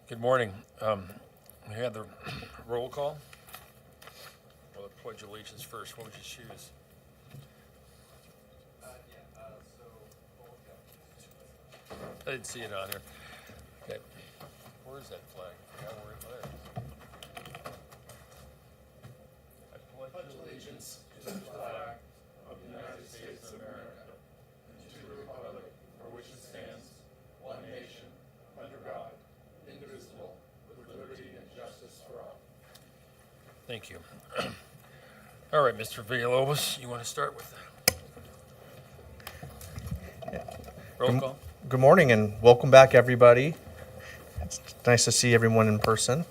Good morning. We had the roll call. Well, the Pledge of Allegiance first. What would you choose? I didn't see it on here. Okay. Where is that flag? I forgot where it is. I pledge allegiance to the flag of the United States of America and to the republic for which it stands, one nation, under God, indivisible, with liberty and justice for all. Thank you. All right, Mr. Villalobos, you want to start with that? Roll call. Good morning and welcome back, everybody. It's nice to see everyone in person.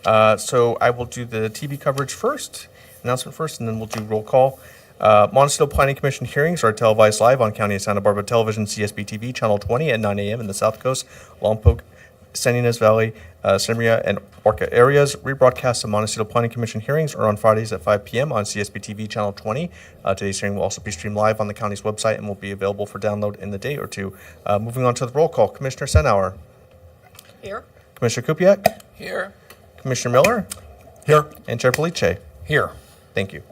So I will do the TV coverage first, announcement first, and then we'll do roll call. Montecito Planning Commission hearings are televised live on County of Santa Barbara Television, CSB TV, Channel 20 at 9 a.m. in the South Coast, Lompoc, San Ynez Valley, Semria, and Orca areas. Rebroadcasts of Montecito Planning Commission hearings are on Fridays at 5 p.m. on CSB TV Channel 20. Today's hearing will also be streamed live on the county's website and will be available for download in the day or two. Moving on to the roll call, Commissioner Senauer. Here. Commissioner Kupiak. Here. Commissioner Miller. Here. And Chair Police. Here. Thank you.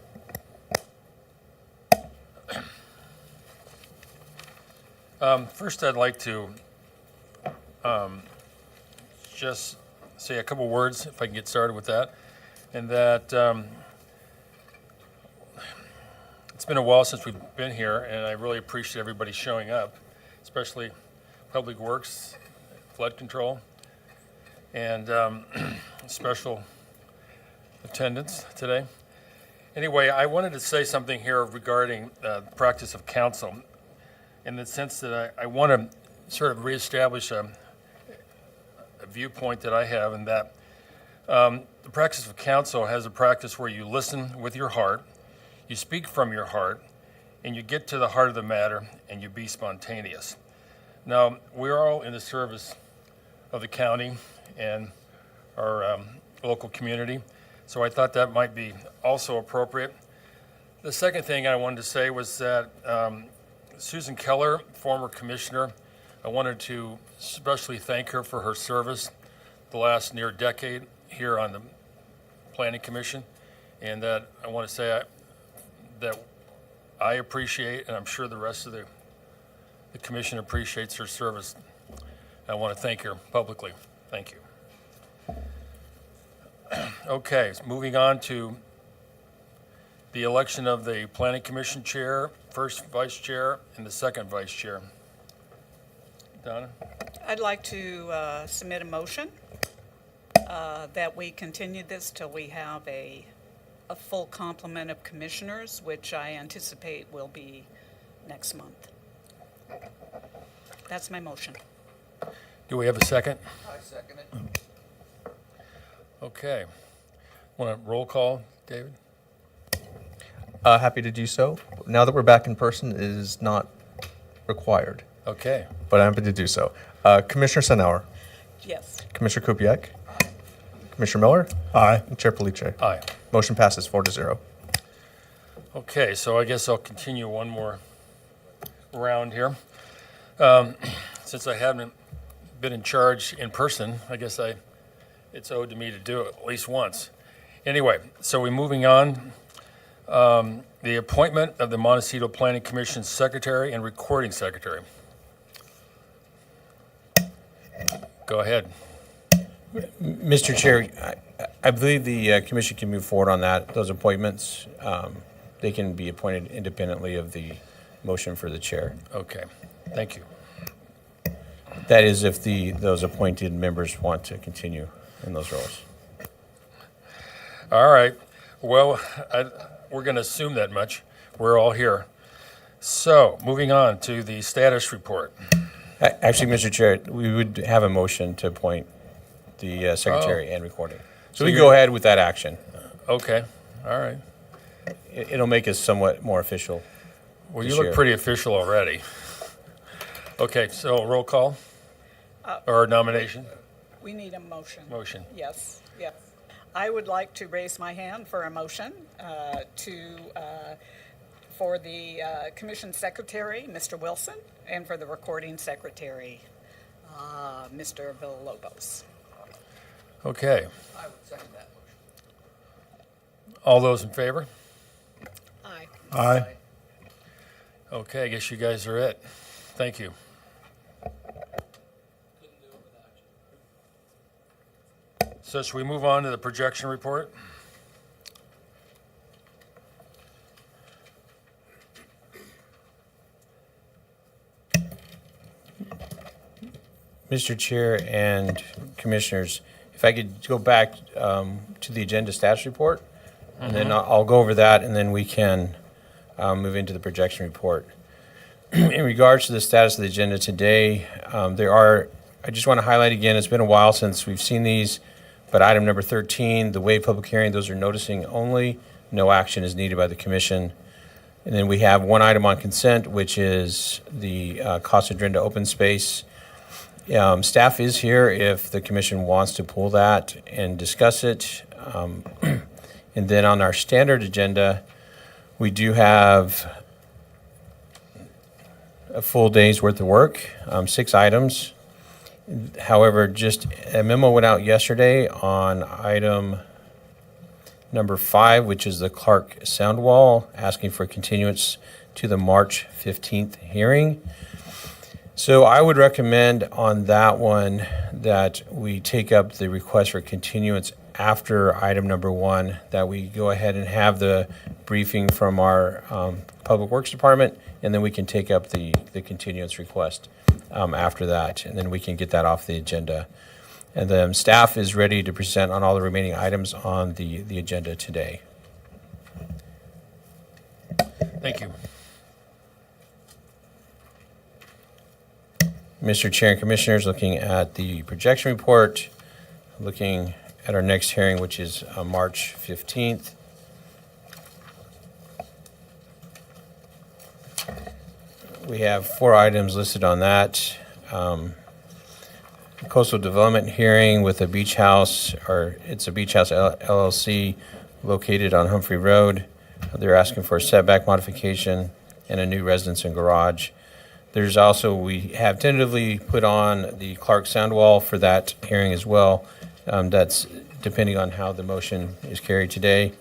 First, I'd like to just say a couple words, if I can get started with that. And that it's been a while since we've been here, and I really appreciate everybody showing up, especially Public Works, Flood Control, and special attendance today. Anyway, I wanted to say something here regarding the practice of council, in the sense that I want to sort of reestablish a viewpoint that I have, and that the practice of council has a practice where you listen with your heart, you speak from your heart, and you get to the heart of the matter, and you be spontaneous. Now, we're all in the service of the county and our local community, so I thought that might be also appropriate. The second thing I wanted to say was that Susan Keller, former commissioner, I wanted to especially thank her for her service the last near decade here on the Planning Commission, and that I want to say that I appreciate, and I'm sure the rest of the commission appreciates her service. I want to thank her publicly. Thank you. Okay, so moving on to the election of the Planning Commission chair, first vice chair, and the second vice chair. Donna? I'd like to submit a motion that we continue this till we have a full complement of commissioners, which I anticipate will be next month. That's my motion. Do we have a second? I second it. Okay. Want a roll call, David? Happy to do so. Now that we're back in person, it is not required, Okay. but I'm happy to do so. Commissioner Senauer. Yes. Commissioner Kupiak. Commissioner Miller. Aye. And Chair Police. Aye. Motion passes 4-0. Okay, so I guess I'll continue one more round here. Since I haven't been in charge in person, I guess it's owed to me to do it at least once. Anyway, so we're moving on. The appointment of the Montecito Planning Commission secretary and recording secretary. Go ahead. Mr. Chair, I believe the commission can move forward on those appointments. They can be appointed independently of the motion for the chair. Okay, thank you. That is if those appointed members want to continue in those roles. All right, well, we're going to assume that much. We're all here. So, moving on to the status report. Actually, Mr. Chair, we would have a motion to appoint the secretary and recording. So we can go ahead with that action. Okay, all right. It'll make us somewhat more official. Well, this you look year. pretty official already. Okay, so roll call or nomination? We need a motion. Motion. Yes, yes. I would like to raise my hand for a motion for the commission secretary, Mr. Wilson, and for the recording secretary, Mr. Villalobos. Okay. I would second that motion. All those in favor? Aye. Aye. Okay, I guess you guys are it. Thank you. Couldn't do it without you. So should we move on to the projection report? Mr. Chair and Commissioners, if I could go back to the agenda status report, and then I'll go over that, and then we can move into the projection report. In regards to the status of the agenda today, I just want to highlight again, it's been a while since we've seen these, but item number 13, the waive public hearing, those are noticing only. No action is needed by the commission. And then we have one item on consent, which is the Casa Drinda open space. Staff is here if the commission wants to pull that and discuss it. And then on our standard agenda, we do have a full day's worth of work, 6 items. However, just a memo went out yesterday on item number 5, which is the Clark Sound Wall, asking for continuance to the March 15th hearing. So I would recommend on that one that we take up the request for continuance after item number 1, that we go ahead and have the briefing from our Public Works Department, and then we can take up the continuance request after that, and then we can get that off the agenda. And then staff is ready to present on all the remaining items on the agenda today. Thank you. Mr. Chair and Commissioners, looking at the projection report, looking at our next hearing, which is March 15th. We have 4 items listed on that. Coastal Development hearing with a beach house, or it's a beach house LLC located on Humphrey Road. They're asking for a setback modification and a new residence and garage. There's also, we have tentatively put on the Clark Sound Wall for that hearing as well. That's depending on how the motion is carried today.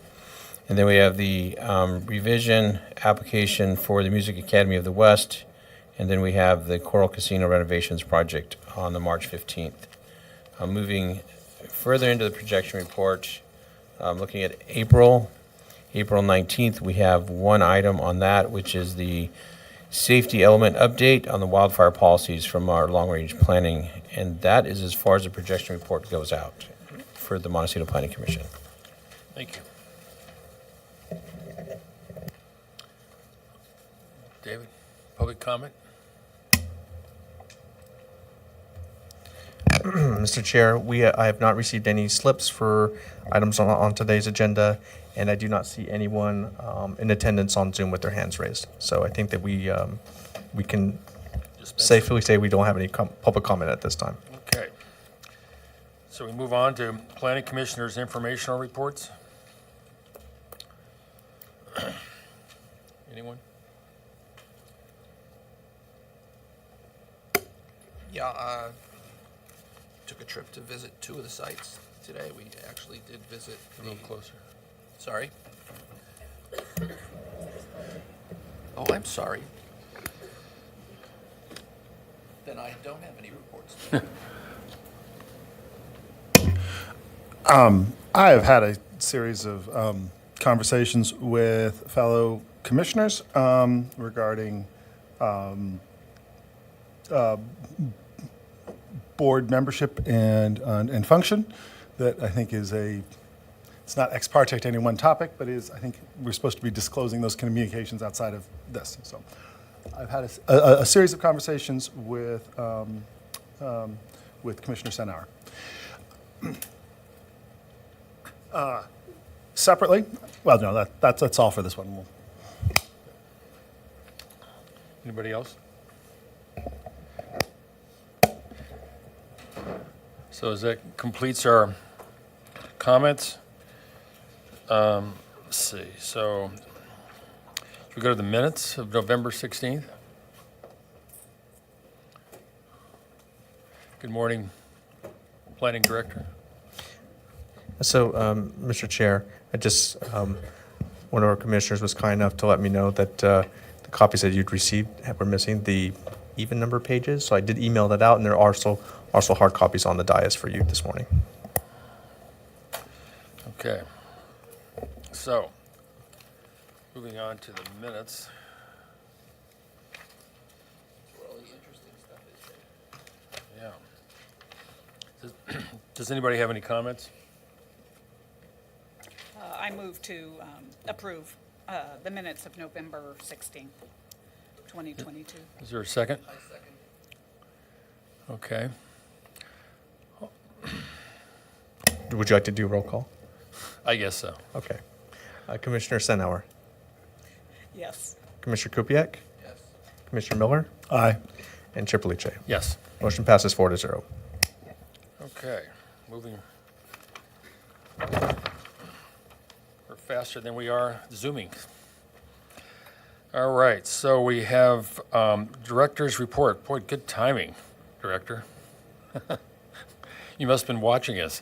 And then we have the revision application for the Music Academy of the West. And then we have the Coral Casino renovations project on the March 15th. Moving further into the projection report, looking at April 19th, we have one item on that, which is the safety element update on the wildfire policies from our long-range planning. And that is as far as the projection report goes out for the Montecito Planning Commission. Thank you. David, public comment? Mr. Chair, I have not received any slips for items on today's agenda, and I do not see anyone in attendance on Zoom with their hands raised. So I think that we can safely say we don't have any public comment at this time. Okay. So we move on to Planning Commissioner's informational reports. Anyone? Yeah, took a trip to visit 2 of the sites today. We actually did visit A little closer. Sorry. Oh, I'm sorry. Then I don't have any reports. I have had a series of conversations with fellow commissioners regarding board membership and function that I think is it's not ex parte to any one topic, but I think we're supposed to be disclosing those communications outside of this. So I've had a series of conversations with Commissioner Senauer. Separately, well, no, that's all for this one. Anybody else? So as that completes our comments, let's see. So should we go to the minutes of November 16th? Good morning, Planning Director. So, Mr. Chair, one of our commissioners was kind enough to let me know that the copies that you'd received were missing the even number pages. So I did email that out, and there are also hard copies on the dais for you this morning. Okay. So, moving on to the minutes. Where all the interesting stuff is. Yeah. Does anybody have any comments? I move to approve the minutes of November 16th, 2022. Is there a second? I second. Okay. Would you like to do a roll call? I guess so. Okay. Commissioner Senauer, Yes. Commissioner Kupiec, Yes. Commissioner Miller, Aye. and Chair Peluche. Yes. Motion passes 4-0. Okay. Moving. We're faster than we are zooming. All right. So we have director's report. Boy, good timing, Director. You must have been watching us.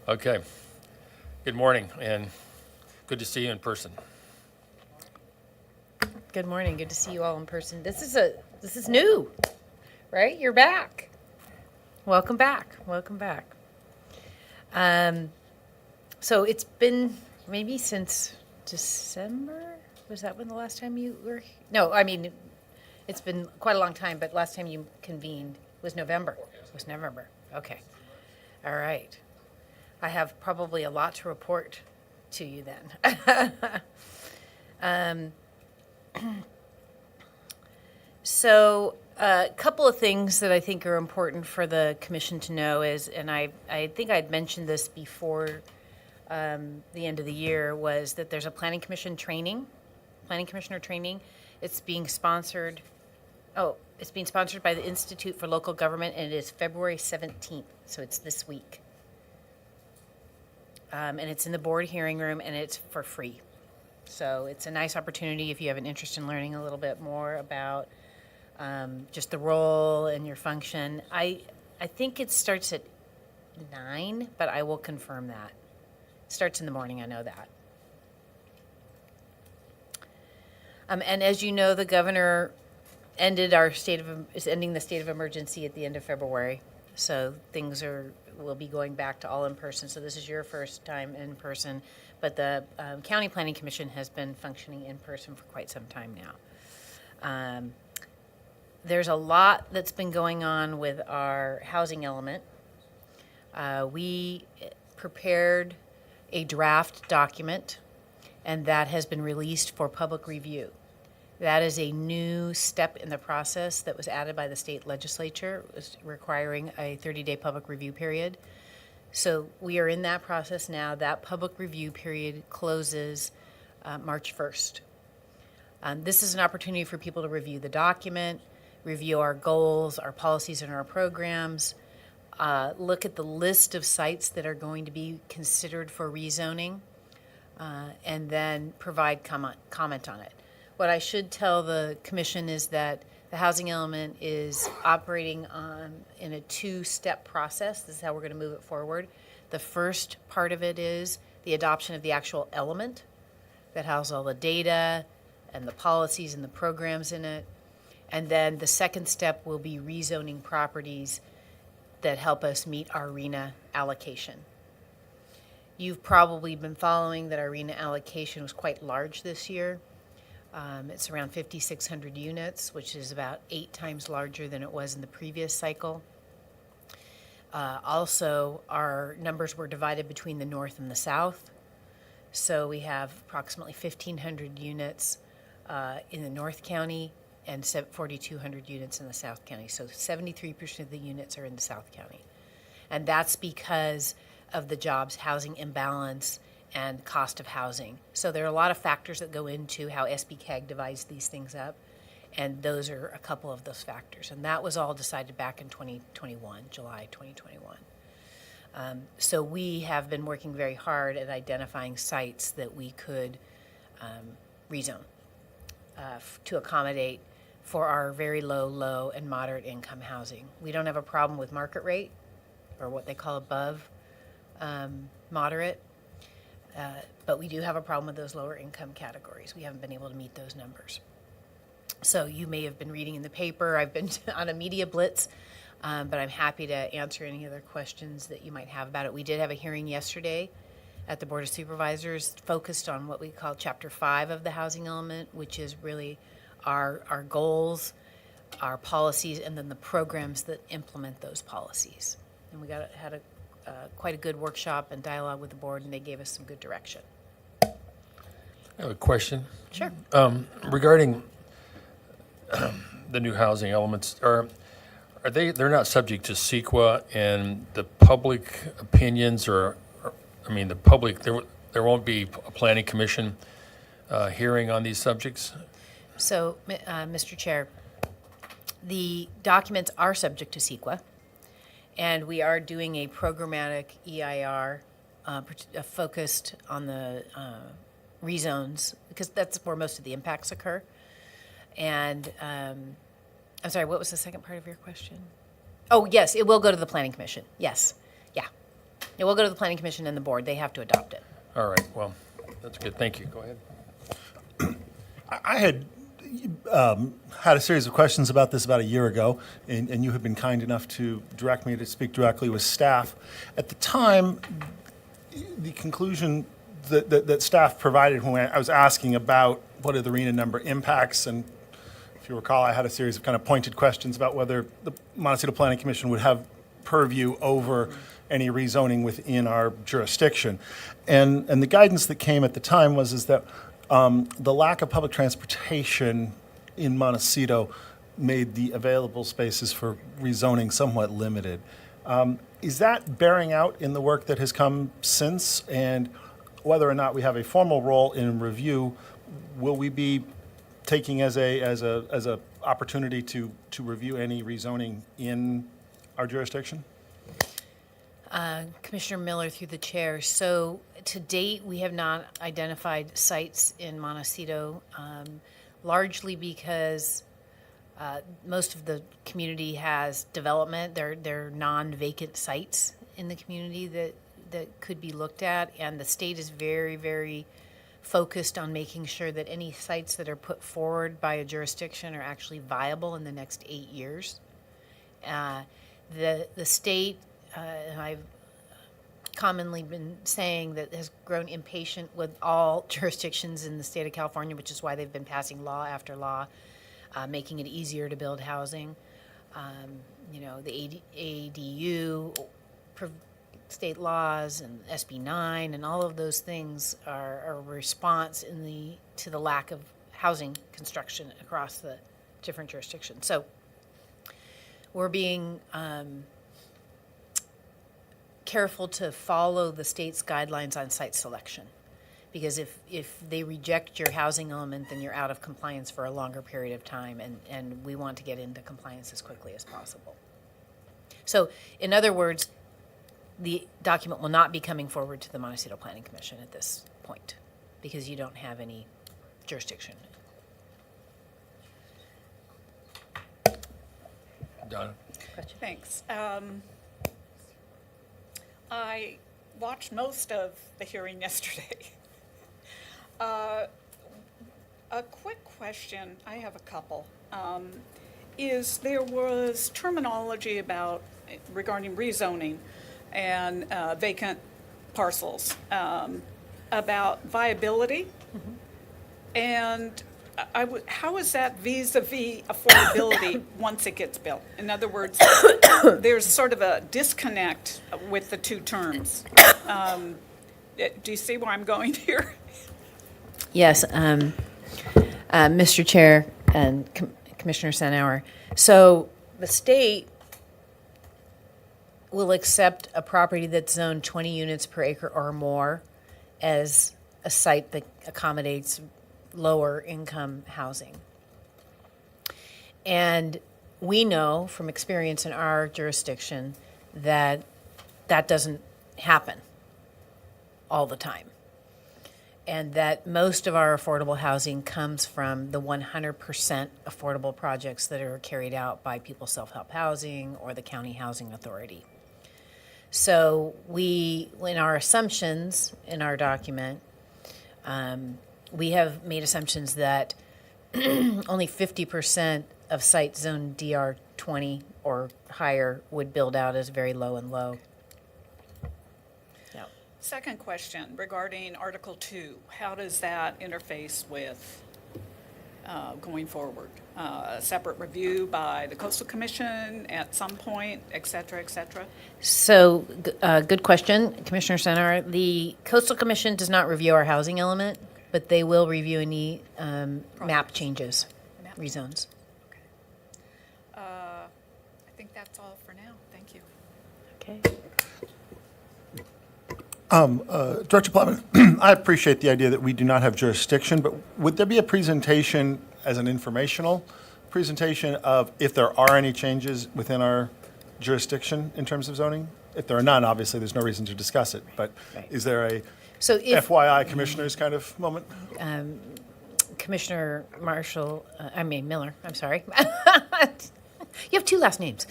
Okay. Good morning, and good to see you in person. Good morning. Good to see you all in person. This is new, right? You're back. Welcome back. Welcome back. So it's been maybe since December. Was that when the last time you were? No, I mean, it's been quite a long time. But last time you convened was November. It was November. Okay. All right. I have probably a lot to report to you then. So a couple of things that I think are important for the commission to know is, and I think I'd mentioned this before the end of the year, was that there's a planning commissioner training. It's being sponsored. It's being sponsored by the Institute for Local Government, and it is February 17th, so it's this week. And it's in the board hearing room, and it's for free. So it's a nice opportunity if you have an interest in learning a little bit more about just the role and your function. I think it starts at 9, but I will confirm that. It starts in the morning, I know that. And as you know, the governor is ending the state of emergency at the end of February. So things will be going back to all in person. So this is your first time in person, but the County Planning Commission has been functioning in person for quite some time now. There's a lot that's been going on with our housing element. We prepared a draft document, and that has been released for public review. That is a new step in the process that was added by the state legislature, requiring a 30-day public review period. So we are in that process now. That public review period closes March 1st. This is an opportunity for people to review the document, review our goals, our policies, and our programs, look at the list of sites that are going to be considered for rezoning, and then provide comment on it. What I should tell the commission is that the housing element is operating in a 2-step process. This is how we're going to move it forward. The first part of it is the adoption of the actual element that has all the data and the policies and the programs in it. And then the second step will be rezoning properties that help us meet our RENA allocation. You've probably been following that our RENA allocation was quite large this year. It's around 5,600 units, which is about 8 times larger than it was in the previous cycle. Also, our numbers were divided between the north and the south. So we have approximately 1,500 units in the North County and 4,200 units in the South County. So 73% of the units are in the South County. And that's because of the jobs housing imbalance and cost of housing. So there are a lot of factors that go into how SBCAG divides these things up, and those are a couple of those factors. And that was all decided back in 2021, July 2021. So we have been working very hard at identifying sites that we could rezone to accommodate for our very low, and moderate income housing. We don't have a problem with market rate, or what they call above moderate. But we do have a problem with those lower income categories. We haven't been able to meet those numbers. So you may have been reading in the paper, I've been on a media blitz, but I'm happy to answer any other questions that you might have about it. We did have a hearing yesterday at the Board of Supervisors focused on what we call Chapter 5 of the housing element, which is really our goals, our policies, and then the programs that implement those policies. And we had quite a good workshop and dialogue with the board, and they gave us some good direction. I have a question. Sure. Regarding the new housing elements, they're not subject to CEQA and the public opinions the public, there won't be a planning commission hearing on these subjects? So, Mr. Chair, the documents are subject to CEQA, and we are doing a programmatic EIR focused on the rezones, because that's where most of the impacts occur. And I'm sorry, what was the second part of your question? Oh, yes, it will go to the Planning Commission. Yes, yeah. It will go to the Planning Commission and the board. They have to adopt it. All right, well, that's good. Thank you. Go ahead. I had had a series of questions about this about a year ago, and you have been kind enough to direct me to speak directly with staff. At the time, the conclusion that staff provided when I was asking about what are the RENA number impacts, and if you recall, I had a series of kind of pointed questions about whether the Montecito Planning Commission would have purview over any rezoning within our jurisdiction. And the guidance that came at the time is that the lack of public transportation in Montecito made the available spaces for rezoning somewhat limited. Is that bearing out in the work that has come since? And whether or not we have a formal role in review, will we be taking as a opportunity to review any rezoning in our jurisdiction? Commissioner Miller, through the chair. So to date, we have not identified sites in Montecito, largely because most of the community has development. They're non-vacant sites in the community that could be looked at, and the state is very, very focused on making sure that any sites that are put forward by a jurisdiction are actually viable in the next 8 years. The state, and I've commonly been saying, that has grown impatient with all jurisdictions in the state of California, which is why they've been passing law after law, making it easier to build housing. The ADU, state laws, and SB 9, and all of those things are a response to the lack of housing construction across the different jurisdictions. So we're being careful to follow the state's guidelines on site selection, because if they reject your housing element, then you're out of compliance for a longer period of time, and we want to get into compliance as quickly as possible. So, in other words, the document will not be coming forward to the Montecito Planning Commission at this point, because you don't have any jurisdiction. Donna? Thanks. I watched most of the hearing yesterday. A quick question, I have a couple, is there was terminology regarding rezoning and vacant parcels, about viability. And how is that vis-a-vis affordability once it gets built? In other words, there's sort of a disconnect with the two terms. Do you see where I'm going here? Yes, Mr. Chair and Commissioner Sanauer. So the state will accept a property that's zoned 20 units per acre or more as a site that accommodates lower income housing. And we know from experience in our jurisdiction that that doesn't happen all the time. And that most of our affordable housing comes from the 100% affordable projects that are carried out by People's Self-Help Housing or the County Housing Authority. So we, in our assumptions in our document, we have made assumptions that only 50% of sites zoned DR 20 or higher would build out as very low and low. Yeah. Second question regarding Article 2, how does that interface with going forward? A separate review by the Coastal Commission at some point, et cetera, et cetera? So, good question, Commissioner Senar. The Coastal Commission does not review our housing element, but they will review any map changes, Map. rezones. Okay. I think that's all for now. Thank you. Okay. Director Plotman, I appreciate the idea that we do not have jurisdiction, but would there be a presentation as an informational presentation of if there are any changes within our jurisdiction in terms of zoning? If there are none, obviously, there's no reason to discuss it, but Right. is there a So if FYI commissioners kind of moment? Commissioner Miller, I'm sorry. You have two last names.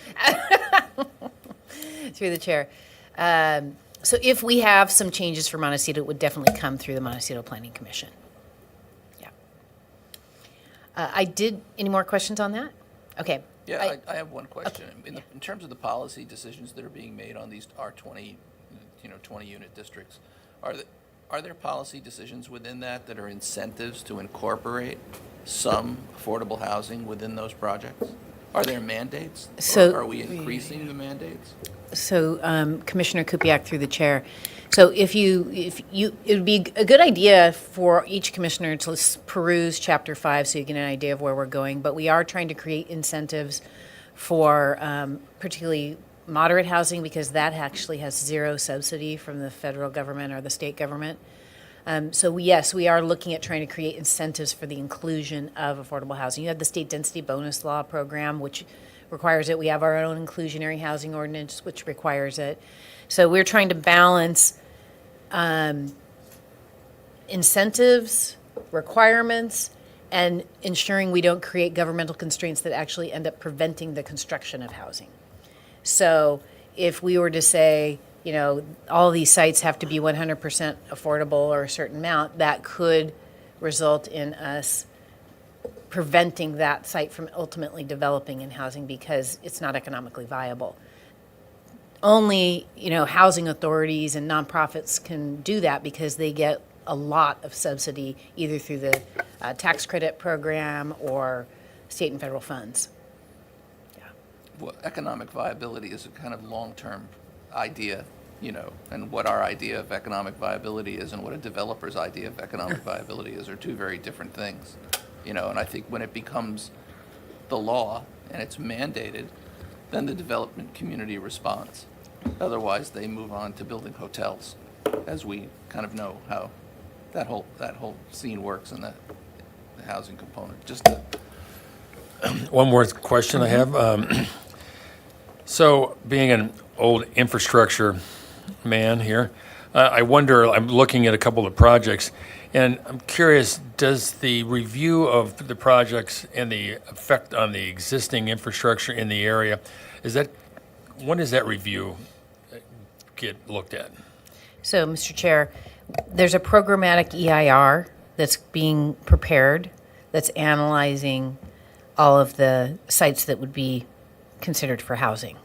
Through the chair. So if we have some changes for Montecito, it would definitely come through the Montecito Planning Commission. Yeah. Any more questions on that? Okay. Yeah, I have one question. In terms of the policy decisions that are being made on these R20, 20-unit districts, are there policy decisions within that are incentives to incorporate some affordable housing within those projects? Are there mandates? So- Or are we increasing the mandates? So Commissioner Kupiak through the chair. So it would be a good idea for each commissioner to peruse Chapter 5 so you get an idea of where we're going. But we are trying to create incentives for particularly moderate housing because that actually has zero subsidy from the federal government or the state government. So yes, we are looking at trying to create incentives for the inclusion of affordable housing. You have the state density bonus law program, which requires it. We have our own inclusionary housing ordinance, which requires it. So we're trying to balance incentives, requirements, and ensuring we don't create governmental constraints that actually end up preventing the construction of housing. So if we were to say, all these sites have to be 100% affordable or a certain amount, that could result in us preventing that site from ultimately developing in housing because it's not economically viable. Only, housing authorities and nonprofits can do that because they get a lot of subsidy either through the tax credit program or state and federal funds. Well, economic viability is a kind of long-term idea, and what our idea of economic viability is and what a developer's idea of economic viability is are two very different things. And I think when it becomes the law and it's mandated, then the development community responds. Otherwise, they move on to building hotels, as we kind of know how that whole scene works and the housing component. One more question I have. So, being an old infrastructure man here, I wonder, I'm looking at a couple of projects, and I'm curious, does the review of the projects and the effect on the existing infrastructure in the area, when does that review get looked at? So, Mr. Chair, there's a programmatic EIR that's being prepared that's analyzing all of the sites that would be considered for housing.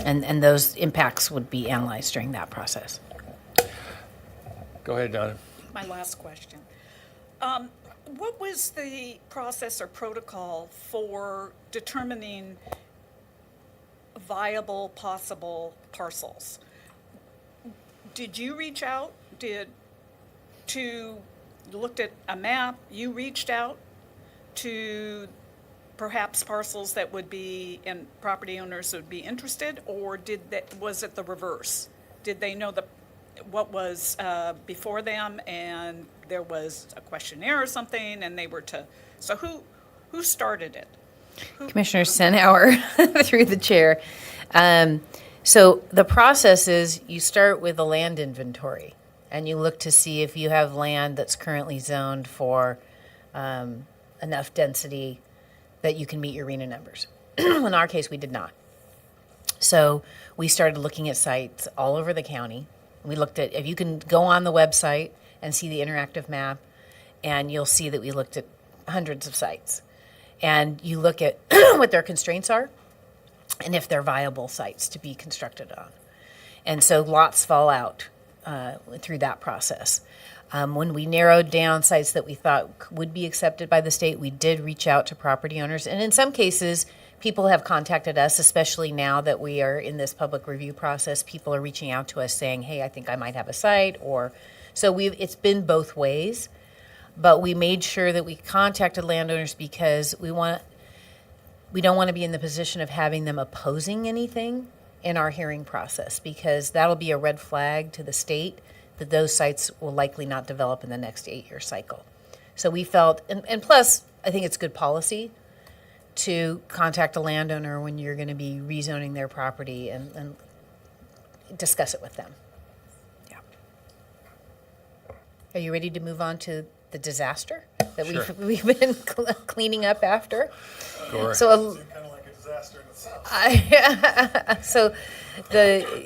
And those impacts would be analyzed during that process. Go ahead, Donna. My last question. What was the process or protocol for determining viable possible parcels? Did you reach out? You looked at a map, you reached out to perhaps parcels that would be, and property owners would be interested, or was it the reverse? Did they know what was before them and there was a questionnaire or something and they were so who started it? Commissioner Senauer through the chair. So the process is you start with a land inventory and you look to see if you have land that's currently zoned for enough density that you can meet your RENA numbers. In our case, we did not. So we started looking at sites all over the county. We looked at, if you can go on the website and see the interactive map, and you'll see that we looked at hundreds of sites. And you look at what their constraints are and if they're viable sites to be constructed on. And so lots fall out through that process. When we narrowed down sites that we thought would be accepted by the state, we did reach out to property owners. And in some cases, people have contacted us, especially now that we are in this public review process. People are reaching out to us saying, hey, I think I might have a site. Or so it's been both ways. But we made sure that we contacted landowners because we don't want to be in the position of having them opposing anything in our hearing process, because that'll be a red flag to the state that those sites will likely not develop in the next 8-year cycle. So we felt, and plus, I think it's good policy to contact a landowner when you're going to be rezoning their property and discuss it with them. Yeah. Are you ready to move on to the disaster that Sure. we've been cleaning up after? Go right. So Kind of like a disaster in itself. so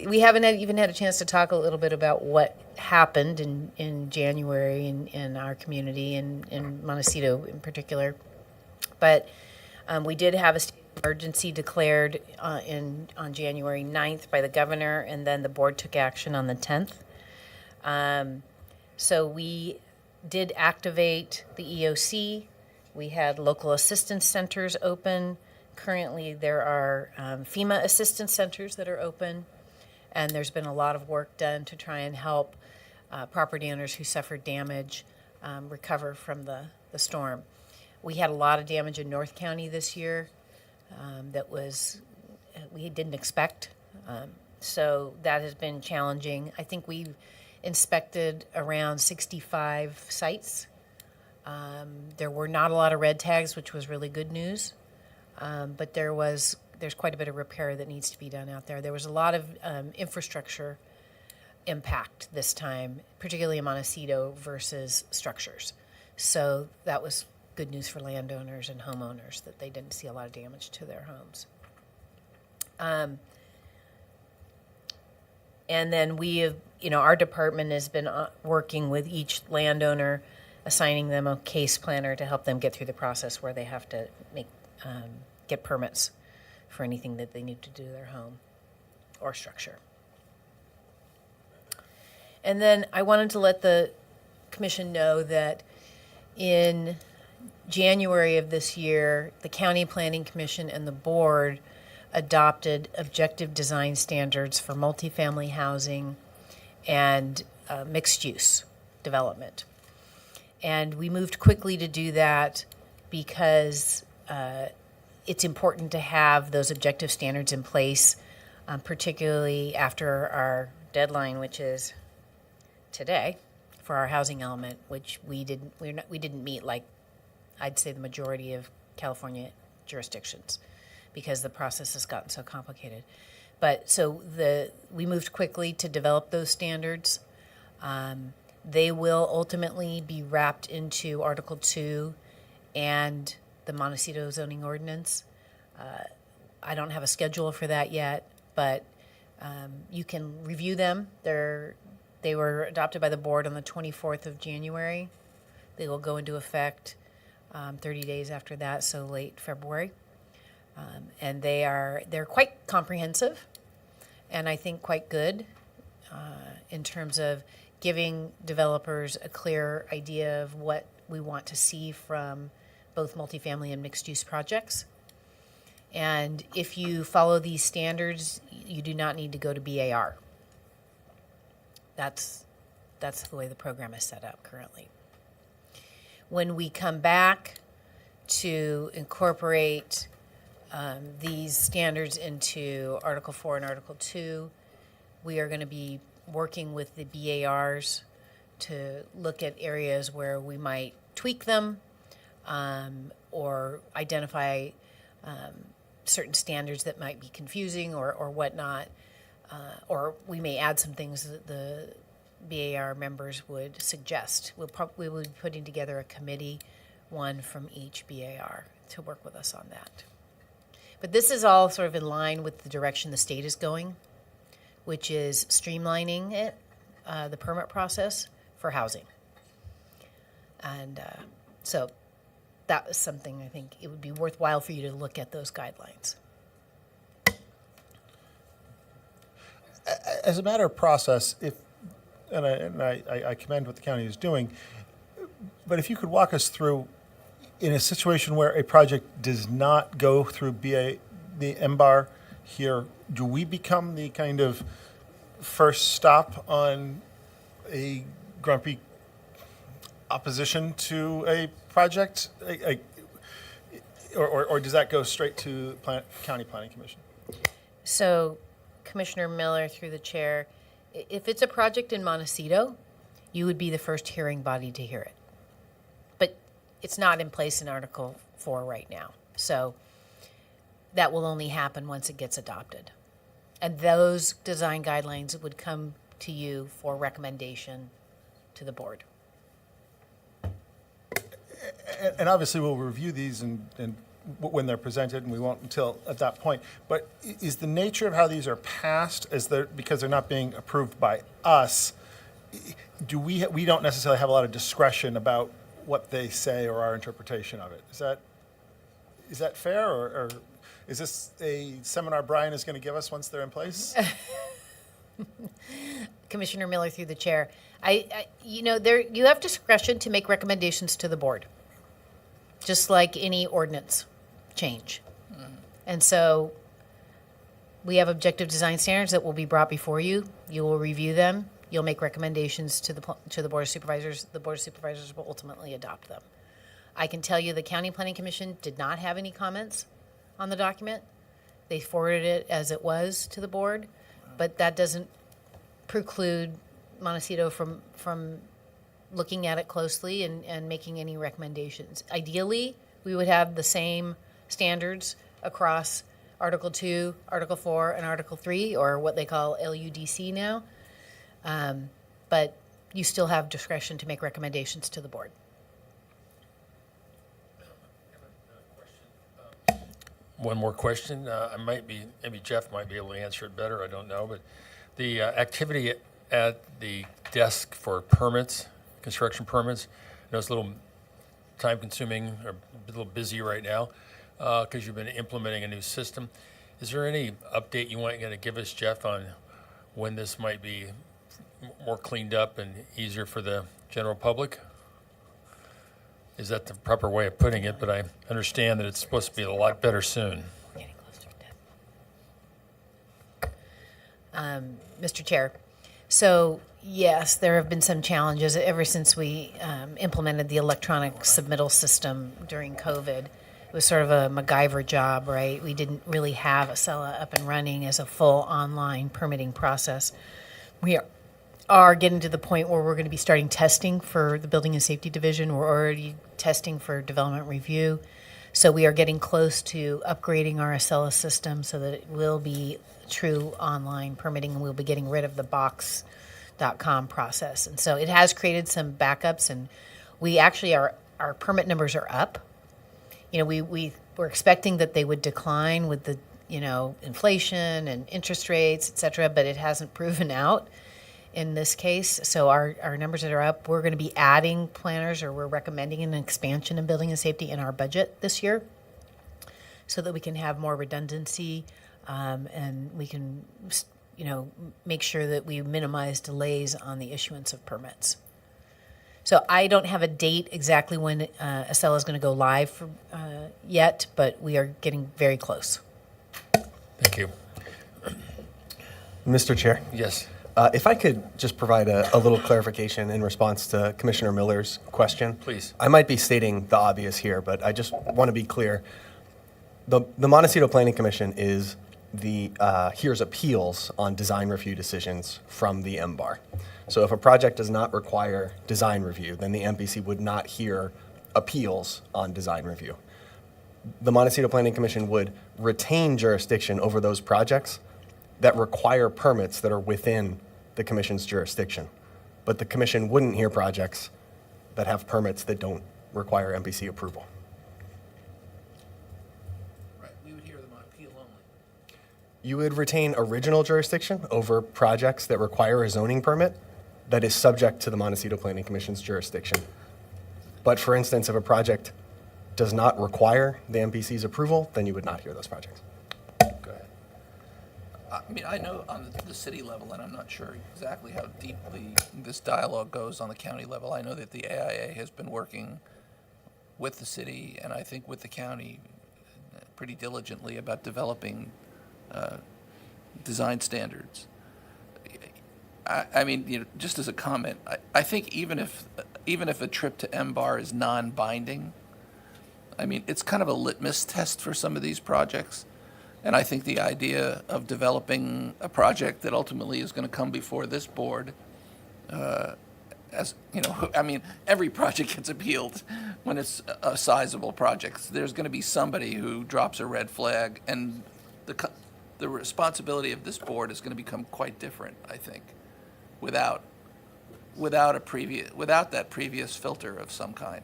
we haven't even had a chance to talk a little bit about what happened in January in our community, in Montecito in particular. But we did have a state of emergency declared on January 9th by the governor, and then the board took action on the 10th. So we did activate the EOC. We had local assistance centers open. Currently, there are FEMA assistance centers that are open, and there's been a lot of work done to try and help property owners who suffered damage recover from the storm. We had a lot of damage in North County this year that we didn't expect, so that has been challenging. I think we've inspected around 65 sites. There were not a lot of red tags, which was really good news. But there's quite a bit of repair that needs to be done out there. There was a lot of infrastructure impact this time, particularly in Montecito versus structures. So that was good news for landowners and homeowners that they didn't see a lot of damage to their homes. And then we have, our department has been working with each landowner, assigning them a case planner to help them get through the process where they have to get permits for anything that they need to do to their home or structure. And then I wanted to let the commission know that in January of this year, the County Planning Commission and the board adopted objective design standards for multifamily housing and mixed-use development. And we moved quickly to do that because it's important to have those objective standards in place, particularly after our deadline, which is today, for our housing element, which we didn't meet like I'd say the majority of California jurisdictions, because the process has gotten so complicated. But so we moved quickly to develop those standards. They will ultimately be wrapped into Article 2 and the Montecito zoning ordinance. I don't have a schedule for that yet, but you can review them. They were adopted by the board on the 24th of January. They will go into effect 30 days after that, so late February. And they're quite comprehensive, and I think quite good in terms of giving developers a clear idea of what we want to see from both multifamily and mixed-use projects. And if you follow these standards, you do not need to go to BAR. That's the way the program is set up currently. When we come back to incorporate these standards into Article 4 and Article 2, we are going to be working with the BARs to look at areas where we might tweak them or identify certain standards that might be confusing or whatnot, or we may add some things that the BAR members would suggest. We will be putting together a committee, one from each BAR, to work with us on that. But this is all sort of in line with the direction the state is going, which is streamlining it, the permit process for housing. And so that was something I think it would be worthwhile for you to look at those guidelines. As a matter of process, and I commend what the county is doing, but if you could walk us through, in a situation where a project does not go through the MBAR here, do we become the kind of first stop on a grumpy opposition to a project? Or does that go straight to County Planning Commission? So Commissioner Miller, through the chair, if it's a project in Montecito, you would be the first hearing body to hear it. But it's not in place in Article 4 right now. So that will only happen once it gets adopted. And those design guidelines would come to you for recommendation to the board. And obviously, we'll review these and when they're presented, and we won't until at that point. But is the nature of how these are passed, because they're not being approved by us, we don't necessarily have a lot of discretion about what they say or our interpretation of it? Is that fair, or is this a seminar Brian is going to give us once they're in place? Commissioner Miller, through the chair, you have discretion to make recommendations to the board, just like any ordinance change. And so we have objective design standards that will be brought before you. You will review them. You'll make recommendations to the Board of Supervisors. The Board of Supervisors will ultimately adopt them. I can tell you the County Planning Commission did not have any comments on the document. They forwarded it as it was to the board, but that doesn't preclude Montecito from looking at it closely and making any recommendations. Ideally, we would have the same standards across Article 2, Article 4, and Article 3, or what they call LUDC now. But you still have discretion to make recommendations to the board. One more question. Maybe Jeff might be able to answer it better. I don't know. But the activity at the desk for permits, construction permits, I know it's a little time-consuming or a little busy right now because you've been implementing a new system. Is there any update you want to give us, Jeff, on when this might be more cleaned up and easier for the general public? Is that the proper way of putting it? But I understand that it's supposed to be a lot better soon. We're getting close to it. Mr. Chair, so yes, there have been some challenges ever since we implemented the electronic submittal system during COVID. It was sort of a MacGyver job, right? We didn't really have Acela up and running as a full online permitting process. We are getting to the point where we're going to be starting testing for the Building and Safety Division. We're already testing for development review. So we are getting close to upgrading our Acela system so that it will be true online permitting, and we'll be getting rid of the box.com process. And so it has created some backups, and we actually our permit numbers are up. We were expecting that they would decline with the, inflation and interest rates, et cetera, but it hasn't proven out in this case. So our numbers that are up, we're going to be adding planners, or we're recommending an expansion in building and safety in our budget this year so that we can have more redundancy and we can, make sure that we minimize delays on the issuance of permits. So I don't have a date exactly when Acela is going to go live yet, but we are getting very close. Thank you. Mr. Chair, Yes. if I could just provide a little clarification in response to Commissioner Miller's question. Please. I might be stating the obvious here, but I just want to be clear. The Montecito Planning Commission is hears appeals on design review decisions from the MBAR. So if a project does not require design review, then the MPC would not hear appeals on design review. The Montecito Planning Commission would retain jurisdiction over those projects that require permits that are within the commission's jurisdiction. But the commission wouldn't hear projects that have permits that don't require MPC approval. Right, we would hear them on You would retain original jurisdiction over projects that require a zoning permit that is subject to the Montecito Planning Commission's jurisdiction. But for instance, if a project does not require the MPC's approval, then you would not hear those projects. Go ahead. I mean, I know on the city level, and I'm not sure exactly how deeply this dialogue goes on the county level. I know that the AIA has been working with the city, and I think with the county pretty diligently about developing design standards. I mean, you know, just as a comment, I think even if a trip to MBAR is non-binding, I mean, it's kind of a litmus test for some of these projects. And I think the idea of developing a project that ultimately is going to come before this board, as you know, I mean, every project gets appealed when it's a sizable project. There's going to be somebody who drops a red flag, and the responsibility of this board is going to become quite different, I think, without that previous filter of some kind.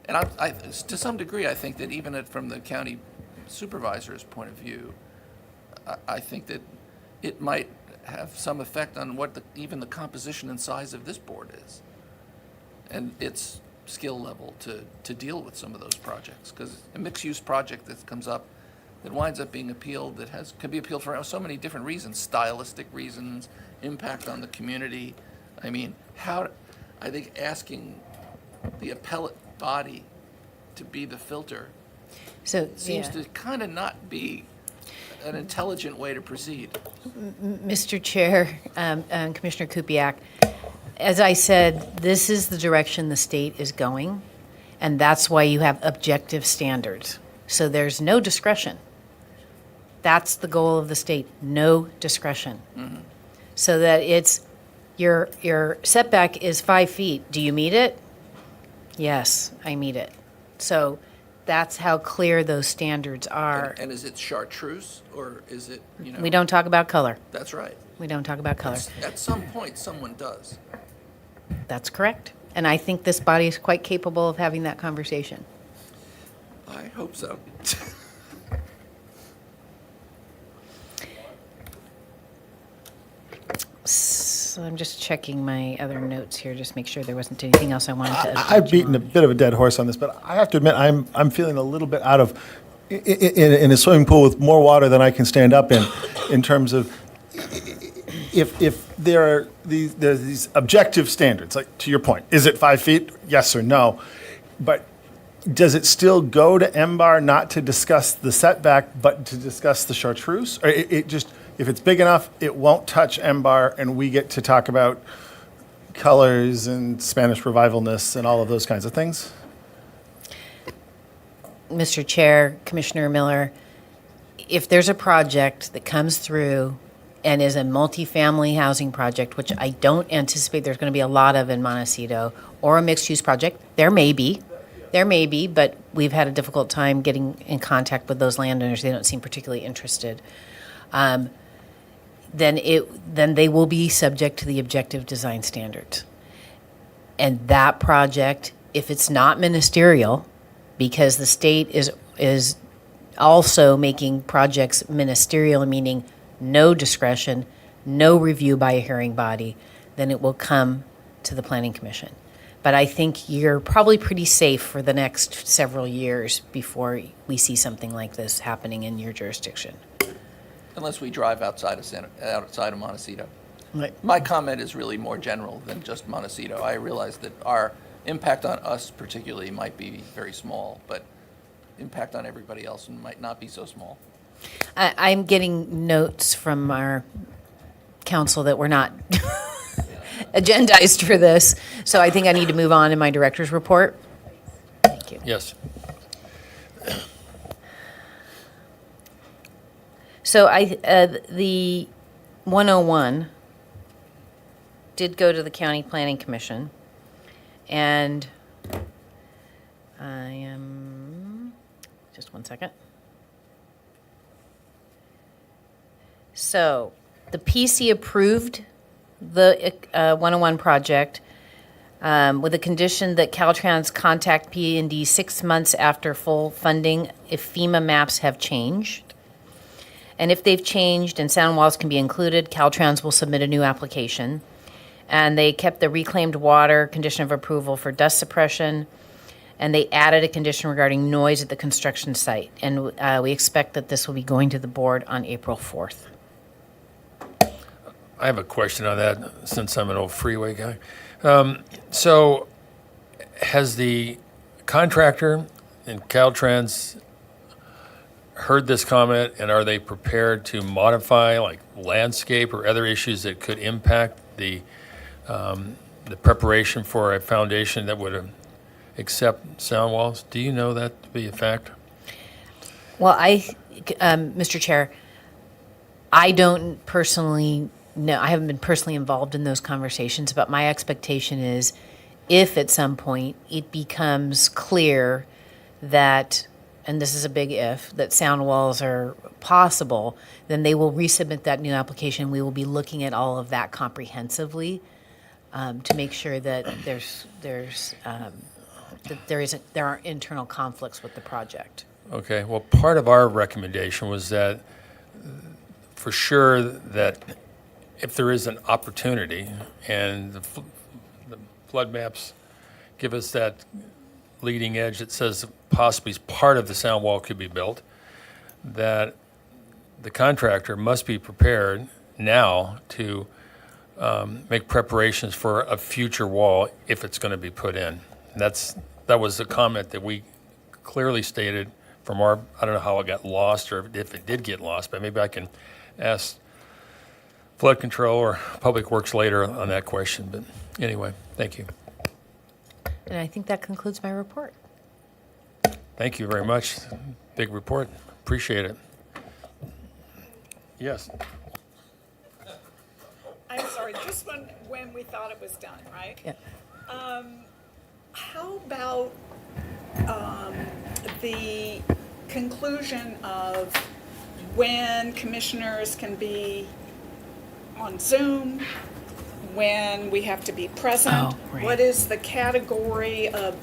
And to some degree, I think that even from the county supervisor's point of view, I think that it might have some effect on what even the composition and size of this board is, and its skill level to deal with some of those projects. Because a mixed-use project that comes up that winds up being appealed, can be appealed for so many different reasons, stylistic reasons, impact on the community. I mean, I think asking the appellate body to be the filter seems to kind of not be an intelligent way to proceed. Mr. Chair, Commissioner Kupiak, as I said, this is the direction the state is going, and that's why you have objective standards. So there's no discretion. That's the goal of the state, no discretion. Mm-hmm. So that it's, your setback is 5 feet. Do you meet it? Yes, I meet it. So that's how clear those standards are. And is it chartreuse, or is it, you know? We don't talk about color. That's right. We don't talk about color. At some point, someone does. That's correct. And I think this body is quite capable of having that conversation. I hope so. So I'm just checking my other notes here, just make sure there wasn't anything else I wanted to. I've beaten a bit of a dead horse on this, but I have to admit, I'm feeling a little bit out of, in a swimming pool with more water than I can stand up in terms of, if there are these objective standards, like to your point, is it 5 feet? Yes or no? But does it still go to MBAR not to discuss the setback, but to discuss the chartreuse? Or it just, if it's big enough, it won't touch MBAR, and we get to talk about colors and Spanish revivalness and all of those kinds of things? Mr. Chair, Commissioner Miller, if there's a project that comes through and is a multifamily housing project, which I don't anticipate there's going to be a lot of in Montecito, or a mixed-use project, there may be, but we've had a difficult time getting in contact with those landowners. They don't seem particularly interested. Then they will be subject to the objective design standards. And that project, if it's not ministerial, because the state is also making projects ministerial, meaning no discretion, no review by a hearing body, then it will come to the Planning Commission. But I think you're probably pretty safe for the next several years before we see something like this happening in your jurisdiction. Unless we drive outside of Montecito. Right. My comment is really more general than just Montecito. I realize that our impact on us particularly might be very small, but impact on everybody else might not be so small. I'm getting notes from our council that we're not agendized for this, so I think I need to move on in my director's report. Thank you. Yes. So the 101 did go to the County Planning Commission, and I am, just one second. So the PC approved the 101 project. with a condition that Caltrans contact P&D 6 months after full funding if FEMA maps have changed. And if they've changed and sound walls can be included, Caltrans will submit a new application. And they kept the reclaimed water condition of approval for dust suppression, and they added a condition regarding noise at the construction site. And we expect that this will be going to the board on April 4th. I have a question on that, since I'm an old freeway guy. So has the contractor and Caltrans heard this comment, and are they prepared to modify, like landscape or other issues that could impact the preparation for a foundation that would accept sound walls? Do you know that to be a fact? Well, Mr. Chair, I don't personally know, I haven't been personally involved in those conversations, but my expectation is if at some point it becomes clear that, and this is a big if, that sound walls are possible, then they will resubmit that new application. We will be looking at all of that comprehensively to make sure that there aren't internal conflicts with the project. Okay, well, part of our recommendation was that, for sure, that if there is an opportunity, and the flood maps give us that leading edge that says possibly part of the sound wall could be built, that the contractor must be prepared now to make preparations for a future wall if it's going to be put in. And that was the comment that we clearly stated from our, I don't know how it got lost or if it did get lost, but maybe I can ask flood control or public works later on that question. But anyway, thank you. And I think that concludes my report. Thank you very much. Big report. Appreciate it. Yes. I'm sorry, just when we thought it was done, right? Yeah. How about the conclusion of when commissioners can be on Zoom, when we have to be present? Oh, right. What is the category of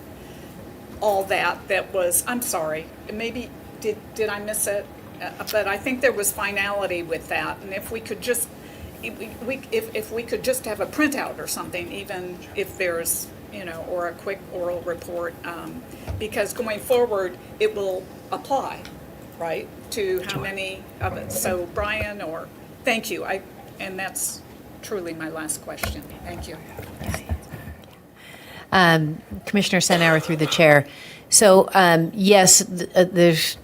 all that was, I'm sorry, maybe, did I miss it? But I think there was finality with that, and if we could just, if we could just have a printout or something, even if there's, or a quick oral report, because going forward, it will apply, right, to how many of it. So Brian, thank you, and that's truly my last question. Thank you. Commissioner Sanauer through the chair. So yes,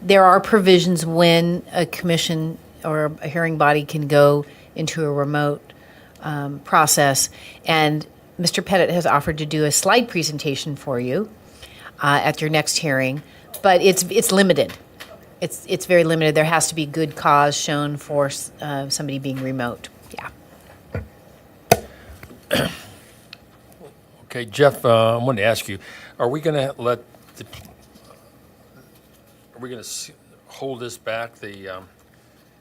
there are provisions when a commission or a hearing body can go into a remote process, and Mr. Pettit has offered to do a slide presentation for you at your next hearing, but it's limited. It's very limited. There has to be good cause shown for somebody being remote. Yeah. Okay, Jeff, I wanted to ask you, are we going to hold this back, the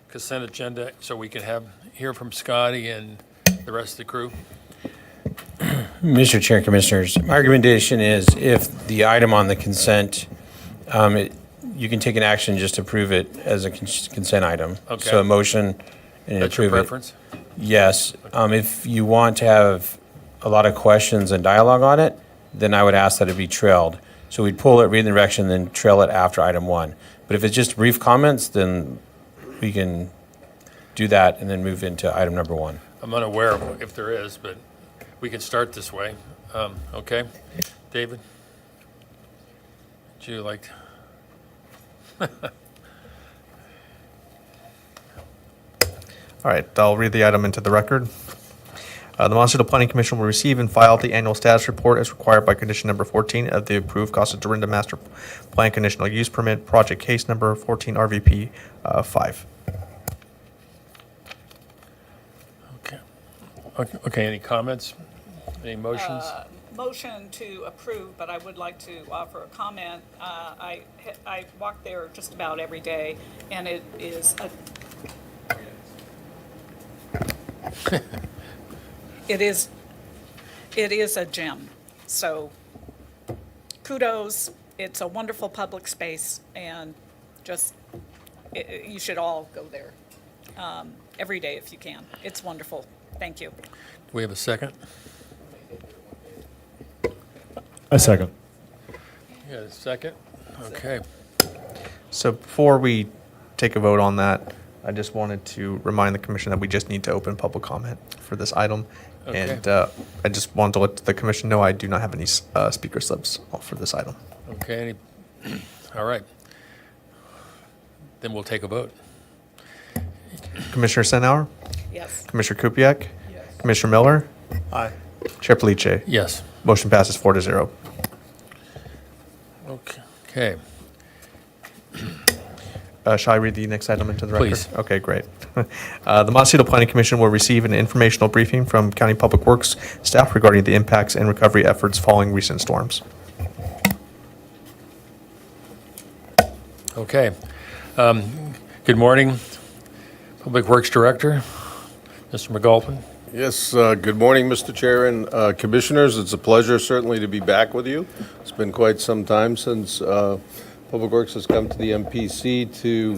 consent agenda, so we can hear from Scotty and the rest of the crew? Mr. Chair, Commissioners, my recommendation is if the item on the consent, you can take an action just to approve it as a consent item. Okay. So a motion and That's your approve it. preference? Yes. If you want to have a lot of questions and dialogue on it, then I would ask that it be trailed. So we'd pull it, read the direction, then trail it after item 1. But if it's just brief comments, then we can do that and then move into item number 1. I'm unaware of if there is, but we can start this way. Okay? David? Would you like to? All right, I'll read the item into the record. The Montecito Planning Commission will receive and file the annual status report as required by condition number 14 of the approved Casa Dorinda Master Plan Conditional Use Permit, project case number 14 RVP 5. Okay, any comments? Any motions? Motion to approve, but I would like to offer a comment. I walk there just about every day, and it is it is a gem. So kudos, it's a wonderful public space, and just, you should all go there every day if you can. It's wonderful. Thank you. Do we have a second? A second. Yeah, a second? Okay. So before we take a vote on that, I just wanted to remind the commission that we just need to open public comment for this item. Okay. And I just wanted to let the commission know I do not have any speaker slips for this item. Okay, all right. Then we'll take a vote. Commissioner Senauer, Yes. Commissioner Kupiec, Commissioner Miller, Aye. Chair Palice. Yes. Motion passes 4-0. Okay. Shall I read the next item into the record? Please. Okay, great. The Montecito Planning Commission will receive an informational briefing from County Public Works staff regarding the impacts and recovery efforts following recent storms. Okay. Good morning, Public Works Director, Mr. McGolpin. Yes, good morning, Mr. Chair and Commissioners. It's a pleasure certainly to be back with you. It's been quite some time since Public Works has come to the MPC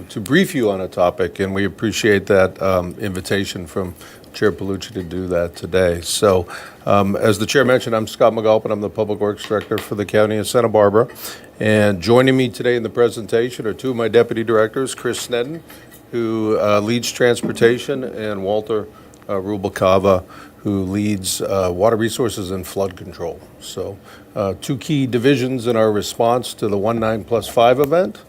to brief you on a topic, and we appreciate that invitation from Chair Palucci to do that today. So, as the Chair mentioned, I'm Scott McGolpin. I'm the Public Works Director for the County of Santa Barbara. And joining me today in the presentation are two of my Deputy Directors, Chris Snedden, who leads Transportation, and Walter Rubalcava, who leads Water Resources and Flood Control. So two key divisions in our response to the 19+5 event.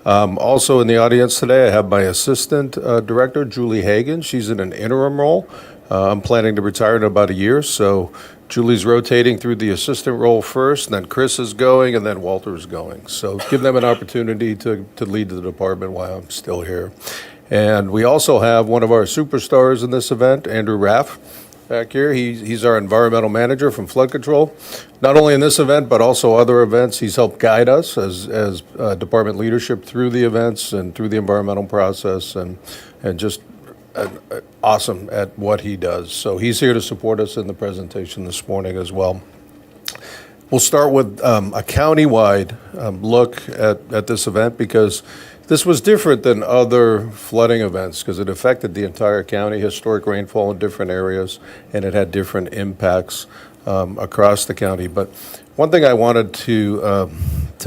Also in the audience today, I have my Assistant Director, Julie Hagan. She's in an interim role. I'm planning to retire in about a year, so Julie's rotating through the assistant role first, and then Chris is going, and then Walter is going. So give them an opportunity to lead the department while I'm still here. And we also have one of our superstars in this event, Andrew Raff, back here. He's our environmental manager from Flood Control. Not only in this event, but also other events. He's helped guide us as department leadership through the events and through the environmental process, and just awesome at what he does. So he's here to support us in the presentation this morning as well. We'll start with a county-wide look at this event, because this was different than other flooding events because it affected the entire county, historic rainfall in different areas, and it had different impacts across the county. But one thing I wanted to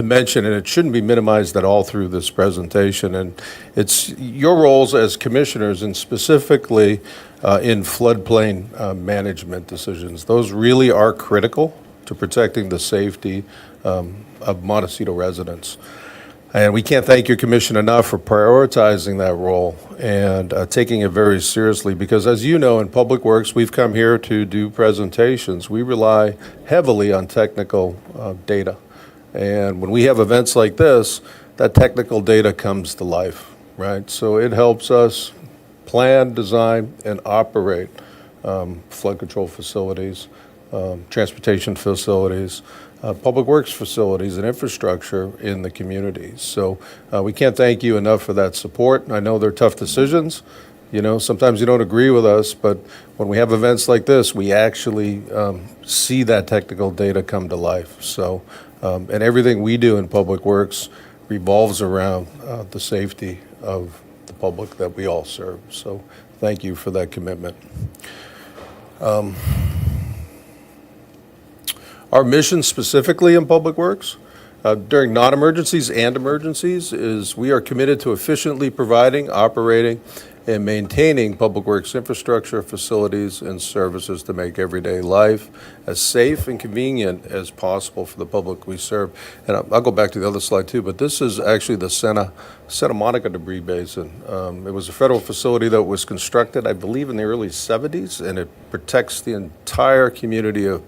mention, and it shouldn't be minimized at all through this presentation, and it's your roles as commissioners, and specifically in floodplain management decisions. Those really are critical to protecting the safety of Montecito residents. And we can't thank your commission enough for prioritizing that role and taking it very seriously, because as you know, in Public Works, we've come here to do presentations. We rely heavily on technical data. And when we have events like this, that technical data comes to life, right? So it helps us plan, design, and operate flood control facilities, transportation facilities, public works facilities, and infrastructure in the communities. So we can't thank you enough for that support. I know they're tough decisions. You know, sometimes you don't agree with us, but when we have events like this, we actually see that technical data come to life. So, and everything we do in Public Works revolves around the safety of the public that we all serve. So thank you for that commitment. Our mission specifically in Public Works during non-emergencies and emergencies is we are committed to efficiently providing, operating, and maintaining Public Works infrastructure, facilities, and services to make everyday life as safe and convenient as possible for the public we serve. And I'll go back to the other slide too, but this is actually the Santa Monica debris basin. It was a federal facility that was constructed, I believe, in the early 70s, and it protects the entire community of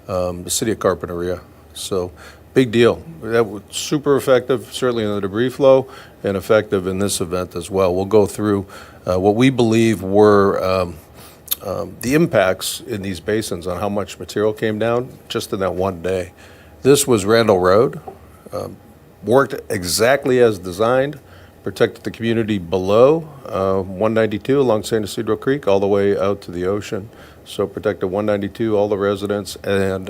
the city of Carpinteria. So big deal. That was super effective, certainly in the debris flow, and effective in this event as well. We'll go through what we believe were the impacts in these basins on how much material came down just in that one day. This was Randall Road, worked exactly as designed, protected the community below 192 along San Isidro Creek all the way out to the ocean. So protected 192, all the residents, and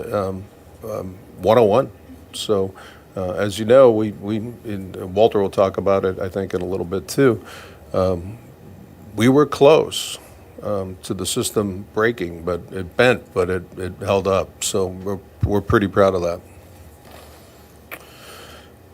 101. So, as you know, Walter will talk about it, I think, in a little bit too. We were close to the system breaking, but it bent, but it held up. So we're pretty proud of that.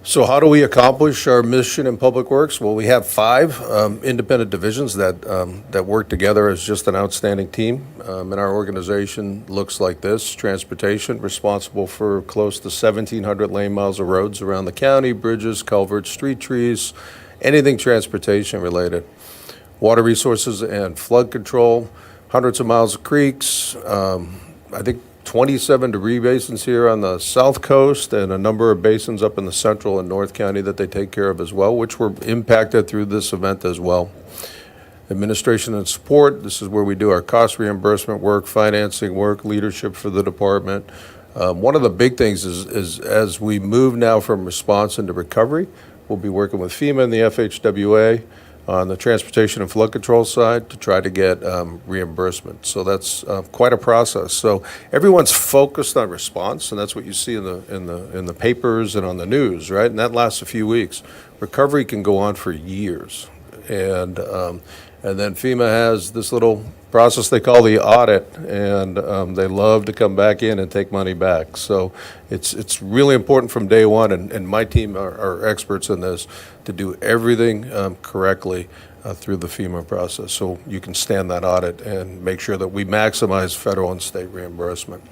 So how do we accomplish our mission in Public Works? Well, we have 5 independent divisions that work together as just an outstanding team. And our organization looks like this. Transportation, responsible for close to 1,700 lane miles of roads around the county, bridges, culverts, street trees, anything transportation related. Water resources and flood control, hundreds of miles of creeks, I think 27 debris basins here on the south coast and a number of basins up in the central and north county that they take care of as well, which were impacted through this event as well. Administration and support, this is where we do our cost reimbursement work, financing work, leadership for the department. One of the big things is as we move now from response into recovery, we'll be working with FEMA and the FHWA on the transportation and flood control side to try to get reimbursement. So that's quite a process. So everyone's focused on response, and that's what you see in the papers and on the news, right? And that lasts a few weeks. Recovery can go on for years, and then FEMA has this little process they call the audit, and they love to come back in and take money back. So it's really important from day one, and my team are experts in this, to do everything correctly through the FEMA process, so you can stand that audit and make sure that we maximize federal and state reimbursement.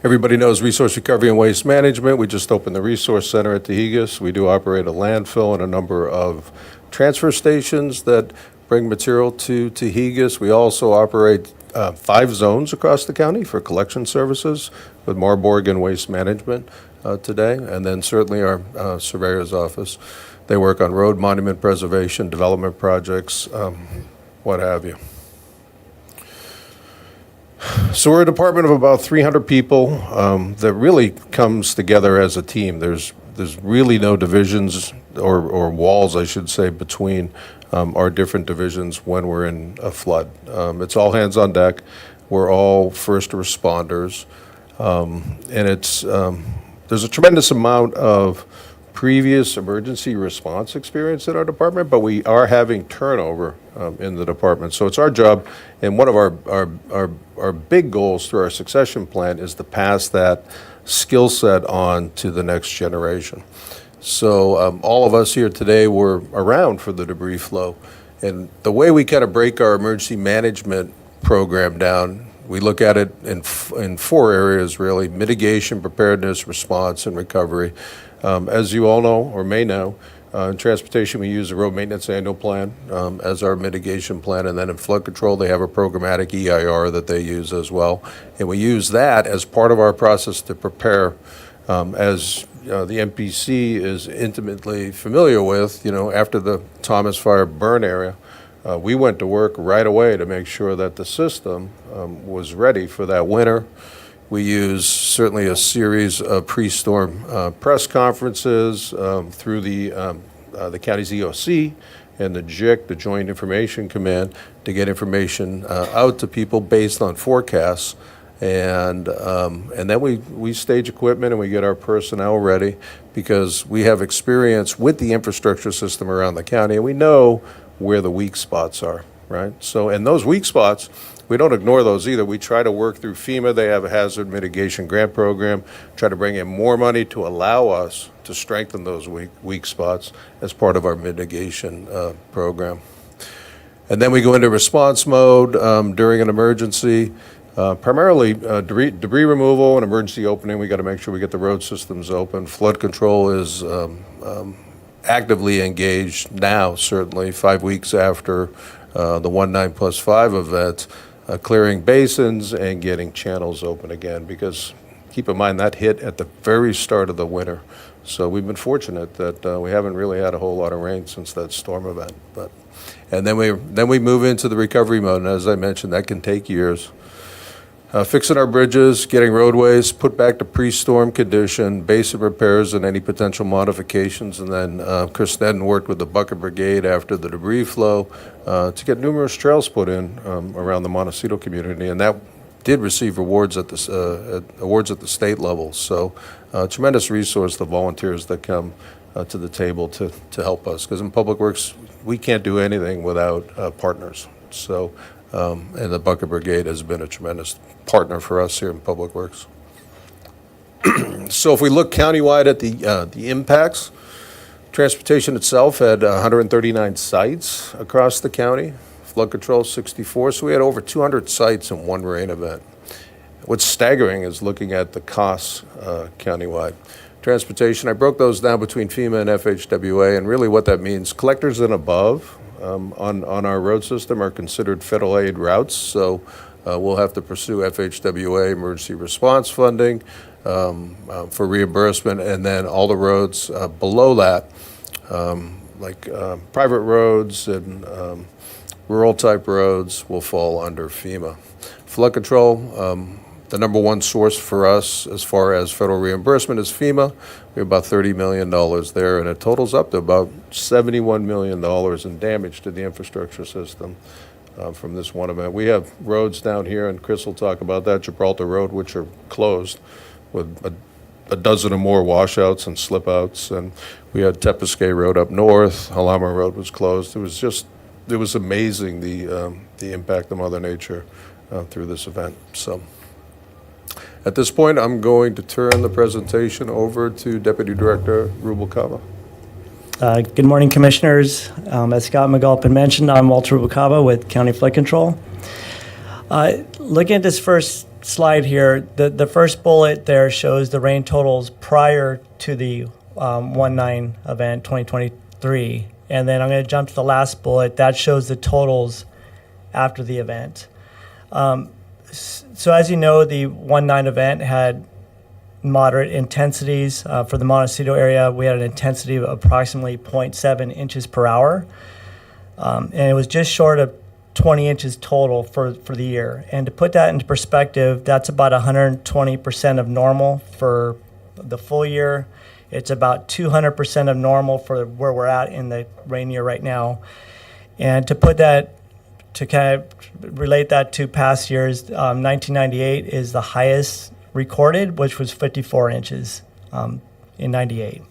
Everybody knows resource recovery and waste management. We just opened the resource center at Tehigas. We do operate a landfill and a number of transfer stations that bring material to Tehigas. We also operate 5 zones across the county for collection services with Marburg and Waste Management today, and then certainly our surveyor's office. They work on road monument preservation, development projects, what have you. So we're a department of about 300 people that really comes together as a team. There's really no divisions or walls, I should say, between our different divisions when we're in a flood. It's all hands on deck. We're all first responders, and there's a tremendous amount of previous emergency response experience in our department, but we are having turnover in the department. So it's our job, and one of our big goals through our succession plan is to pass that skill set on to the next generation. So all of us here today were around for the debris flow, and the way we kind of break our emergency management program down, we look at it in 4 areas really: mitigation, preparedness, response, and recovery. As you all know or may know, in transportation we use the road maintenance annual plan as our mitigation plan, and then in flood control they have a programmatic EIR that they use as well, and we use that as part of our process to prepare. As the MPC is intimately familiar with, after the Thomas Fire burn area, we went to work right away to make sure that the system was ready for that winter. We use certainly a series of pre-storm press conferences through the county's EOC and the JIC, the Joint Information Command, to get information out to people based on forecasts. And then we stage equipment and we get our personnel ready, because we have experience with the infrastructure system around the county, and we know where the weak spots are, right? So, and those weak spots, we don't ignore those either. We try to work through FEMA. They have a hazard mitigation grant program, try to bring in more money to allow us to strengthen those weak spots as part of our mitigation program. And then we go into response mode during an emergency. Primarily debris removal and emergency opening. We got to make sure we get the road systems open. Flood control is actively engaged now, certainly 5 weeks after the 19+5 event, clearing basins and getting channels open again, because keep in mind that hit at the very start of the winter. So we've been fortunate that we haven't really had a whole lot of rain since that storm event. And then we move into the recovery mode, and as I mentioned, that can take years. Fixing our bridges, getting roadways put back to pre-storm condition, basic repairs and any potential modifications, and then Chris Sneddon worked with the Bucket Brigade after the debris flow to get numerous trails put in around the Montecito community, and that did receive awards at the state level. So tremendous resource, the volunteers that come to the table to help us. Because in Public Works, we can't do anything without partners. So, and the Bucket Brigade has been a tremendous partner for us here in Public Works. So if we look countywide at the impacts, transportation itself had 139 sites across the county, flood control 64, so we had over 200 sites in one rain event. What's staggering is looking at the costs countywide. Transportation, I broke those down between FEMA and FHWA, and really what that means, collectors and above on our road system are considered federal aid routes, so we'll have to pursue FHWA emergency response funding for reimbursement, and then all the roads below that, like private roads and rural type roads, will fall under FEMA. Flood control, the number one source for us as far as federal reimbursement is FEMA. We have about $30 million there, and it totals up to about $71 million in damage to the infrastructure system from this one event. We have roads down here, and Chris will talk about that, Gibraltar Road, which are closed with a dozen or more washouts and slip outs. And we had Tepesquay Road up north, Halama Road was closed. It was amazing the impact of Mother Nature through this event. So at this point, I'm going to turn the presentation over to Deputy Director Rubalcaba. Good morning, Commissioners. As Scott McAlpin mentioned, I'm Walter Rubalcaba with County Flood Control. Looking at this first slide here, the first bullet there shows the rain totals prior to the 1/9 event 2023. And then I'm going to jump to the last bullet. That shows the totals after the event. So as you know, the 1/9 event had moderate intensities. For the Montecito area, we had an intensity of approximately 0.7 inches per hour. And it was just short of 20 inches total for the year. And to put that into perspective, that's about 120% of normal for the full year. It's about 200% of normal for where we're at in the rain year right now. And to put that, to kind of relate that to past years, 1998 is the highest recorded, which was 54 inches in 98.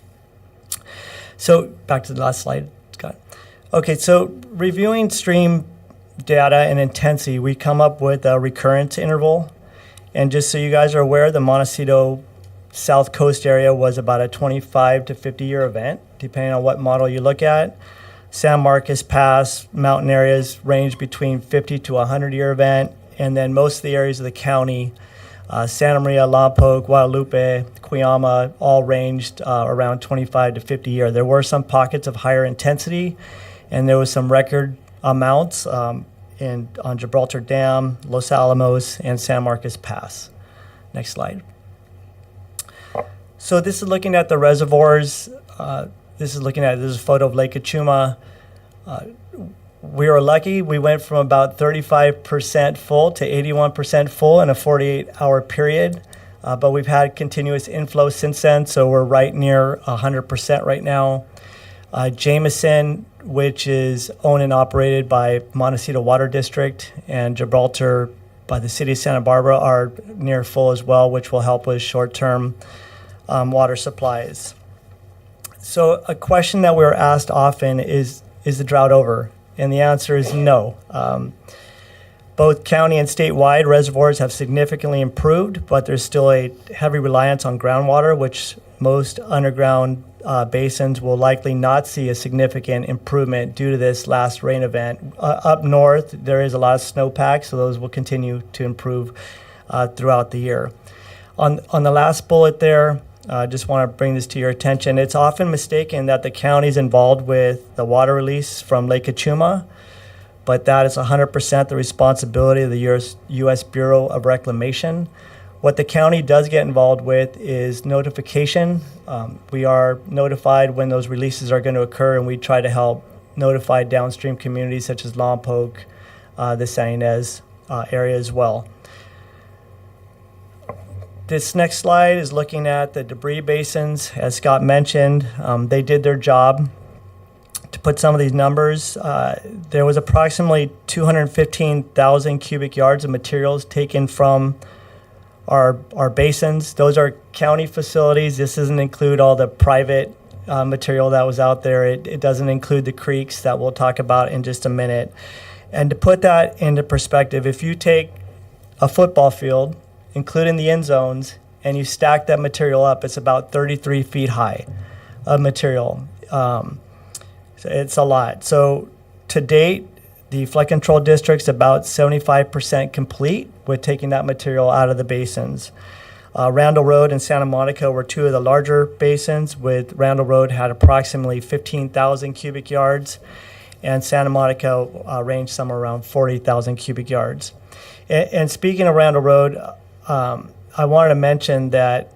So back to the last slide, Scott. Okay, so reviewing stream data and intensity, we come up with a recurrence interval. And just so you guys are aware, the Montecito South Coast area was about a 25 to 50 year event, depending on what model you look at. San Marcos Pass, mountain areas range between 50 to 100 year event. And then most of the areas of the county, Santa Maria, Lompoc, Guadalupe, Cuyama, all ranged around 25 to 50 year. There were some pockets of higher intensity, and there was some record amounts on Gibraltar Dam, Los Alamos, and San Marcos Pass. Next slide. So this is looking at the reservoirs. This is a photo of Lake Achuma. We were lucky. We went from about 35% full to 81% full in a 48-hour period. But we've had continuous inflow since then, so we're right near 100% right now. Jameson, which is owned and operated by Montecito Water District, and Gibraltar by the City of Santa Barbara are near full as well, which will help with short-term water supplies. So a question that we're asked often is the drought over? And the answer is no. Both county and statewide reservoirs have significantly improved, but there's still a heavy reliance on groundwater, which most underground basins will likely not see a significant improvement due to this last rain event. Up north, there is a lot of snowpack, so those will continue to improve throughout the year. On the last bullet there, I just want to bring this to your attention. It's often mistaken that the county is involved with the water release from Lake Achuma, but that is 100% the responsibility of the U.S. Bureau of Reclamation. What the county does get involved with is notification. We are notified when those releases are going to occur, and we try to help notify downstream communities such as Lompoc, the San Ynez area as well. This next slide is looking at the debris basins. As Scott mentioned, they did their job to to put some of these numbers, there was approximately 215,000 cubic yards of materials taken from our basins. Those are county facilities. This doesn't include all the private material that was out there. It doesn't include the creeks that we'll talk about in just a minute. And to put that into perspective, if you take a football field, including the end zones, and you stack that material up, it's about 33 feet high of material. So it's a lot. So to date, the flood control district's about 75% complete with taking that material out of the basins. Randall Road and Santa Monica were two of the larger basins, with Randall Road had approximately 15,000 cubic yards, and Santa Monica ranged somewhere around 40,000 cubic yards. And speaking of Randall Road, I wanted to mention that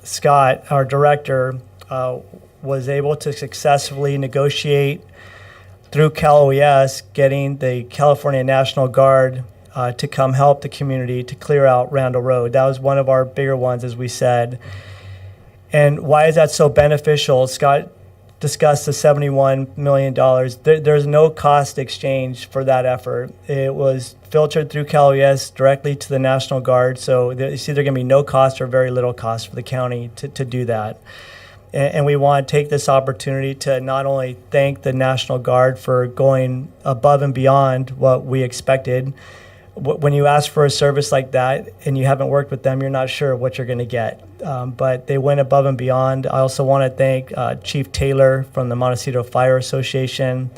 Scott, our director, was able to successfully negotiate through Cal OES, getting the California National Guard to come help the community to clear out Randall Road. That was one of our bigger ones, as we said. And why is that so beneficial? Scott discussed the $71 million. There's no cost exchange for that effort. It was filtered through Cal OES directly to the National Guard, so it's either going to be no cost or very little cost for the county to do that. And we want to take this opportunity to not only thank the National Guard for going above and beyond what we expected. When you ask for a service like that and you haven't worked with them, you're not sure what you're going to get. But they went above and beyond. I also want to thank Chief Taylor from the Montecito Fire Association,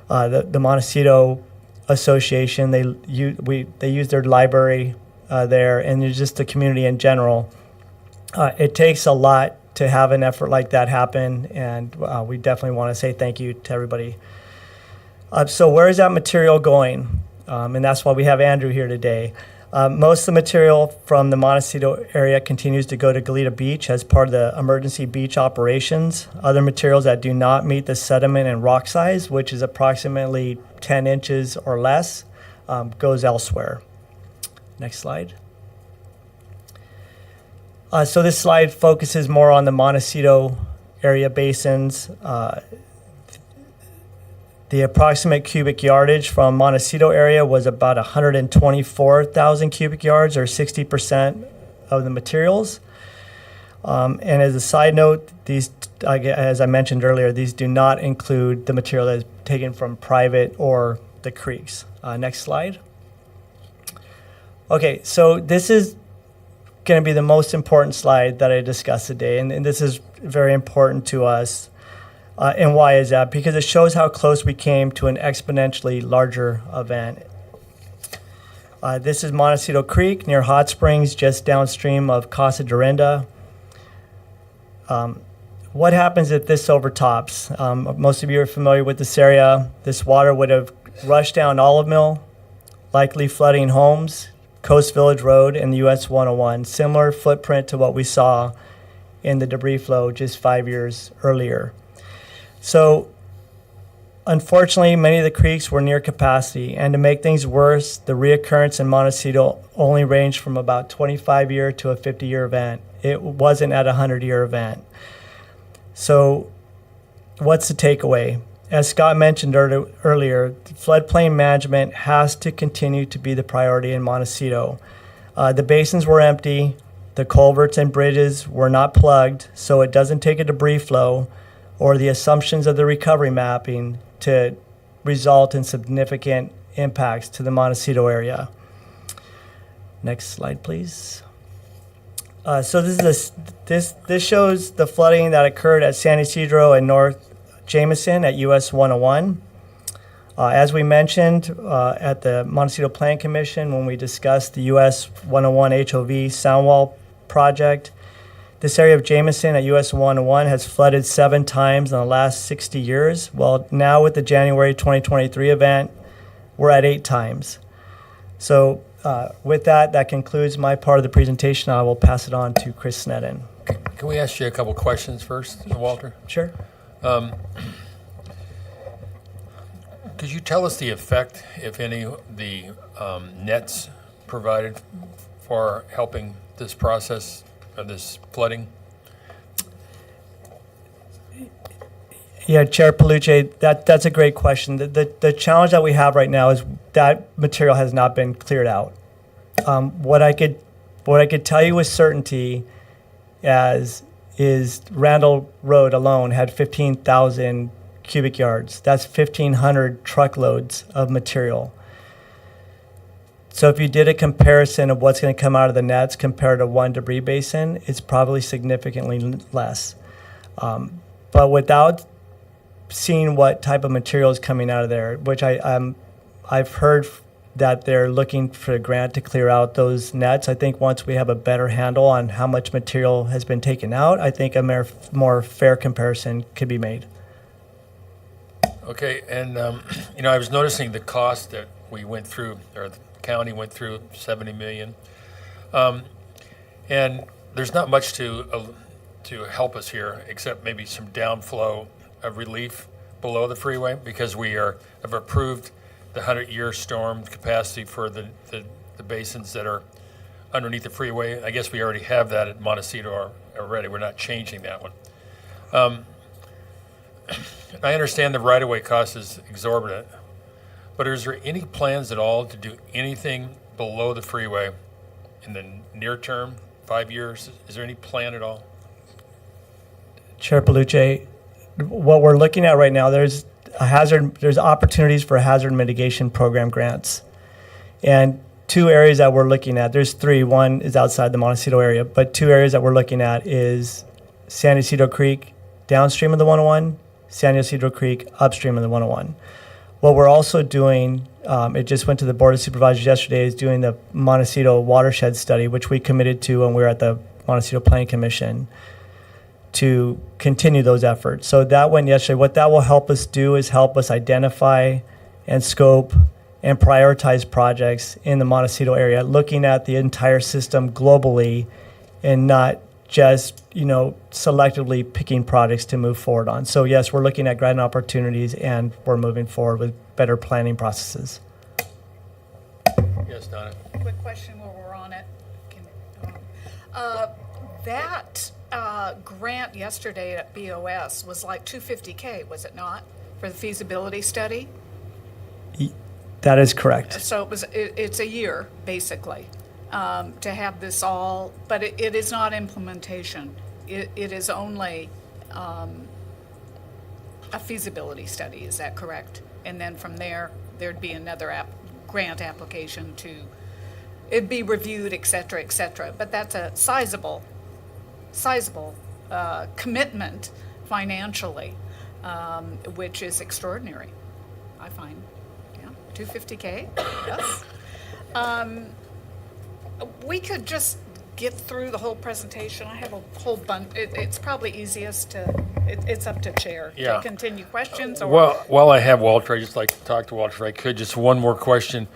the Montecito Association. They use their library there, and just the community in general. It takes a lot to have an effort like that happen, and we definitely want to say thank you to everybody. So where is that material going? And that's why we have Andrew here today. Most of the material from the Montecito area continues to go to Goleta Beach as part of the emergency beach operations. Other materials that do not meet the sediment and rock size, which is approximately 10 inches or less, goes elsewhere. Next slide. So this slide focuses more on the Montecito area basins. The approximate cubic yardage from Montecito area was about 124,000 cubic yards, or 60% of the materials. And as a side note, these, as I mentioned earlier, these do not include the material that is taken from private or the creeks. Next slide. Okay, so this is going to be the most important slide that I discuss today, and this is very important to us. And why is that? Because it shows how close we came to an exponentially larger event. This is Montecito Creek near Hot Springs, just downstream of Casa Dorinda. What happens if this overtops? Most of you are familiar with this area. This water would have rushed down Olive Mill, likely flooding homes, Coast Village Road, and the US 101. Similar footprint to what we saw in the debris flow just 5 years earlier. So, unfortunately, many of the creeks were near capacity, and to make things worse, the reoccurrence in Montecito only ranged from about 25-year to a 50-year event. It wasn't at a 100-year event. So, what's the takeaway? As Scott mentioned earlier, floodplain management has to continue to be the priority in Montecito. The basins were empty, the culverts and bridges were not plugged, so it doesn't take a debris flow or the assumptions of the recovery mapping to result in significant impacts to the Montecito area. Next slide, please. So this shows the flooding that occurred at San Isidro and North Jameson at US 101. As we mentioned at the Montecito Plan Commission when we discussed the US 101 HOV Soundwall project, this area of Jameson at US 101 has flooded 7 times in the last 60 years. Well, now with the January 2023 event, we're at 8 times. So with that concludes my part of the presentation. I will pass it on to Chris Sneddon. Can we ask you a couple questions first, Walter? Sure. Could you tell us the effect, if any, the nets provided for helping this process of this flooding? Yeah, Chair Palucci, that's a great question. The challenge that we have right now is that material has not been cleared out. What I could tell you with certainty is Randall Road alone had 15,000 cubic yards. That's 1,500 truckloads of material. So if you did a comparison of what's going to come out of the nets compared to one debris basin, it's probably significantly less. But without seeing what type of material is coming out of there, which I've heard that they're looking for a grant to clear out those nets. I think once we have a better handle on how much material has been taken out, I think a more fair comparison could be made. Okay, and, I was noticing the cost that we went through, or the county went through, 70 million. And there's not much to help us here, except maybe some downflow of relief below the freeway, because we have approved the 100-year storm capacity for the basins that are underneath the freeway. I guess we already have that at Montecito already. We're not changing that one. I understand the right-of-way cost is exorbitant, but is there any plans at all to do anything below the freeway in the near term, 5 years? Is there any plan at all? Chair Palucci, what we're looking at right now, there's opportunities for hazard mitigation program grants. And two areas that we're looking at, there's three. One is outside the Montecito area, but two areas that we're looking at is San Ysidro Creek downstream of the 101, San Ysidro Creek upstream of the 101. What we're also doing, it just went to the Board of Supervisors yesterday, is doing the Montecito watershed study, which we committed to when we were at the Montecito Planning Commission, to continue those efforts. So that went yesterday. What that will help us do is help us identify and scope and prioritize projects in the Montecito area, looking at the entire system globally and not just, selectively picking projects to move forward on. So yes, we're looking at grant opportunities and we're moving forward with better planning processes. Yes, Donna? Quick question while we're on it. That grant yesterday at BOS was like $250K, was it not, for the feasibility study? That is correct. So it's a year, basically, to have this all, but it is not implementation. It is only a feasibility study, is that correct? And then from there, there'd be another grant application it'd be reviewed, et cetera, but that's a sizable commitment financially, which is extraordinary, I find. Yeah, $250K, yes. We could just get through the whole presentation. I have a whole bunch. It's probably easiest it's up to Chair Yeah. to continue questions or. Well, while I have Walter, I'd just like to talk to Walter if I could. Just one more question.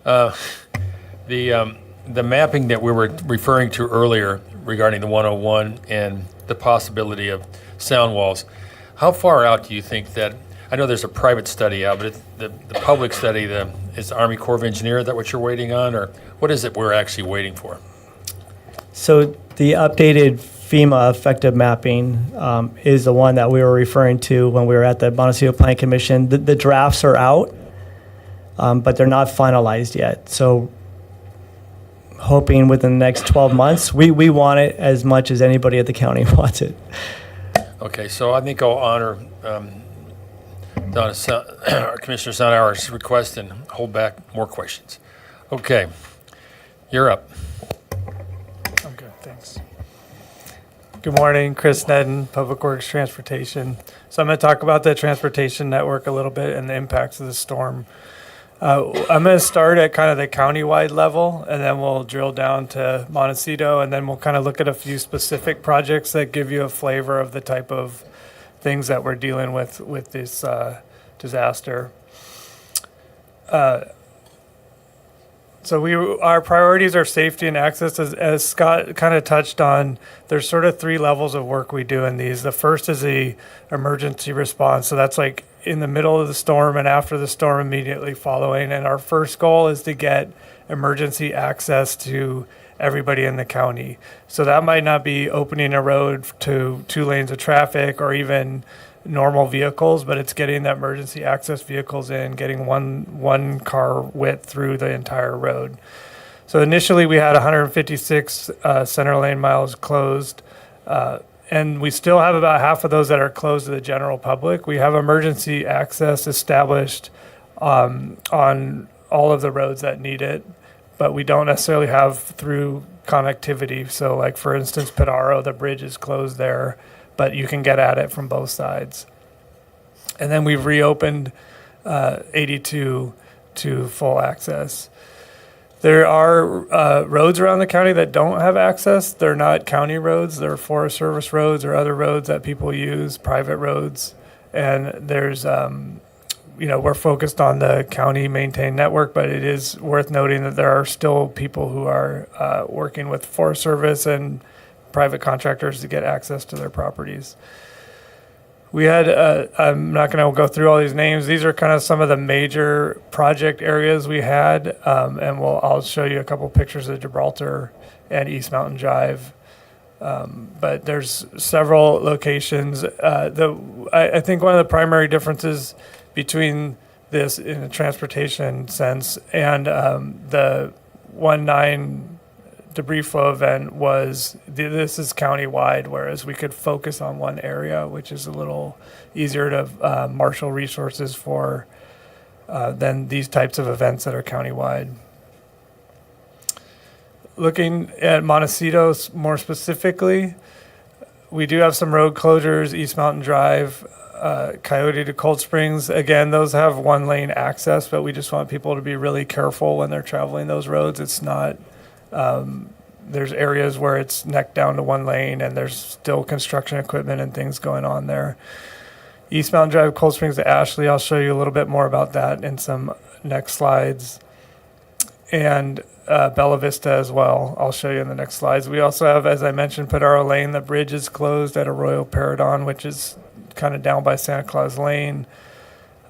The mapping that we were referring to earlier regarding the 101 and the possibility of sound walls, how far out do you think that, I know there's a private study out, but the public study, is the Army Corps of Engineers, is that what you're waiting on, or what is it we're actually waiting for? So the updated FEMA effective mapping is the one that we were referring to when we were at the Montecito Planning Commission. The drafts are out, but they're not finalized yet. So hoping within the next 12 months, we want it as much as anybody at the county wants it. Okay, so I think I'll honor Donna, Commissioner Sunhour's request and hold back more questions. Okay, you're up. I'm good, thanks. Good morning, Chris Nedden, Public Works Transportation. So I'm going to talk about the transportation network a little bit and the impacts of the storm. I'm going to start at kind of the countywide level, and then we'll drill down to Montecito, and then we'll kind of look at a few specific projects that give you a flavor of the type of things that we're dealing with this disaster. So our priorities are safety and access. As Scott kind of touched on, there's sort of three levels of work we do in these. The first is the emergency response. So that's like in the middle of the storm and after the storm immediately following. And our first goal is to get emergency access to everybody in the county. So that might not be opening a road to 2 lanes of traffic or even normal vehicles, but it's getting the emergency access vehicles in, getting one car width through the entire road. So initially, we had 156 center lane miles closed, and we still have about half of those that are closed to the general public. We have emergency access established on all of the roads that need it, but we don't necessarily have through connectivity. So like, for instance, Padaro, the bridge is closed there, but you can get at it from both sides. And then we've reopened 82 to full access. There are roads around the county that don't have access. They're not county roads. They're Forest Service roads or other roads that people use, private roads. And there's, we're focused on the county maintained network, but it is worth noting that there are still people who are working with Forest Service and private contractors to get access to their properties. We had, I'm not going to go through all these names. These are kind of some of the major project areas we had, and I'll show you a couple pictures of Gibraltar and East Mountain Drive. But there's several locations. I think one of the primary differences between this in a transportation sense and the 1-9 debris flow event was this is countywide, whereas we could focus on one area, which is a little easier to marshal resources for than these types of events that are countywide. Looking at Montecito more specifically, we do have some road closures, East Mountain Drive, Coyote to Cold Springs. Again, those have one lane access, but we just want people to be really careful when they're traveling those roads. It's not, there's areas where it's neck down to one lane and there's still construction equipment and things going on there. East Mountain Drive, Cold Springs to Ashley, I'll show you a little bit more about that in some next slides. And Bella Vista as well, I'll show you in the next slides. We also have, as I mentioned, Padaro Lane. The bridge is closed at Arroyo Paradon, which is kind of down by Santa Claus Lane.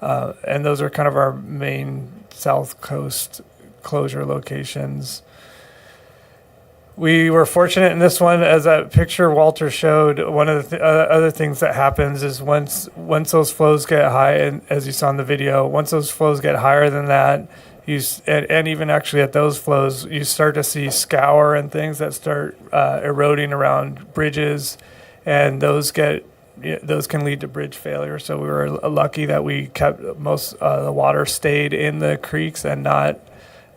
And those are kind of our main South Coast closure locations. We were fortunate in this one, as that picture Walter showed, one of the other things that happens is once those flows get high, and as you saw in the video, once those flows get higher than that, and even actually at those flows, you start to see scour and things that start eroding around bridges, and those can lead to bridge failure. So we were lucky that we kept most the water stayed in the creeks and not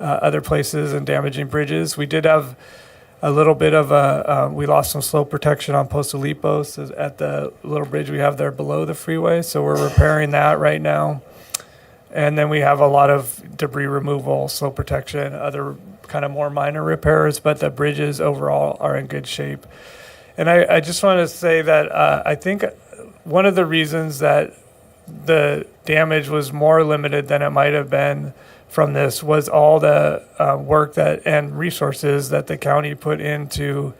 other places and damaging bridges. We did have a little bit of we lost some slope protection on Postalipos at the little bridge we have there below the freeway. So we're repairing that right now. And then we have a lot of debris removal, slope protection, other kind of more minor repairs, but the bridges overall are in good shape. And I just want to say that I think one of the reasons that the damage was more limited than it might have been from this was all the work and resources that the county put into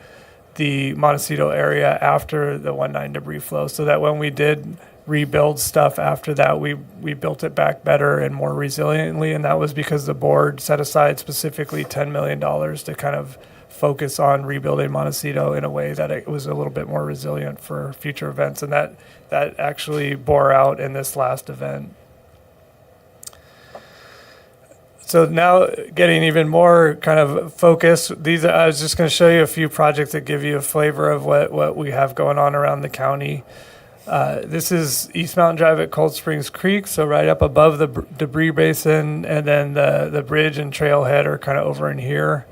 the Montecito area after the 1-9 debris flow, so that when we did rebuild stuff after that, we built it back better and more resiliently, and that was because the board set aside specifically $10 million to kind of focus on rebuilding Montecito in a way that it was a little bit more resilient for future events, and that actually bore out in this last event. So now getting even more kind of focused, I was just going to show you a few projects that give you a flavor of what we have going on around the county. This is East Mountain Drive at Cold Springs Creek, so right up above the debris basin, and then the bridge and trailhead are kind of over in here.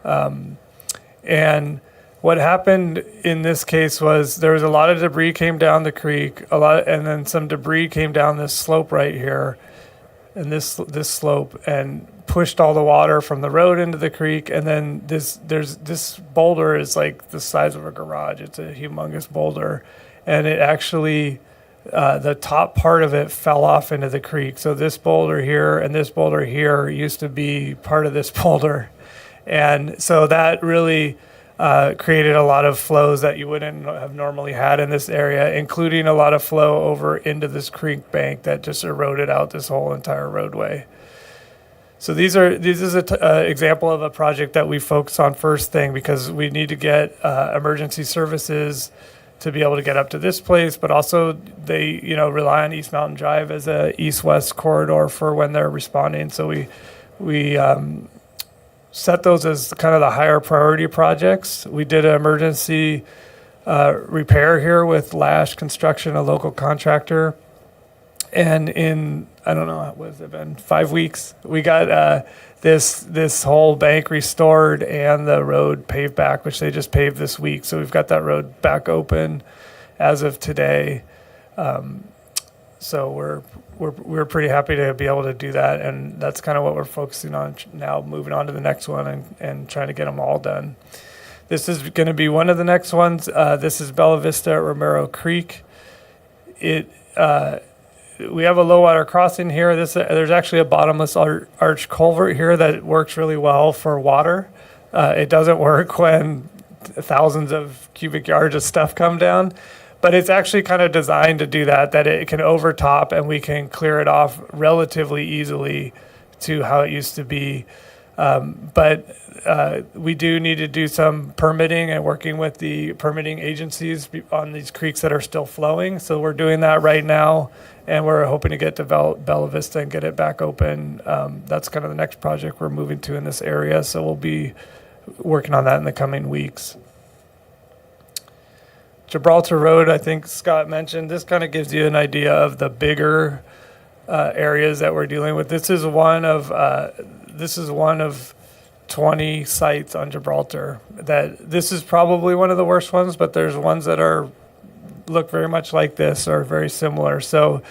And what happened in this case was there was a lot of debris came down the creek, and then some debris came down this slope right here, and this slope, and pushed all the water from the road into the creek. And then this boulder is like the size of a garage. It's a humongous boulder, and it actually the top part of it fell off into the creek. So this boulder here and this boulder here used to be part of this boulder. And so that really created a lot of flows that you wouldn't have normally had in this area, including a lot of flow over into this creek bank that just eroded out this whole entire roadway. So this is an example of a project that we focus on first thing, because we need to get emergency services to be able to get up to this place, but also they, rely on East Mountain Drive as a east-west corridor for when they're responding. So we set those as kind of the higher priority projects. We did an emergency repair here with Lash Construction, a local contractor. And in, I don't know, what has it been, 5 weeks, we got this whole bank restored and the road paved back, which they just paved this week. So we've got that road back open as of today. So we're pretty happy to be able to do that, and that's kind of what we're focusing on now, moving on to the next one and trying to get them all done. This is going to be one of the next ones. This is Bella Vista at Romero Creek. We have a low water crossing here. There's actually a bottomless arch culvert here that works really well for water. It doesn't work when thousands of cubic yards of stuff come down, but it's actually kind of designed to do that it can overtop and we can clear it off relatively easily to how it used to be. But we do need to do some permitting and working with the permitting agencies on these creeks that are still flowing. So we're doing that right now, and we're hoping to get to Bella Vista and get it back open. That's kind of the next project we're moving to in this area. So we'll be working on that in the coming weeks. Gibraltar Road, I think Scott mentioned, this kind of gives you an idea of the bigger areas that we're dealing with. This is one of 20 sites on Gibraltar. This is probably one of the worst ones, but there's ones that look very much like this or very similar. So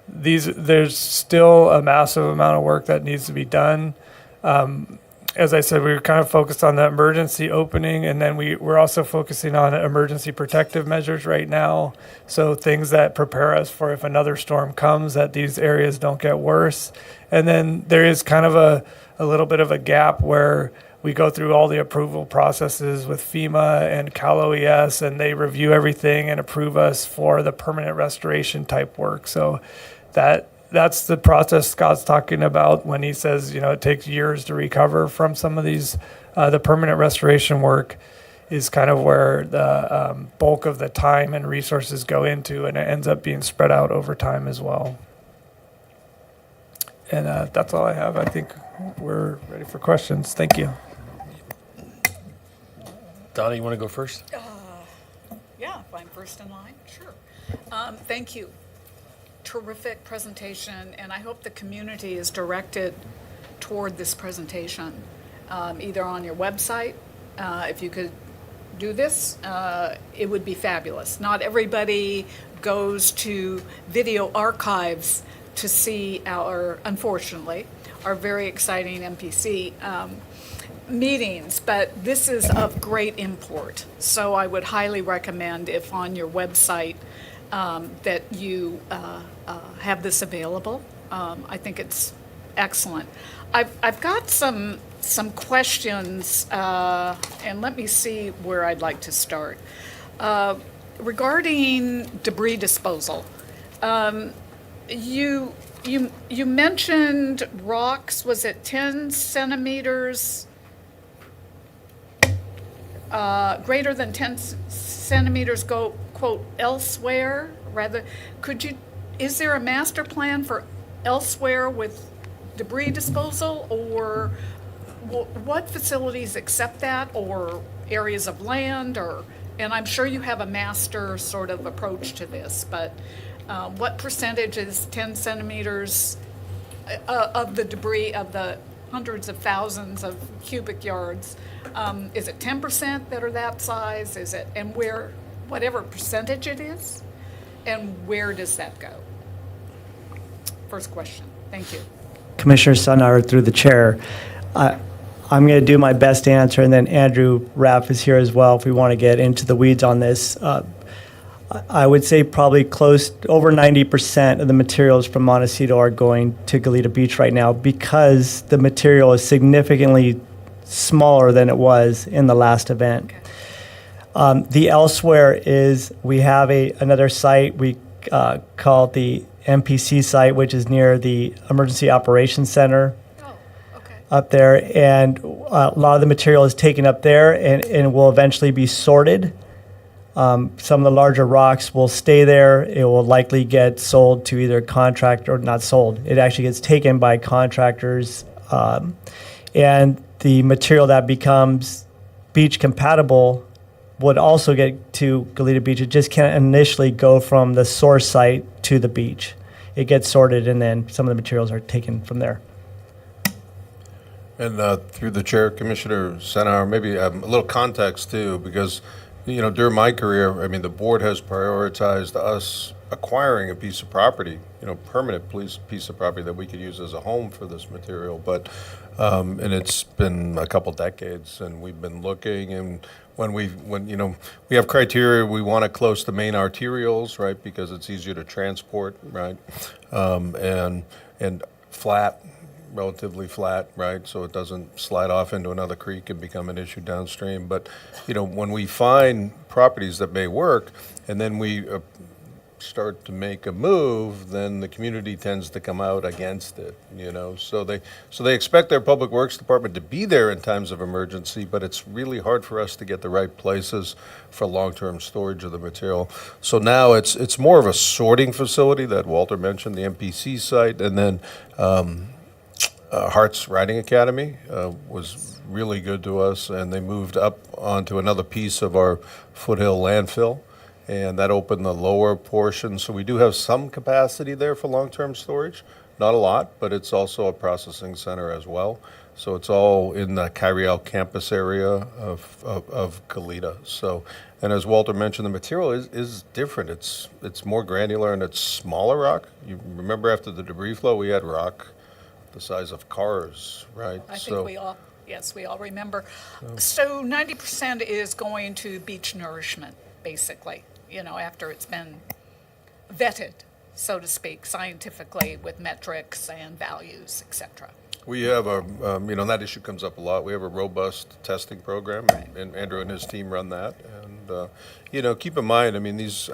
there's still a massive amount of work that needs to be done. As I said, we were kind of focused on the emergency opening, and then we're also focusing on emergency protective measures right now. So things that prepare us for if another storm comes, that these areas don't get worse. And then there is kind of a little bit of a gap where we go through all the approval processes with FEMA and Cal OES, and they review everything and approve us for the permanent restoration type work. So that's the process Scott's talking about when he says, it takes years to recover from some of these. The permanent restoration work is kind of where the bulk of the time and resources go into, and it ends up being spread out over time as well. And that's all I have. I think we're ready for questions. Thank you. Donna, you want to go first? Yeah, if I'm first in line, sure. Thank you. Terrific presentation, and I hope the community is directed toward this presentation, either on your website. If you could do this, it would be fabulous. Not everybody goes to video archives to see unfortunately, our very exciting MPC meetings, but this is of great import. So I would highly recommend, if on your website, that you have this available. I think it's excellent. I've got some questions, and let me see where I'd like to start. Regarding debris disposal, you mentioned rocks. Was it 10 centimeters? Greater than 10 centimeters go, quote, elsewhere, rather. Is there a master plan for elsewhere with debris disposal, or what facilities accept that, or areas of land, and I'm sure you have a master sort of approach to this, but what percentage is 10 centimeters of the debris of the hundreds of thousands of cubic yards? Is it 10% that are that size? Is it, and whatever percentage it is, and where does that go? First question. Thank you. Commissioner Sunnar, through the chair. I'm going to do my best to answer, and then Andrew Raff is here as well if we want to get into the weeds on this. I would say probably over 90% of the materials from Montecito are going to Goleta Beach right now because the material is significantly smaller than it was in the last event. Okay. The elsewhere is we have another site we call the MPC site, which is near the Emergency Operations Center. Oh, okay. Up there, and a lot of the material is taken up there and will eventually be sorted Some of the larger rocks will stay there. It will likely get sold to either contract or not sold. It actually gets taken by contractors. And the material that becomes beach compatible would also get to Goleta Beach. It just can't initially go from the source site to the beach. It gets sorted, and then some of the materials are taken from there. And through the chair, Commissioner Senauer, maybe a little context too, because, you know, during my career, I mean, the board has prioritized us acquiring a piece of property, you know, permanent piece of property that we could use as a home for this material. But, and it's been a couple decades, and we've been looking, and when you know, we have criteria, we want it close to main arterials, right, because it's easier to transport, right, and flat, relatively flat, right, so it doesn't slide off into another creek and become an issue downstream. But, you know, when we find properties that may work, and then we start to make a move, then the community tends to come out against it, you know. So they expect their public works department to be there in times of emergency, but it's really hard for us to get the right places for long-term storage of the material. So now it's more of a sorting facility that Walter mentioned, the MPC site, and then Hart's Riding Academy was really good to us, and they moved up onto another piece of our Foothill landfill, and that opened the lower portion. So we do have some capacity there for long-term storage. Not a lot, but it's also a processing center as well. So it's all in the Kyriel campus area of Goleta. So, and as Walter mentioned, the material is different. It's more granular and it's smaller rock. You remember after the debris flow, we had rock the size of cars, right? I think we all, yes, we all remember. So 90% is going to beach nourishment, basically, you know, after it's been vetted, so to speak, scientifically with metrics and values, et cetera. We have a, you know, that issue comes up a lot. We have a robust testing program, and Andrew and his team run that. And, you know, keep in mind, I mean, these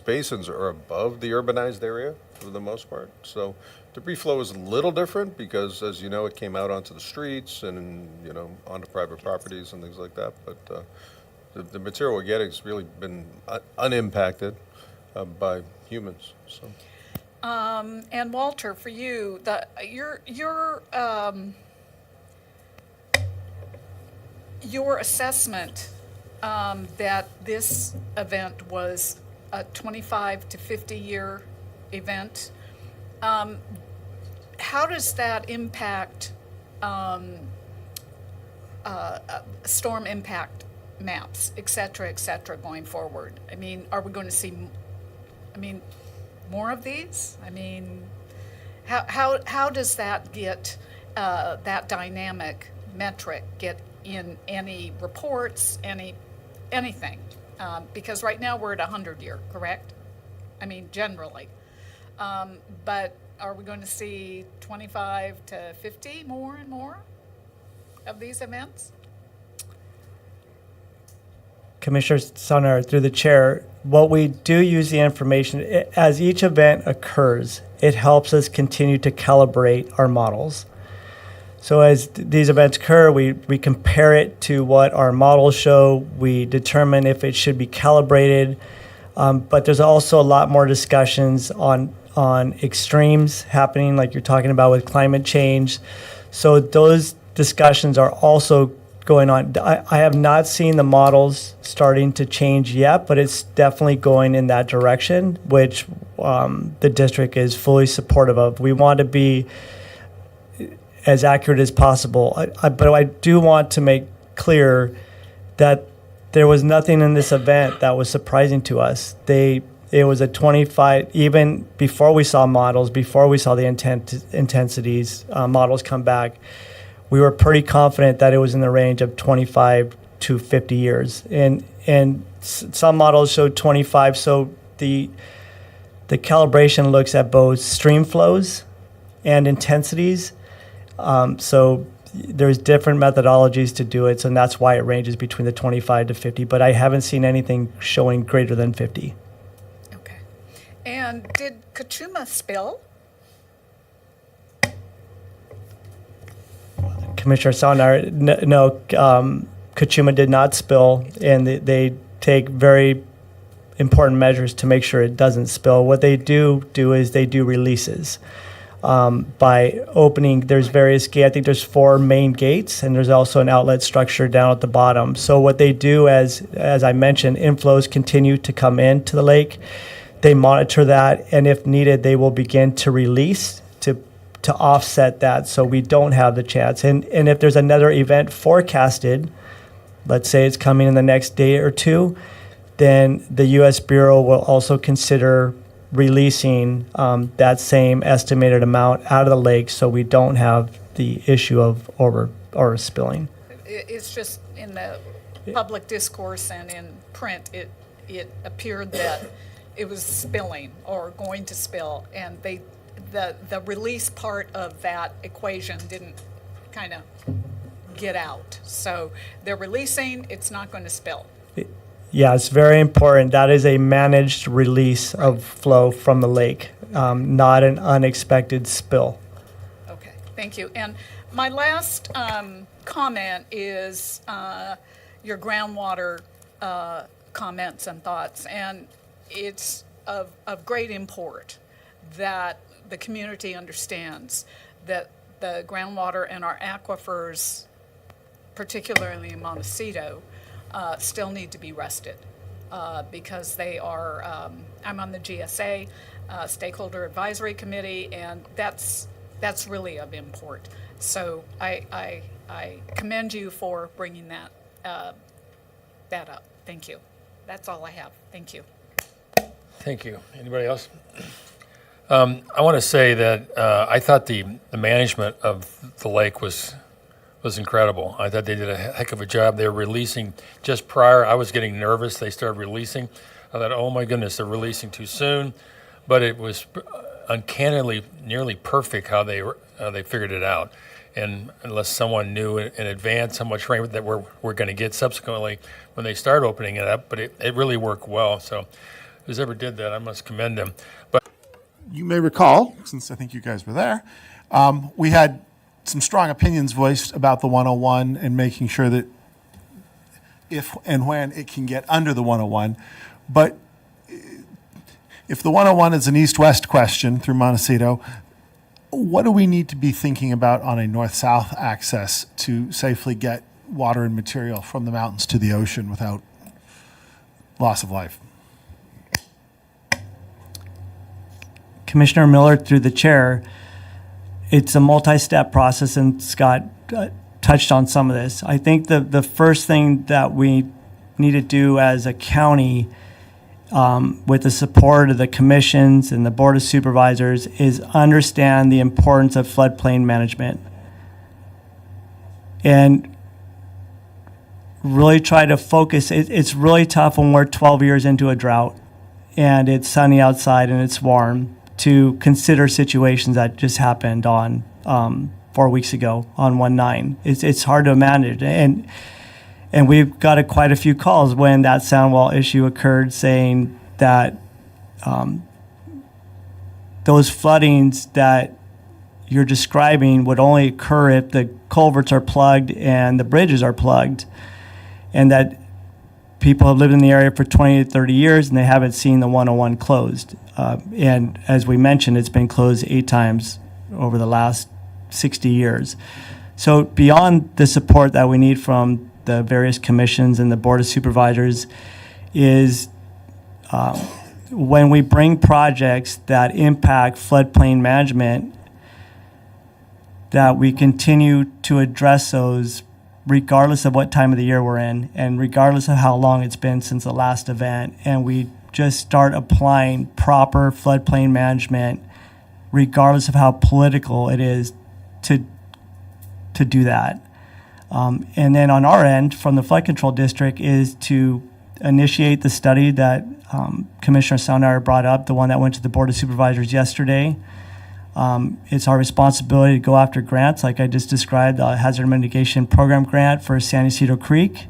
basins are above the urbanized area for the most part. So debris flow is a little different because, as you know, it came out onto the streets and, you know, onto private properties and things like that. But the material we're getting has really been unimpacted by humans. So. And Walter, for you, your assessment that this event was a 25 to 50 year event, how does that impact storm impact maps, et cetera, going forward? I mean, are we going to see, more of these? I mean, how does that get, that dynamic metric get in any reports, anything? Because right now we're at 100-year, correct? I mean, generally. But are we going to see 25 to 50 more and more of these events? Commissioner Sonner, through the chair, what we do use the information, as each event occurs, it helps us continue to calibrate our models. So as these events occur, we compare it to what our models show. We determine if it should be calibrated. But there's also a lot more discussions on extremes happening, like you're talking about with climate change. So those discussions are also going on. I have not seen the models starting to change yet, but it's definitely going in that direction, which the district is fully supportive of. We want to be as accurate as possible. But I do want to make clear that there was nothing in this event that was surprising to us. It was a 25, even before we saw models, before we saw the intensities, models come back, we were pretty confident that it was in the range of 25 to 50 years. And some models showed 25, so the calibration looks at both stream flows and intensities. So there's different methodologies to do it, so that's why it ranges between the 25 to 50, but I haven't seen anything showing greater than 50. Okay. And did Kachuma spill? Commissioner Saunar, no, Kachuma did not spill, and they take very important measures to make sure it doesn't spill. What they do is they do releases. By opening, there's various gates. I think there's 4 main gates, and there's also an outlet structure down at the bottom. So what they do, as I mentioned, inflows continue to come into the lake. They monitor that, and if needed, they will begin to release to offset that, so we don't have the chance. And if there's another event forecasted, let's say it's coming in the next day or two, then the U.S. Bureau will also consider releasing that same estimated amount out of the lake, so we don't have the issue of over or spilling. It's just in the public discourse and in print, it appeared that it was spilling or going to spill, and the release part of that equation didn't kind of get out. So they're releasing, it's not going to spill. Yeah, it's very important. That is a managed release of flow from the lake, not an unexpected spill. Okay, thank you. And my last comment is your groundwater comments and thoughts. And it's of great import that the community understands that the groundwater in our aquifers, particularly in Montecito, still need to be rested because they are, I'm on the GSA, Stakeholder Advisory Committee, and that's really of import. So I commend you for bringing that up. Thank you. That's all I have. Thank you. Thank you. Anybody else? I want to say that I thought the management of the lake was incredible. I thought they did a heck of a job. They were releasing just prior. I was getting nervous. They started releasing. I thought, oh my goodness, they're releasing too soon. But it was uncannily nearly perfect how they figured it out. And unless someone knew in advance how much rain that we're going to get subsequently when they start opening it up, but it really worked well. So who's ever did that, I must commend them. But you may recall, since I think you guys were there, we had some strong opinions voiced about the 101 and making sure that if and when it can get under the 101. But if the 101 is an east-west question through Montecito, what do we need to be thinking about on a north-south access to safely get water and material from the mountains to the ocean without loss of life? Commissioner Miller, through the chair, it's a multi-step process, and Scott touched on some of this. I think the first thing that we need to do as a county, with the support of the commissions and the Board of Supervisors, is understand the importance of floodplain management. And really try to focus. It's really tough when we're 12 years into a drought and it's sunny outside and it's warm to consider situations that just happened on 4 weeks ago on 1/9. It's hard to manage. And we've got quite a few calls when that Soundwall issue occurred saying that those floodings that you're describing would only occur if the culverts are plugged and the bridges are plugged, and that people have lived in the area for 20 to 30 years and they haven't seen the 101 closed. And as we mentioned, it's been closed 8 times over the last 60 years. So beyond the support that we need from the various commissions and the Board of Supervisors is when we bring projects that impact floodplain management, that we continue to address those regardless of what time of the year we're in and regardless of how long it's been since the last event. And we just start applying proper floodplain management regardless of how political it is to do that. And then on our end, from the Flood Control District, is to initiate the study that Commissioner Saunar brought up, the one that went to the Board of Supervisors yesterday. It's our responsibility to go after grants, like I just described, the Hazard Mitigation Program grant for San Ysidro Creek,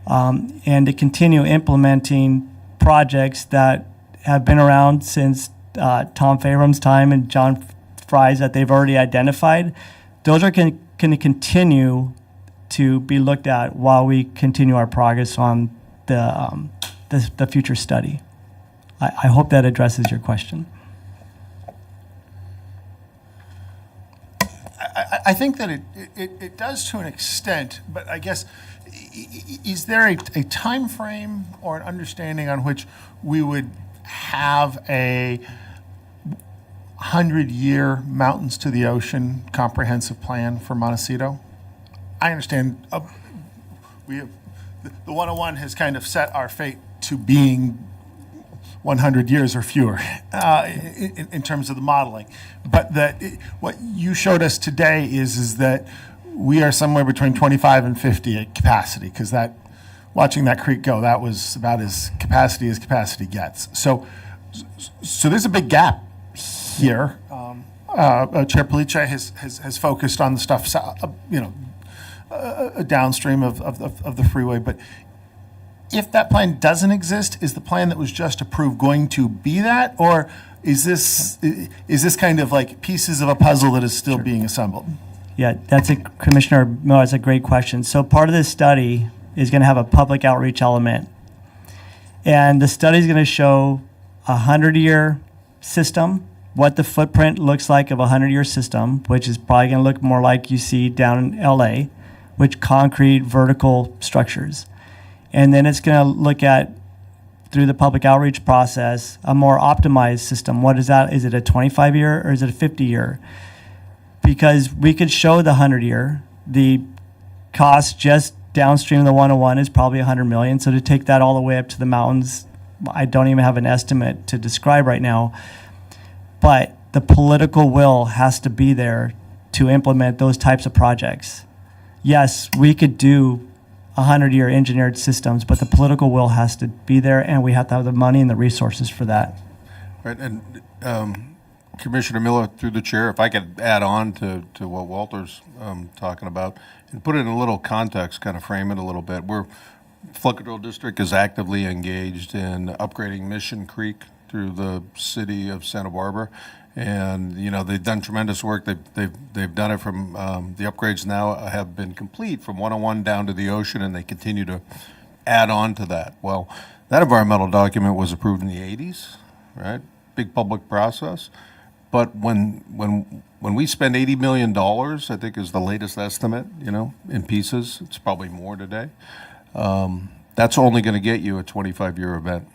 and to continue implementing projects that have been around since Tom Faram's time and John Fry's that they've already identified. Those are going to continue to be looked at while we continue our progress on the the future study. I hope that addresses your question. I think that it does to an extent, but I guess, is there a time frame or an understanding on which we would have a 100-year mountains to the ocean comprehensive plan for Montecito? I understand we have, the 101 has kind of set our fate to being 100 years or fewer in terms of the modeling. But what you showed us today is that we are somewhere between 25 and 50 at capacity, because watching that creek go, that was about as capacity gets. So there's a big gap here. Chair Police has focused on the stuff, downstream of the freeway, but if that plan doesn't exist, is the plan that was just approved going to be that, or is this kind of like pieces of a puzzle that is still being assembled? Yeah, Commissioner Miller, that's a great question. So part of this study is going to have a public outreach element. And the study is going to show a 100-year system, what the footprint looks like of a 100-year system, which is probably going to look more like you see down in LA, which concrete vertical structures. And then it's going to look at, through the public outreach process, a more optimized system. What is that? Is it a 25-year or is it a 50-year? Because we could show the 100-year. The cost just downstream of the 101 is probably $100 million. So to take that all the way up to the mountains, I don't even have an estimate to describe right now. But the political will has to be there to implement those types of projects. Yes, we could do 100-year engineered systems, but the political will has to be there, and we have to have the money and the resources for that. Right, and Commissioner Miller, through the chair, if I could add on to what Walter's talking about and put it in a little context, kind of frame it a little bit. Flood Control District is actively engaged in upgrading Mission Creek through the city of Santa Barbara. And, they've done tremendous work. They've done it from, the upgrades now have been complete from 101 down to the ocean, and they continue to add on to that. Well, that environmental document was approved in the 80s, right? Big public process. But when we spend $80 million, I think is the latest estimate, in pieces, it's probably more today. That's only going to get you a 25-year event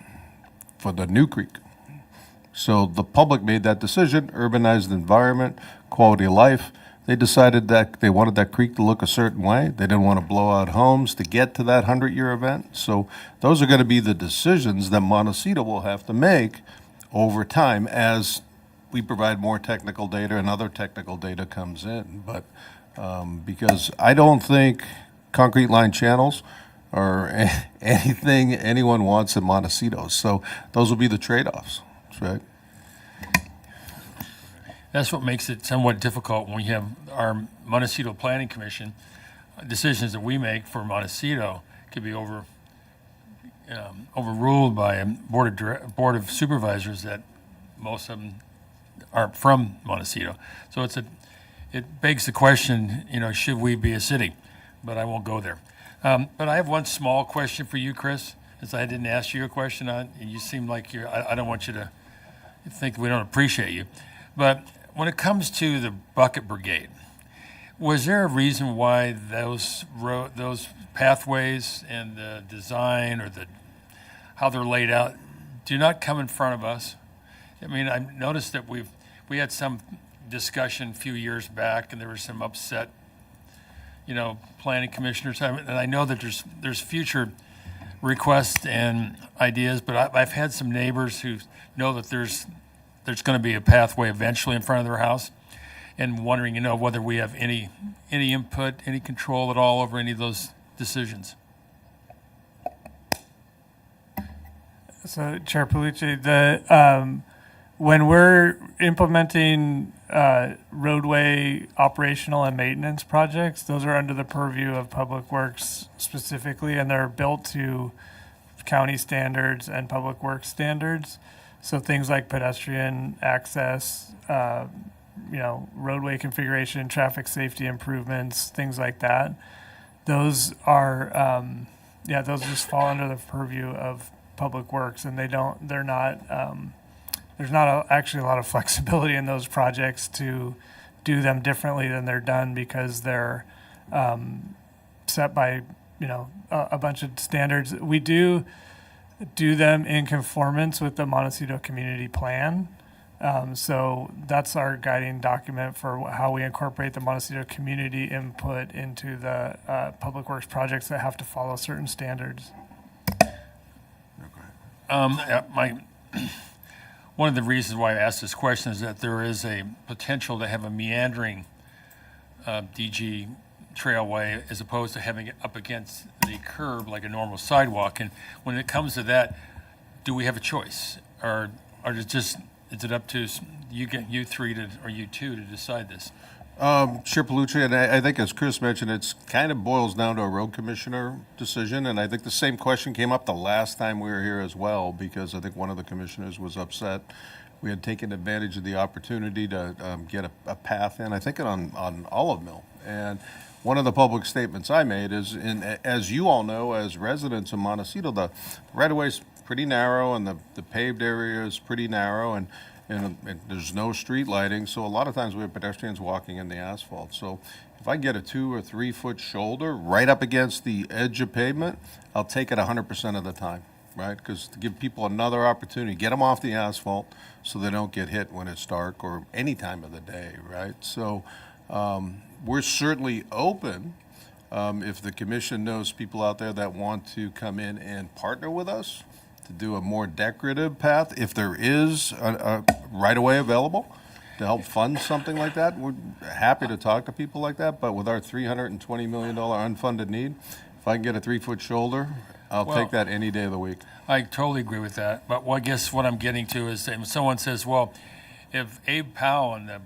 for the new creek. So the public made that decision, urbanized environment, quality of life. They decided that they wanted that creek to look a certain way. They didn't want to blow out homes to get to that 100-year event. So those are going to be the decisions that Montecito will have to make over time as we provide more technical data and other technical data comes in. But because I don't think concrete line channels are anything anyone wants in Montecito. So those will be the trade-offs. Right. That's what makes it somewhat difficult when we have our Montecito Planning Commission. Decisions that we make for Montecito could be overruled by a board of supervisors that most of them aren't from Montecito. So it begs the question, should we be a city? But I won't go there. But I have one small question for you, Chris, as I didn't ask you a question on, and you seem like I don't want you to think we don't appreciate you. But when it comes to the bucket brigade, was there a reason why those pathways and the design or how they're laid out do not come in front of us? I mean, I noticed that we had some discussion a few years back, and there was some upset, planning commissioners. And I know that there's future requests and ideas, but I've had some neighbors who know that there's going to be a pathway eventually in front of their house, and wondering, whether we have any input, any control at all over any of those decisions. So, Chair Palucci, when we're implementing roadway operational and maintenance projects, those are under the purview of Public Works specifically, and they're built to county standards and Public Works standards. So things like pedestrian access, roadway configuration, traffic safety improvements, things like that. Those are, those just fall under the purview of Public Works, and they're not, there's not actually a lot of flexibility in those projects to do them differently than they're done because they're set by, a bunch of standards. We do them in conformance with the Montecito Community Plan. So that's our guiding document for how we incorporate the Montecito community input into the public works projects that have to follow certain standards. One of the reasons why I asked this question is that there is a potential to have a meandering DG trailway as opposed to having it up against the curb like a normal sidewalk. And when it comes to that, do we have a choice, or is it up to you three or you two to decide this? Chair Palucci, and I think as Chris mentioned, it's kind of boils down to a road commissioner decision, and I think the same question came up the last time we were here as well, because I think one of the commissioners was upset. We had taken advantage of the opportunity to get a path in, I think on Olive Mill. And one of the public statements I made is, as you all know, as residents of Montecito, the right-of-way is pretty narrow and the paved area is pretty narrow, and there's no street lighting, so a lot of times we have pedestrians walking in the asphalt. So if I get a 2 or 3 foot shoulder right up against the edge of pavement, I'll take it 100% of the time, right? Because to give people another opportunity, get them off the asphalt so they don't get hit when it's dark or any time of the day, right? So we're certainly open if the commission knows people out there that want to come in and partner with us to do a more decorative path. If there is a right-of-way available to help fund something like that, we're happy to talk to people like that. But with our $320 million unfunded need, if I can get a 3 foot shoulder, I'll take that any day of the week. I totally agree with that. But I guess what I'm getting to is if someone says, well, if Abe Powell and the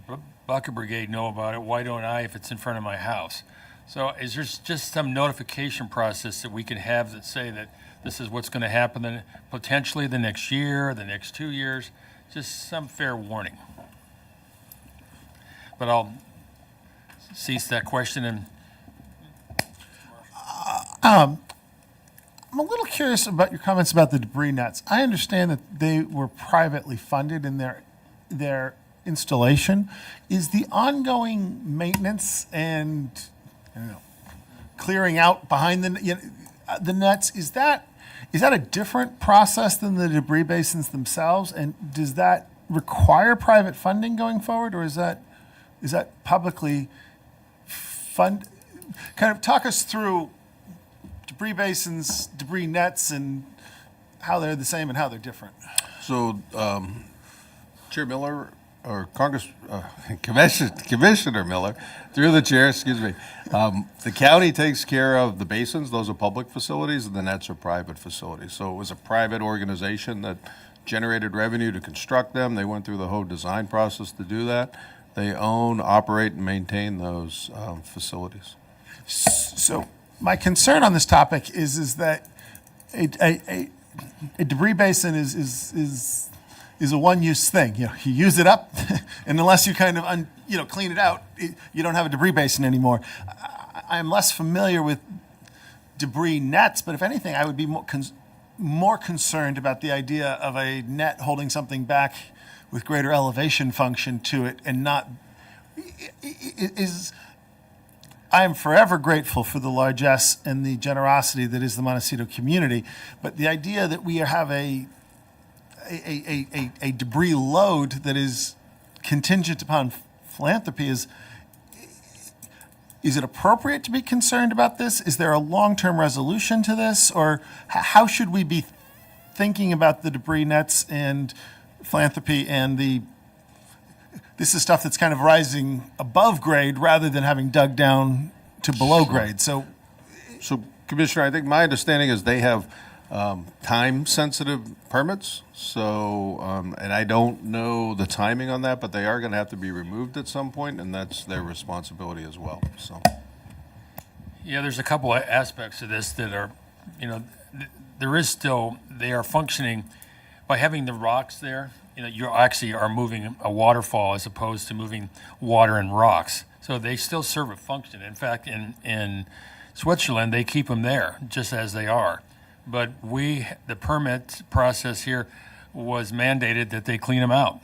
Bucket Brigade know about it, why don't I if it's in front of my house? So is there just some notification process that we can have that say that this is what's going to happen then potentially the next year, the next 2 years, just some fair warning? But I'll cease that question and I'm a little curious about your comments about the debris nets. I understand that they were privately funded in their installation. Is the ongoing maintenance and clearing out behind the nets, is that a different process than the debris basins themselves? And does that require private funding going forward, or is that publicly fund? Kind of talk us through debris basins, debris nets, and how they're the same and how they're different. So, Chair Miller, or Commissioner Miller, through the chair, excuse me, the county takes care of the basins. Those are public facilities, and the nets are private facilities. So it was a private organization that generated revenue to construct them. They went through the whole design process to do that. They own, operate, and maintain those facilities. So my concern on this topic is that a debris basin is a one-use thing. You use it up, and unless you kind of clean it out, you don't have a debris basin anymore. I'm less familiar with debris nets, but if anything, I would be more concerned about the idea of a net holding something back with greater elevation function to it, and not I am forever grateful for the largesse and the generosity that is the Montecito community, but the idea that we have a debris load that is contingent upon philanthropy is it appropriate to be concerned about this? Is there a long-term resolution to this, or how should we be thinking about the debris nets and philanthropy and this is stuff that's kind of rising above grade rather than having dug down to below grade. So, Commissioner, I think my understanding is they have time-sensitive permits. So, and I don't know the timing on that, but they are going to have to be removed at some point, and that's their responsibility as well. So, yeah, there's a couple of aspects to this that are, there is still, they are functioning by having the rocks there. You actually are moving a waterfall as opposed to moving water and rocks. So they still serve a function. In fact, in Switzerland, they keep them there just as they are. but the permit process here was mandated that they clean them out.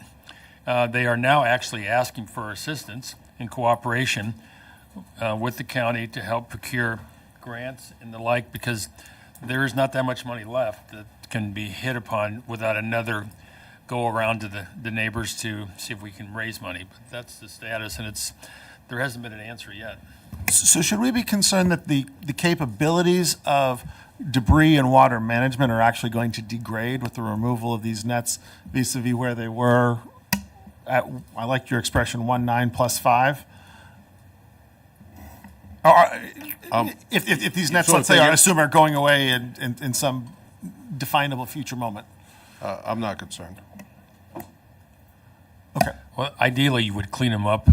They are now actually asking for assistance and cooperation with the county to help procure grants and the like, because there is not that much money left that can be hit upon without another go around to the neighbors to see if we can raise money. But that's the status, and there hasn't been an answer yet. So should we be concerned that the capabilities of debris and water management are actually going to degrade with the removal of these nets vis-a-vis where they were at, I like your expression, 1.9 plus 5? If these nets, so let's say, if they I get- assume are going away in some definable future moment. I'm not concerned. Okay. Well, ideally, you would clean them up,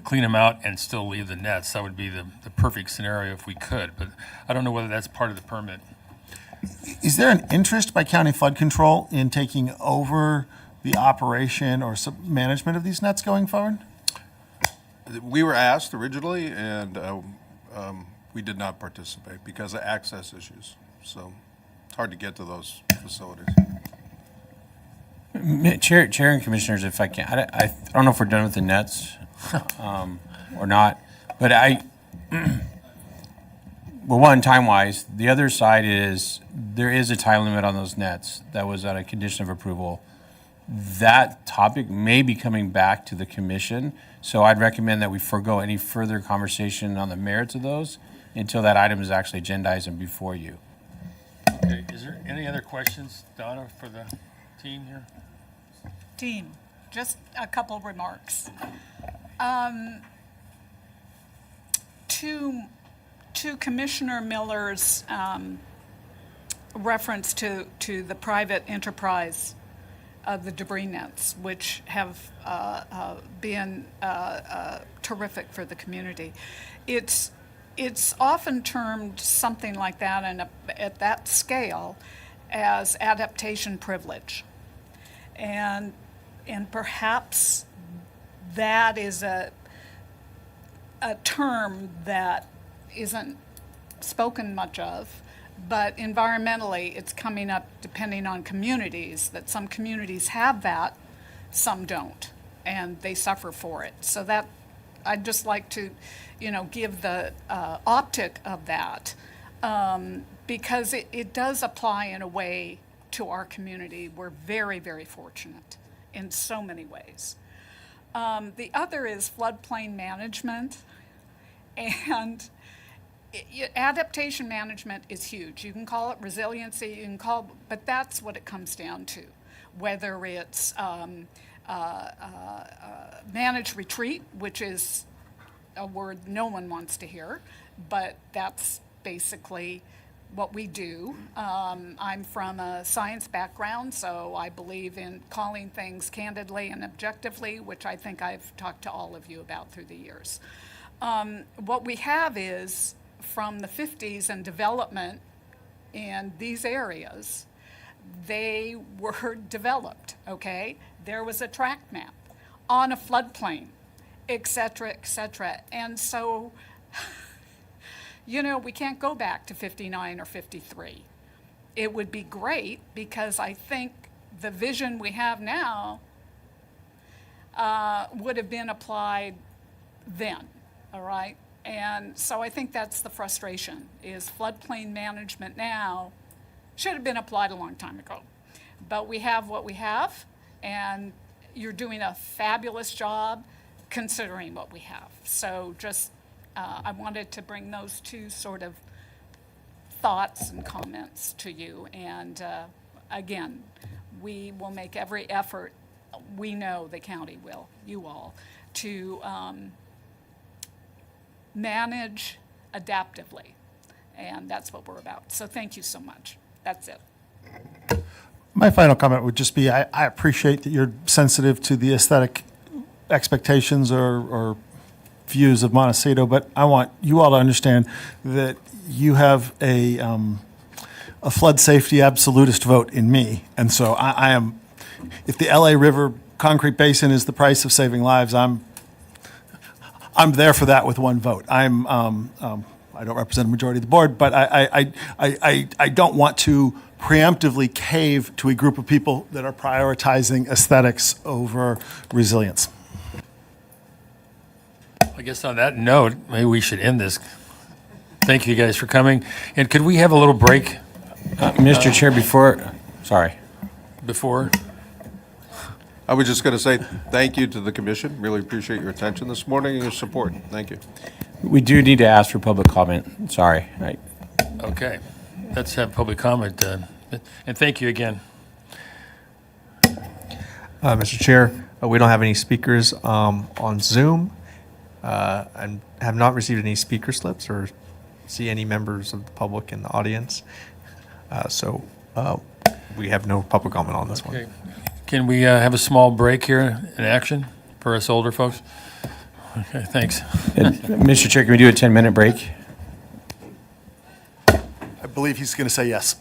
clean them out, and still leave the nets. That would be the perfect scenario if we could, but I don't know whether that's part of the permit. Is there an interest by county flood control in taking over the operation or management of these nets going forward? We were asked originally, and we did not participate because of access issues. So it's hard to get to those facilities. Chair and commissioners, if I can, I don't know if we're done with the nets or not, but well, one, time-wise, the other side is there is a time limit on those nets that was at a condition of approval. That topic may be coming back to the commission, so I'd recommend that we forego any further conversation on the merits of those until that item is actually agendized and before you. Okay, is there any other questions, Donna, for the team here? Team, just a couple remarks. To Commissioner Miller's reference to the private enterprise of the debris nets, which have been terrific for the community. It's often termed something like that, and at that scale, as adaptation privilege. And perhaps that is a term that isn't spoken much of, but environmentally it's coming up depending on communities, that some communities have that, some don't, and they suffer for it. So that, I'd just like to, give the optic of that, because it does apply in a way to our community. We're very, very fortunate in so many ways. The other is floodplain management, and adaptation management is huge. You can call it resiliency, but that's what it comes down to. Whether it's managed retreat, which is a word no one wants to hear, but that's basically what we do. I'm from a science background, so I believe in calling things candidly and objectively, which I think I've talked to all of you about through the years. What we have is, from the 50s and development in these areas, they were developed, okay? There was a track map on a floodplain, et cetera, et cetera. And so, we can't go back to 59 or 53. It would be great, because I think the vision we have now would have been applied then, all right? And so I think that's the frustration, is floodplain management now should have been applied a long time ago. But we have what we have, and you're doing a fabulous job considering what we have. So just, I wanted to bring those two sort of thoughts and comments to you. And again, we will make every effort, we know the county will, you all, to manage adaptively. And that's what we're about. So thank you so much. That's it. My final comment would just be, I appreciate that you're sensitive to the aesthetic expectations or views of Montecito, but I want you all to understand that you have a flood safety absolutist vote in me. And so I am, if the LA River concrete basin is the price of saving lives, I'm there for that with one vote. I I don't represent a majority of the board, but I don't want to preemptively cave to a group of people that are prioritizing aesthetics over resilience. I guess on that note, maybe we should end this. Thank you guys for coming. And could we have a little break Mr. Chair, sorry. before? I was just going to say thank you to the commission. Really appreciate your attention this morning and your support. Thank you. We do need to ask for public comment. Sorry. Okay, let's have public comment. And thank you again. Mr. Chair, we don't have any speakers on Zoom and have not received any speaker slips or see any members of the public in the audience. So we have no public comment on this Okay. one. Can we have a small break here in action for us older folks? Okay, thanks. Mr. Chair, can we do a 10-minute break? I believe he's going to say yes.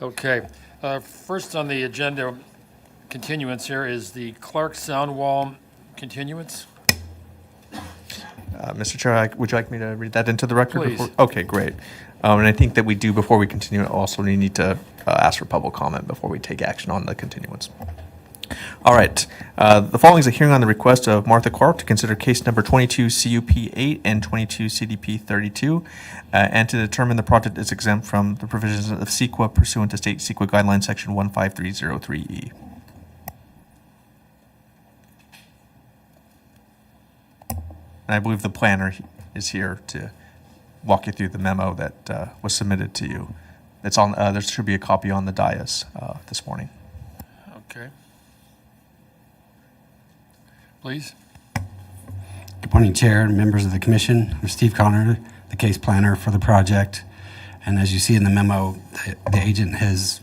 Okay. First on the agenda continuance here is the Clark Sound Wall continuance. Mr. Chair, would you like me to read that into the record? Please. Okay, great. And I think that we do, before we continue, also need to ask for public comment before we take action on the continuance. All right. The following is a hearing on the request of Martha Clark to consider case number 22 CUP 8 and 22 CDP 32, and to determine the project is exempt from the provisions of CEQA pursuant to state CEQA guidelines section 15303E. And I believe the planner is here to walk you through the memo that was submitted to you. It's on. There should be a copy on the dais this morning. Okay. Please. Good morning, Chair and members of the Commission. I'm Steve Connor, the case planner for the project. And as you see in the memo, the agent has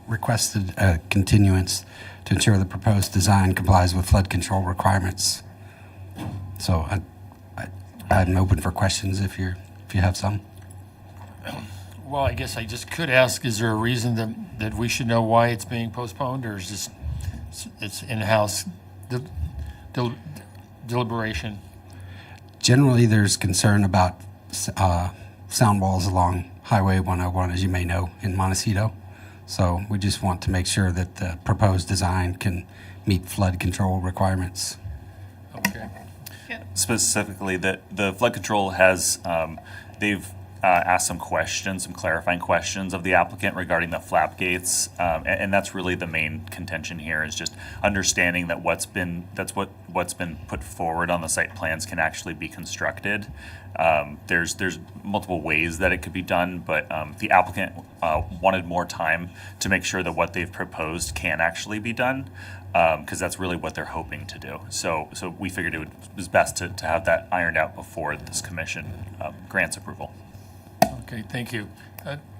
requested a continuance to ensure the proposed design complies with flood control requirements. So I'm open for questions if you have some. Well, I guess I just could ask, is there a reason that we should know why it's being postponed, or is this, it's in-house deliberation? Generally, there's concern about sound walls along Highway 101, as you may know, in Montecito. So we just want to make sure that the proposed design can meet flood control requirements. Okay. Specifically, the flood control has, they've asked some questions, some clarifying questions of the applicant regarding the flap gates, and that's really the main contention here, is just understanding that what's been put forward on the site plans can actually be constructed. There's multiple ways that it could be done, but the applicant wanted more time to make sure that what they've proposed can actually be done, because that's really what they're hoping to do. So we figured it was best to have that ironed out before this commission grants approval. Okay, thank you.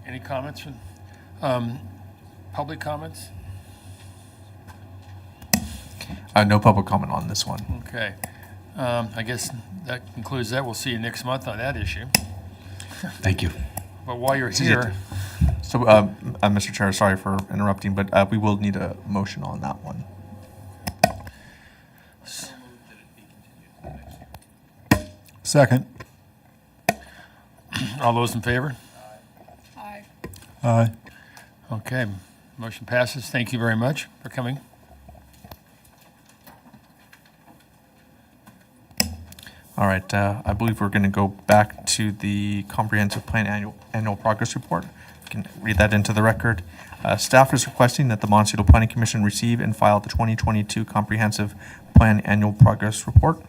Any comments from public comments? No public comment on this one. Okay. I guess that concludes that. We'll see you next month on that issue. Thank you. But while you're here, So, Mr. Chair, sorry for interrupting, but we will need a motion on that one. Second. all those in favor? Aye. Aye. Okay, motion passes. Thank you very much for coming. All right, I believe we're going to go back to the comprehensive plan annual progress report. You can read that into the record. Staff is requesting that the Montecito Planning Commission receive and file the 2022 comprehensive plan annual progress report.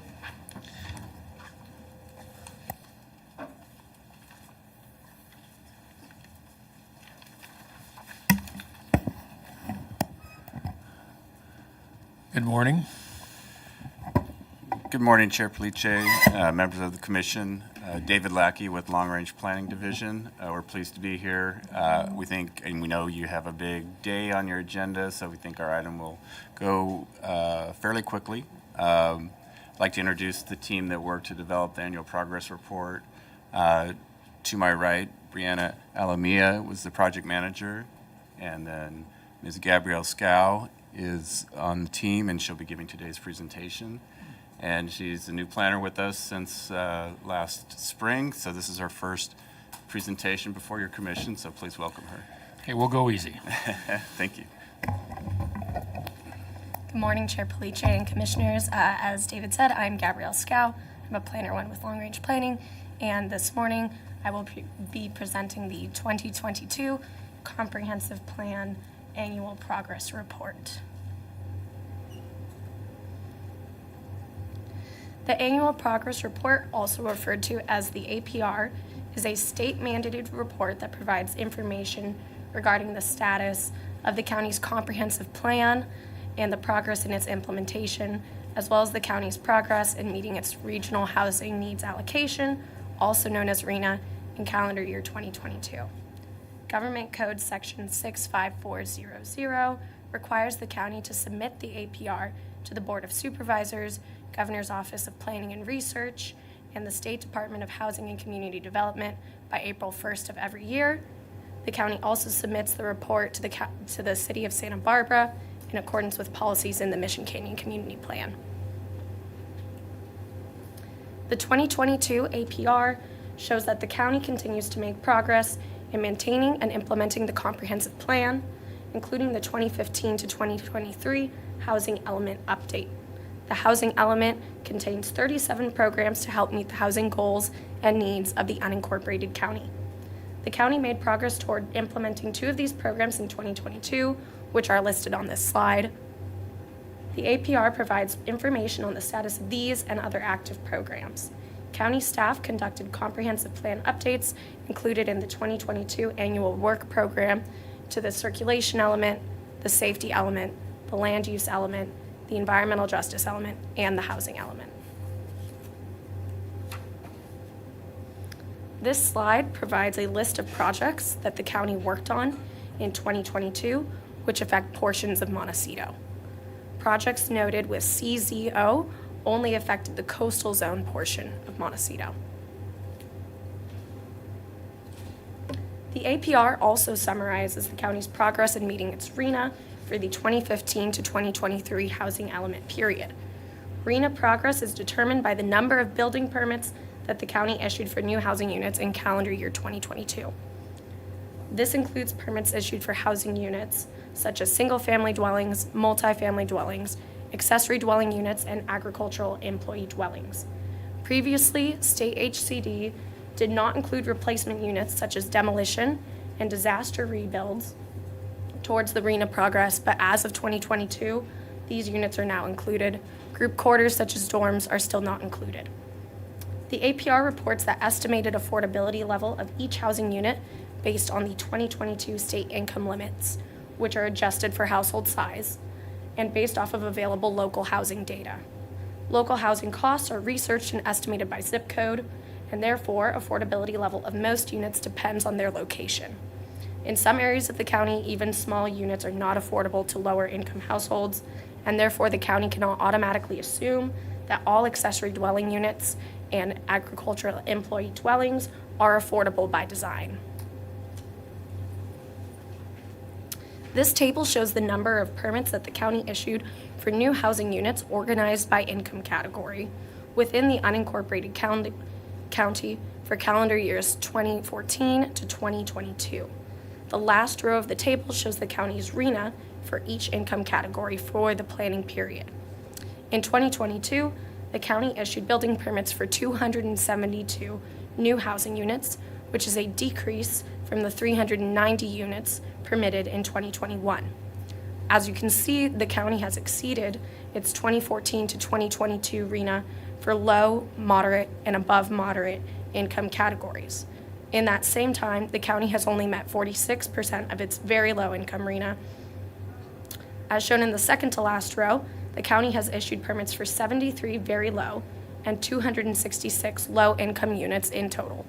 Good morning. Good morning, Chair Police, members of the Commission. David Lackey with Long Range Planning Division. We're pleased to be here. We think, and we know you have a big day on your agenda, so we think our item will go fairly quickly. I'd like to introduce the team that worked to develop the annual progress report. To my right, Brianna Alamia was the project manager, and then Ms. Gabrielle Scow is on the team, and she'll be giving today's presentation. And she's a new planner with us since last spring, so this is her first presentation before your commission, so please welcome her. Okay, we'll go easy. Thank you. Good morning, Chair Police and Commissioners. As David said, I'm Gabrielle Scow. I'm a Planner 1 with Long Range Planning, and this morning I will be presenting the 2022 Comprehensive Plan Annual Progress Report. The Annual Progress Report, also referred to as the APR, is a state-mandated report that provides information regarding the status of the county's comprehensive plan and the progress in its implementation, as well as the county's progress in meeting its regional housing needs allocation, also known as RHNA, in calendar year 2022. Government Code Section 65400 requires the county to submit the APR to the Board of Supervisors, Governor's Office of Planning and Research, and the State Department of Housing and Community Development by April 1st of every year. The county also submits the report to the City of Santa Barbara in accordance with policies in the Mission Canyon Community Plan. The 2022 APR shows that the county continues to make progress in maintaining and implementing the comprehensive plan, including the 2015 to 2023 Housing Element Update. The Housing Element contains 37 programs to help meet the housing goals and needs of the unincorporated county. The county made progress toward implementing 2 of these programs in 2022, which are listed on this slide. The APR provides information on the status of these and other active programs. County staff conducted comprehensive plan updates included in the 2022 annual work program to the circulation element, the safety element, the land use element, the environmental justice element, and the housing element. This slide provides a list of projects that the county worked on in 2022, which affect portions of Montecito. Projects noted with CZO only affected the coastal zone portion of Montecito. The APR also summarizes the county's progress in meeting its RHNA for the 2015 to 2023 housing element period. RHNA progress is determined by the number of building permits that the county issued for new housing units in calendar year 2022. This includes permits issued for housing units such as single-family dwellings, multifamily dwellings, accessory dwelling units, and agricultural employee dwellings. Previously, state HCD did not include replacement units such as demolition and disaster rebuilds towards the RHNA progress, but as of 2022, these units are now included. Group quarters such as dorms are still not included. The APR reports the estimated affordability level of each housing unit based on the 2022 state income limits, which are adjusted for household size, and based off of available local housing data. Local housing costs are researched and estimated by zip code, and therefore affordability level of most units depends on their location. In some areas of the county, even small units are not affordable to lower income households, and therefore the county cannot automatically assume that all accessory dwelling units and agricultural employee dwellings are affordable by design. This table shows the number of permits that the county issued for new housing units organized by income category within the unincorporated county for calendar years 2014 to 2022. The last row of the table shows the county's RHNA for each income category for the planning period. In 2022, the county issued building permits for 272 new housing units, which is a decrease from the 390 units permitted in 2021. As you can see, the county has exceeded its 2014 to 2022 RHNA for low, moderate, and above moderate income categories. In that same time, the county has only met 46% of its very low income RHNA. As shown in the second to last row, the county has issued permits for 73 very low and 266 low income units in total.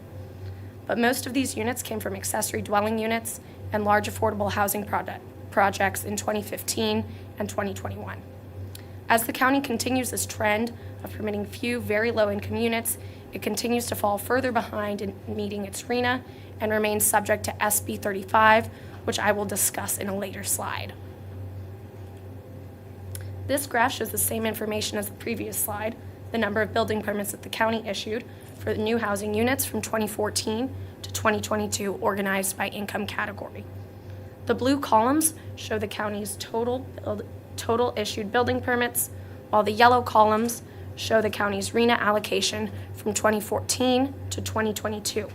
But most of these units came from accessory dwelling units and large affordable housing projects in 2015 and 2021. As the county continues this trend of permitting few very low income units, it continues to fall further behind in meeting its RHNA and remains subject to SB 35, which I will discuss in a later slide. This graph shows the same information as the previous slide, the number of building permits that the county issued for the new housing units from 2014 to 2022 organized by income category. The blue columns show the county's total issued building permits, while the yellow columns show the county's RHNA allocation from 2014 to 2022.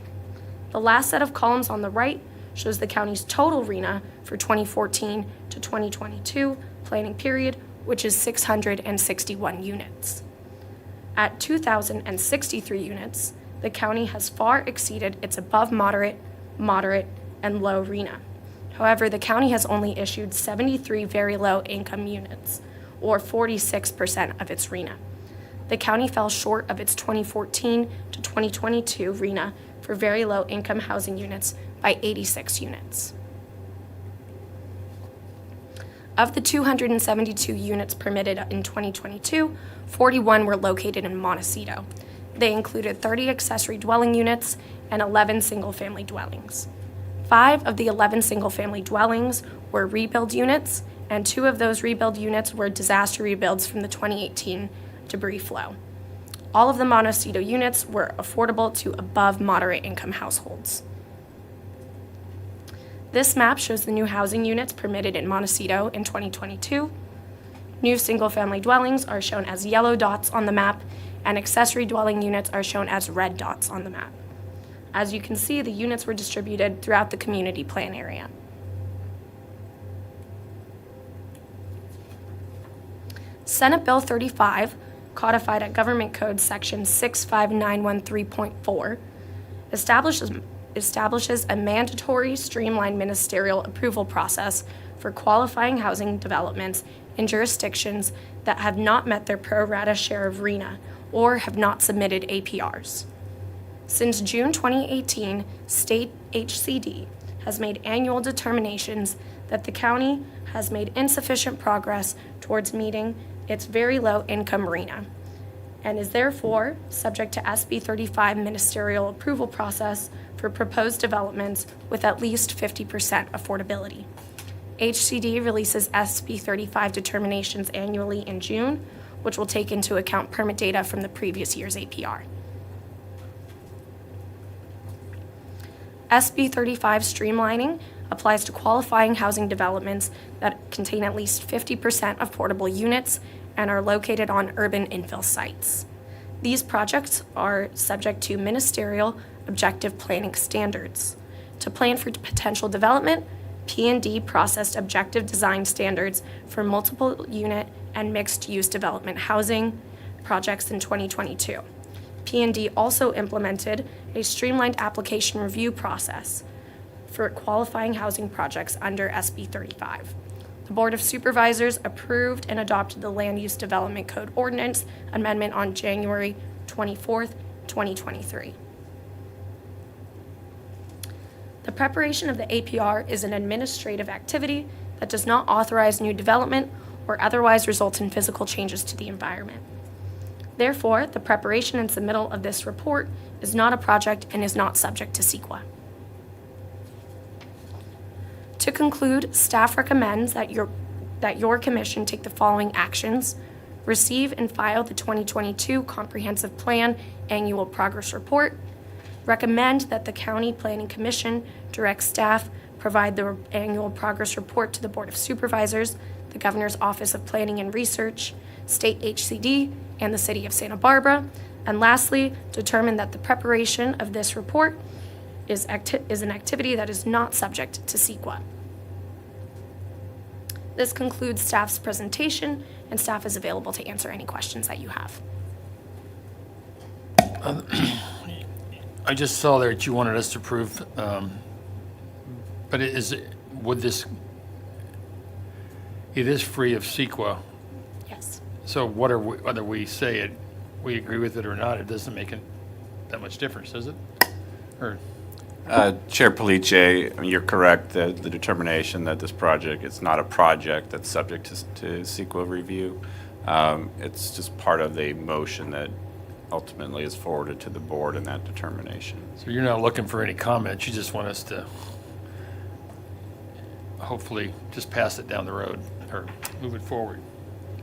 The last set of columns on the right shows the county's total RHNA for 2014 to 2022 planning period, which is 661 units. At 2,063 units, the county has far exceeded its above moderate, moderate, and low RHNA. However, the county has only issued 73 very low income units, or 46% of its RHNA. The county fell short of its 2014 to 2022 RHNA for very low income housing units by 86 units. Of the 272 units permitted in 2022, 41 were located in Montecito. They included 30 accessory dwelling units and 11 single-family dwellings. 5 of the 11 single-family dwellings were rebuild units, and 2 of those rebuild units were disaster rebuilds from the 2018 debris flow. All of the Montecito units were affordable to above moderate income households. This map shows the new housing units permitted in Montecito in 2022. New single-family dwellings are shown as yellow dots on the map, and accessory dwelling units are shown as red dots on the map. As you can see, the units were distributed throughout the community plan area. Senate Bill 35, codified at Government Code Section 65913.4, establishes a mandatory streamlined ministerial approval process for qualifying housing developments in jurisdictions that have not met their pro rata share of RHNA or have not submitted APRs. Since June 2018, state HCD has made annual determinations that the county has made insufficient progress towards meeting its very low income RHNA, and is therefore subject to SB 35 ministerial approval process for proposed developments with at least 50% affordability. HCD releases SB 35 determinations annually in June, which will take into account permit data from the previous year's APR. SB 35 streamlining applies to qualifying housing developments that contain at least 50% affordable units and are located on urban infill sites. These projects are subject to ministerial objective planning standards. To plan for potential development, P&D processed objective design standards for multiple unit and mixed-use development housing projects in 2022. P&D also implemented a streamlined application review process for qualifying housing projects under SB 35. The Board of Supervisors approved and adopted the Land Use Development Code Ordinance Amendment on January 24th, 2023. The preparation of the APR is an administrative activity that does not authorize new development or otherwise result in physical changes to the environment. Therefore, the preparation and submittal of this report is not a project and is not subject to CEQA. To conclude, staff recommends that your commission take the following actions: receive and file the 2022 Comprehensive Plan Annual Progress Report, recommend that the County Planning Commission direct staff provide the annual progress report to the Board of Supervisors, the Governor's Office of Planning and Research, State HCD, and the City of Santa Barbara, and lastly, determine that the preparation of this report is an activity that is not subject to CEQA. This concludes staff's presentation, and staff is available to answer any questions that you have. I just saw there that you wanted us to approve, but it is free of CEQA. Yes. So whether we say it, we agree with it or not, it doesn't make that much difference, does it? Or Chair Police, you're correct that the determination that this project, it's not a project that's subject to CEQA review. It's just part of the motion that ultimately is forwarded to the board in that determination. So you're not looking for any comments, you just want us to hopefully just pass it down the road or move it forward.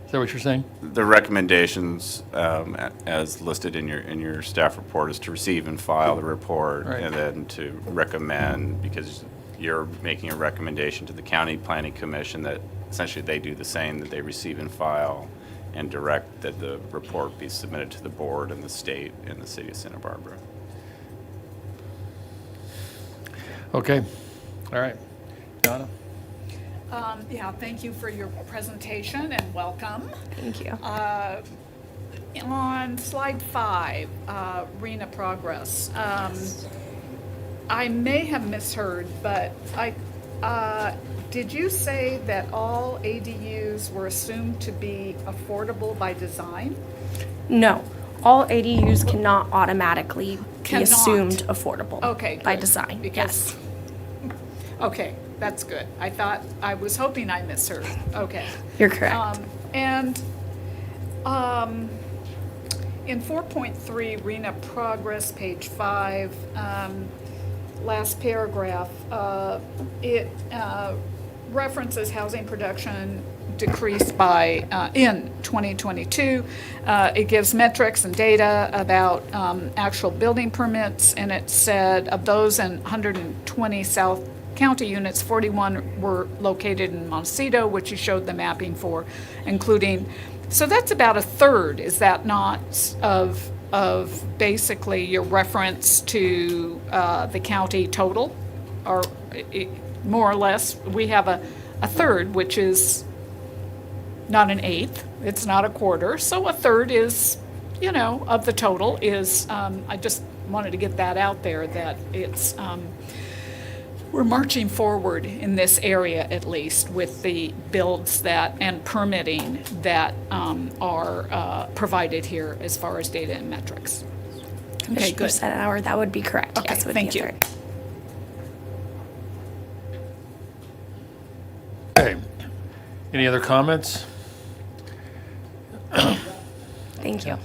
Is that what you're saying? The recommendations, as listed in your staff report, is to receive and file the report, Right. and then to recommend, because you're making a recommendation to the County Planning Commission that essentially they do the same, that they receive and file, and direct that the report be submitted to the board and the state and the City of Santa Barbara. Okay, all right. Donna? Yeah, thank you for your presentation and welcome. Thank you. On slide 5, RHNA progress. I may have misheard, but did you say that all ADUs were assumed to be affordable by design? No, all ADUs cannot automatically be Cannot. assumed affordable Okay, by good, design. because- Yes. Okay, that's good. I was hoping I misheard. Okay. You're correct. In 4.3 RHNA progress, page 5, last paragraph, it references housing production decreased by, in 2022. It gives metrics and data about actual building permits, and it said of those in 120 South County units, 41 were located in Montecito, which you showed the mapping for, including, so that's about a third, is that not, of basically your reference to the county total? Or more or less, we have a third, which is not an eighth, it's not a quarter, so a third is, of the total is, I just wanted to get that out there, that it's, we're marching forward in this area at least with the builds that, and permitting that are provided here as far as data and metrics. Okay, Commissioner good. Sennauer, that would be correct. Okay, Yes, it would thank be a you. third. Okay. Any other comments? Thank you.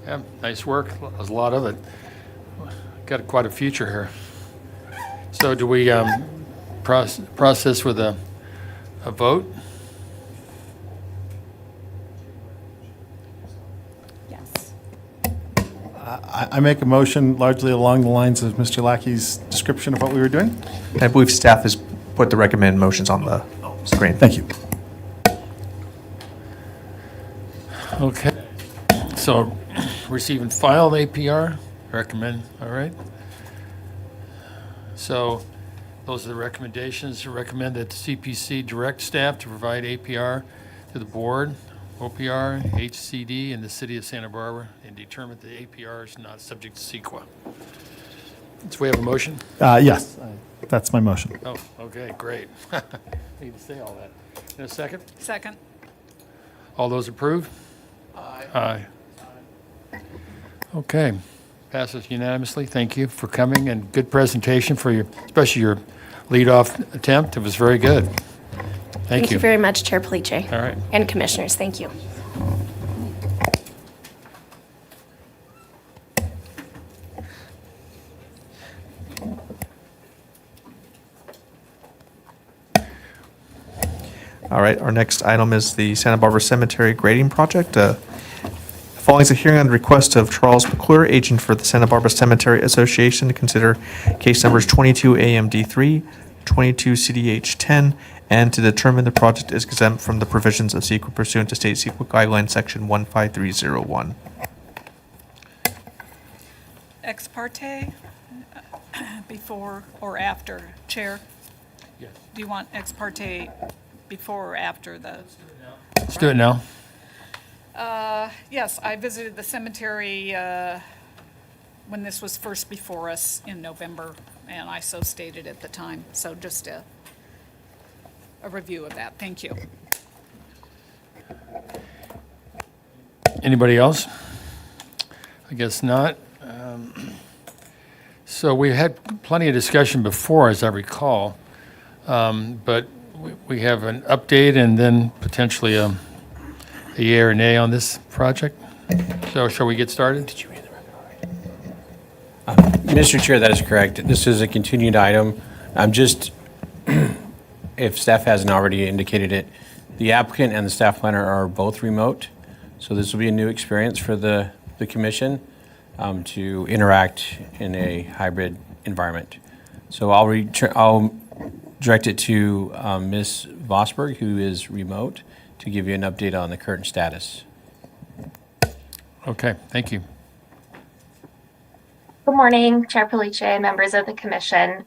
Yeah, nice work. There's a lot of it. Got quite a future here. So do we process with a vote? Yes. I make a motion largely along the lines of Mr. Lackey's description of what we were doing. I believe staff has put the recommended motions on the screen. Thank you. Okay. So receive and file the APR, recommend, all right? So those are the recommendations. Recommend that the CPC direct staff to provide APR to the board, OPR, HCD, and the city of Santa Barbara, and determine the APR is not subject to CEQA. So we have a motion? Yes, that's my motion. Oh, okay, great. Need to say all that. In a second? Second. All those approve? Aye. Okay, passes unanimously. Thank you for coming, and good presentation for your, especially your lead-off attempt. It was very good. Thank you. very much, Chair Police. All right. And commissioners, thank you. All right, our next item is the Santa Barbara Cemetery grading project. Following is a hearing on the request of Charles McClure, agent for the Santa Barbara Cemetery Association, to consider case numbers 22 AMD3, 22 CDH10, and to determine the project is exempt from the provisions of CEQA pursuant to State CEQA Guideline Section 15301. Ex parte, before or after, Chair? Yes. Do you want ex parte before or after the? Let's do it now. Yes, I visited the cemetery when this was first before us in November, and I so stated at the time. So just a review of that. Thank you. Anybody else? I guess not. So we had plenty of discussion before, as I recall, but we have an update and then potentially a yea or nay on this project. So shall we get started? Did you read the record already? Mr. Chair, that is correct. This is a continued item. I'm just, if staff hasn't already indicated it, the applicant and the staff planner are both remote. So this will be a new experience for the commission to interact in a hybrid environment. So I'll direct it to Ms. Vosberg, who is remote, to give you an update on the current status. Okay, thank you. Good morning, Chair Police and members of the commission.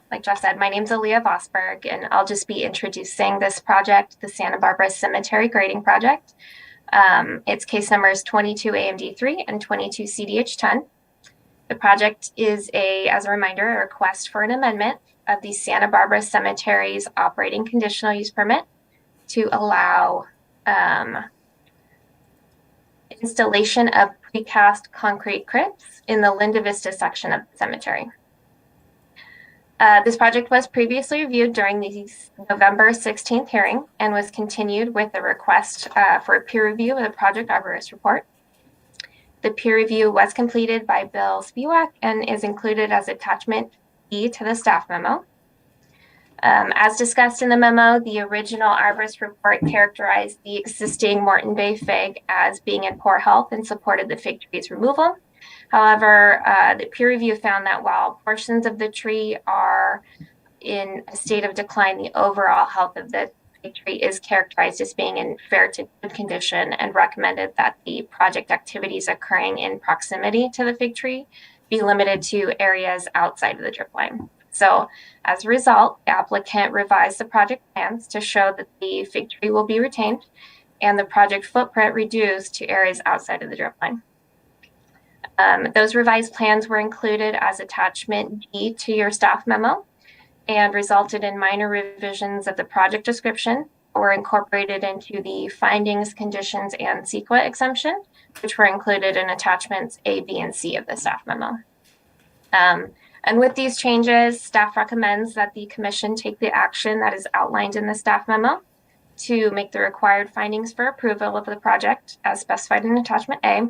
Like Jeff said, my name's Aaliyah Vosberg, and I'll just be introducing this project, the Santa Barbara Cemetery Grading Project. Its case numbers 22 AMD3 and 22 CDH10. The project is as a reminder, a request for an amendment of the Santa Barbara Cemetery's operating conditional use permit to allow installation of precast concrete crypts in the Linda Vista section of the cemetery. This project was previously reviewed during the November 16th hearing and was continued with a request for a peer review of the project arborist report. The peer review was completed by Bill Spiewak and is included as attachment B to the staff memo. As discussed in the memo, the original arborist report characterized the existing Morton Bay fig as being in poor health and supported the fig tree's removal. However, the peer review found that while portions of the tree are in a state of decline, the overall health of the fig tree is characterized as being in fair to good condition, and recommended that the project activities occurring in proximity to the fig tree be limited to areas outside of the drip line. So as a result, the applicant revised the project plans to show that the fig tree will be retained and the project footprint reduced to areas outside of the drip line. Those revised plans were included as attachment D to your staff memo and resulted in minor revisions of the project description, were incorporated into the findings, conditions, and CEQA exemption, which were included in attachments A, B, and C of the staff memo. And with these changes, staff recommends that the commission take the action that is outlined in the staff memo to make the required findings for approval of the project as specified in attachment A,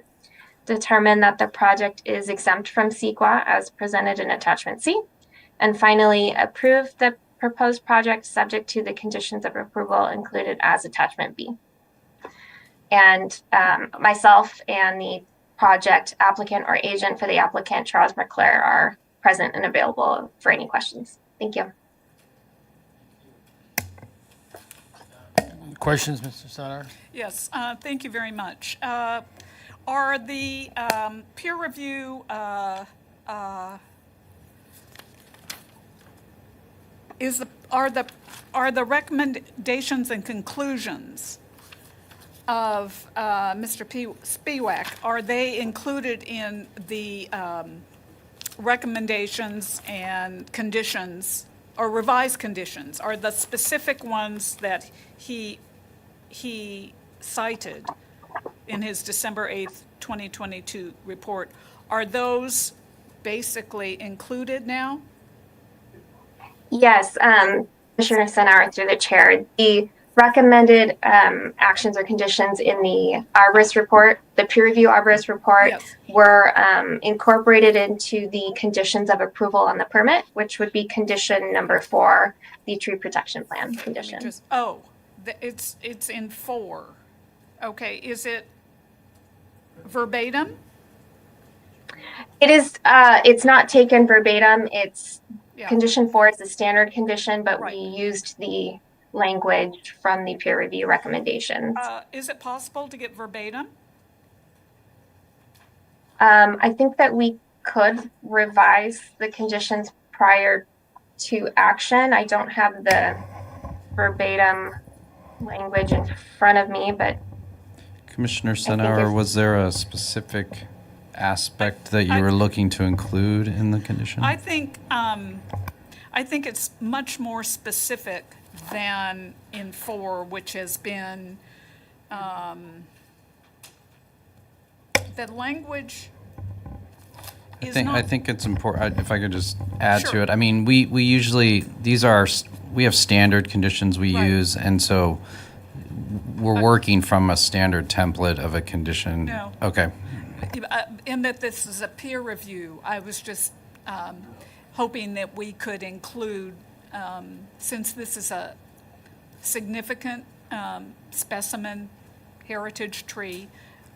determine that the project is exempt from CEQA as presented in attachment C, and finally approve the proposed project subject to the conditions of approval included as attachment B. And myself and the project applicant or agent for the applicant, Charles McClure, are present and available for any questions. Thank you. Questions, Mr. Steinhardt? Yes, thank you very much. Are the peer review are the recommendations and conclusions of Mr. Spiewak, are they included in the recommendations and conditions or revised conditions? Are the specific ones that he cited in his December 8th, 2022 report, are those basically included now? Yes, Commissioner Senauer, through the chair, the recommended actions or conditions in the arborist report, the peer review arborist report, Yes. were incorporated into the conditions of approval on the permit, which would be condition number 4, the tree protection plan condition. It's in 4. Okay, is it verbatim? It is, it's not taken verbatim. It's Yeah. condition 4 is the standard condition, but Right. we used the language from the peer review recommendations. Is it possible to get verbatim? I think that we could revise the conditions prior to action. I don't have the verbatim language in front of me, but Commissioner think Senauer, if- was there a specific aspect that you were looking to include in the condition? I think it's much more specific than in 4, which has been, the language is not. I think it's important, if I could just add to Sure. it. I mean, we usually, we have standard conditions we Right. use, and so we're working from a standard template of a condition. No. Okay. In that this is a peer review, I was just hoping that we could include, since this is a significant specimen heritage tree,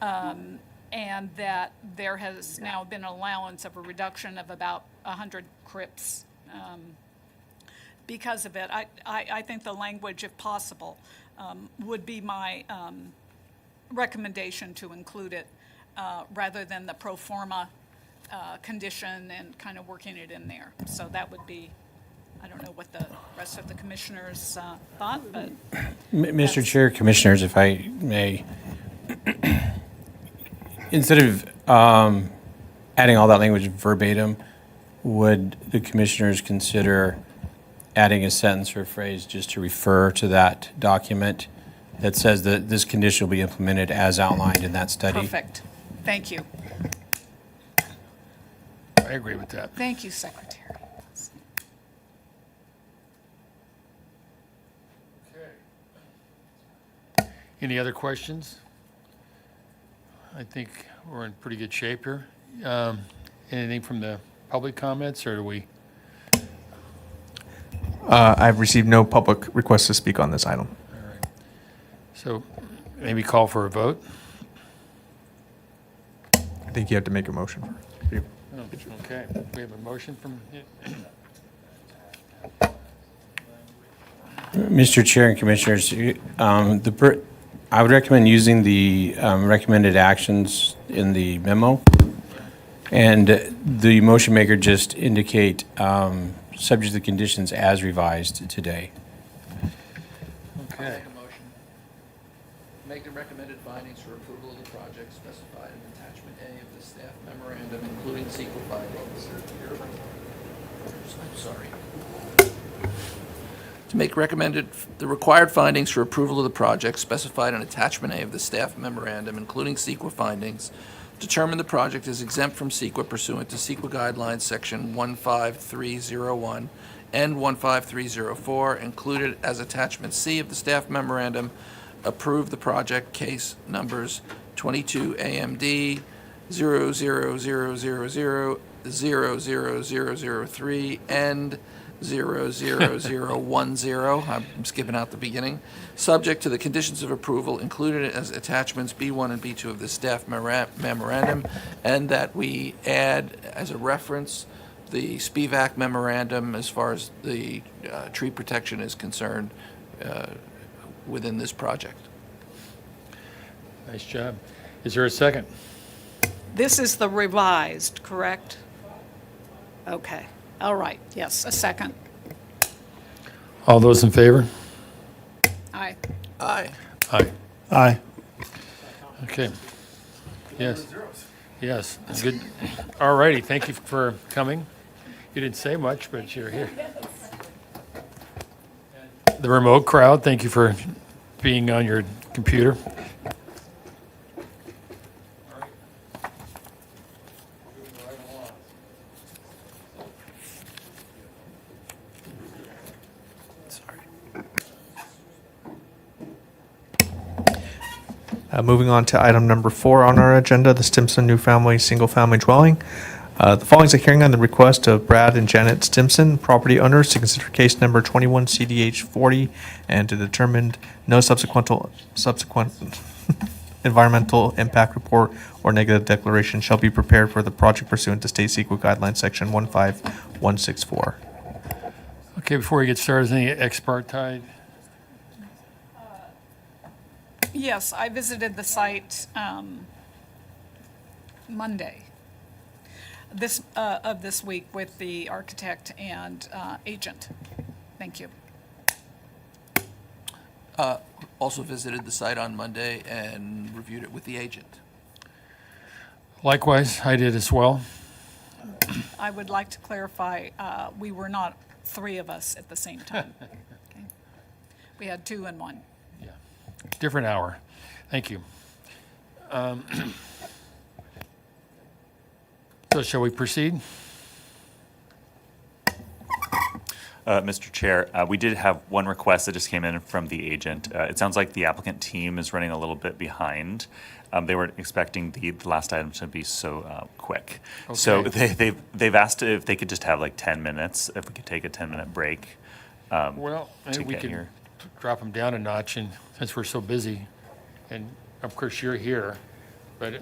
and that there has now been an allowance of a reduction of about 100 crips because of it. I think the language, if possible, would be my recommendation to include it rather than the pro forma condition and kind of working it in there. So that would be, I don't know what the rest of the commissioners thought, but. Mr. Chair, Commissioners, if I may, instead of adding all that language verbatim, would the Commissioners consider adding a sentence or phrase just to refer to that document that says that this condition will be implemented as outlined in that study? Perfect. Thank you. I agree with that. Thank you, Secretary. Any other questions? I think we're in pretty good shape here. Anything from the public comments, or do we I've received no public requests to speak on this item. So maybe call for a vote? I think you have to make a motion. Okay, we have a motion from, Mr. Chair and Commissioners, I would recommend using the recommended actions in the memo, and the motion maker just indicate subject to the conditions as revised today. okay. Make a motion. Make the recommended findings for approval of the project specified in attachment A of the staff memorandum, including sequel findings. I'm sorry. To make the required findings for approval of the project specified in attachment A of the staff memorandum, including CEQA findings, determine the project is exempt from CEQA pursuant to CEQA guidelines section 15301 and 15304, included as attachment C of the staff memorandum, approve the project case numbers 22 AMD 00000, 00003, and 00010, I'm skipping out the beginning, subject to the conditions of approval included as attachments B1 and B2 of the staff memorandum, and that we add as a reference the SPVAC memorandum as far as the tree protection is concerned within this project. Nice job. Is there a second? This is the revised, correct? Okay, all right, yes, a second. All those in favor? Aye. Aye. Aye. Aye. Okay. Yes. Yes, good. All righty, thank you for coming. You didn't say much, but you're here. The remote crowd, thank you for being on your computer. Moving on to item number 4 on our agenda, the Stimson New Family Single Family Dwelling. The following is a hearing on the request of Brad and Janet Stimson, property owners, to consider case number 21 CDH 40 and to determine no subsequent environmental impact report or negative declaration shall be prepared for the project pursuant to state CEQA guidelines section 15164. Okay, before we get started, is any ex parte? Yes, I visited the site Monday of this week with the architect and agent. Thank you. Also visited the site on Monday and reviewed it with the agent. Likewise, I did as well. I would like to clarify, we were not 3 of us at the same time. Okay. We had 2 and 1. Different hour. Thank you. So shall we proceed? Mr. Chair, we did have one request that just came in from the agent. It sounds like the applicant team is running a little bit behind. They weren't expecting the last item to be so quick. Okay. So they've asked if they could just have like 10 minutes, if we could take a 10-minute break. Well, to maybe we get could here. drop them down a notch, and since we're so busy, and of course you're here, but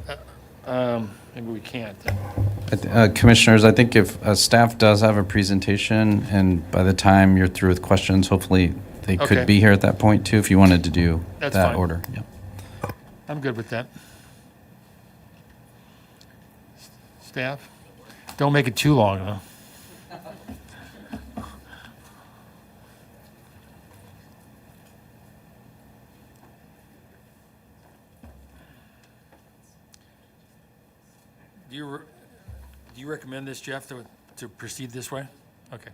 maybe we can't. Commissioners, I think if staff does have a presentation, and by the time you're through with questions, hopefully they Okay. could be here at that point too, if you wanted to do That's that fine. order. Yeah. I'm good with that. Staff, don't make it too long, though. Do you recommend this, Jeff, to proceed this way? Okay.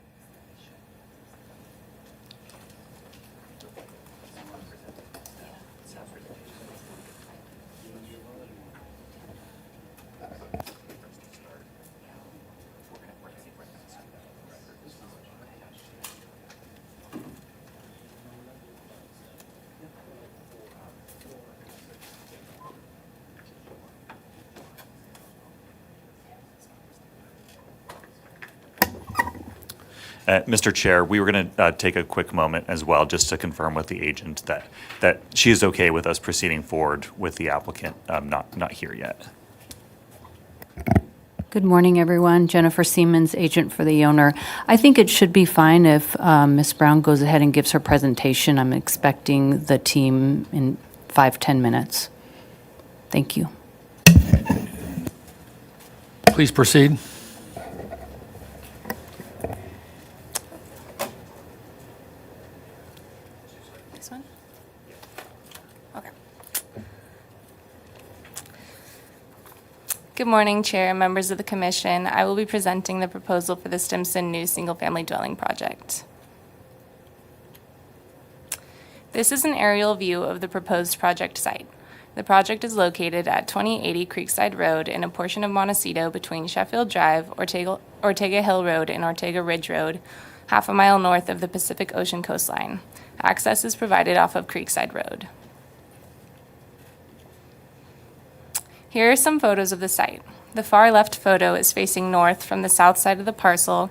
Mr. Chair, we were going to take a quick moment as well, just to confirm with the agent that she is okay with us proceeding forward with the applicant not here yet. Good morning, everyone. Jennifer Siemens, agent for the owner. I think it should be fine if Ms. Brown goes ahead and gives her presentation. I'm expecting the team in 5-10 minutes. Thank you. Please proceed. This one? Okay. Good morning, Chair and members of the Commission. I will be presenting the proposal for the Stimson new single-family dwelling project. This is an aerial view of the proposed project site. The project is located at 2080 Creekside Road in a portion of Montecito between Sheffield Drive, Ortega Hill Road, and Ortega Ridge Road, half a mile north of the Pacific Ocean coastline. Access is provided off of Creekside Road. Here are some photos of the site. The far left photo is facing north from the south side of the parcel.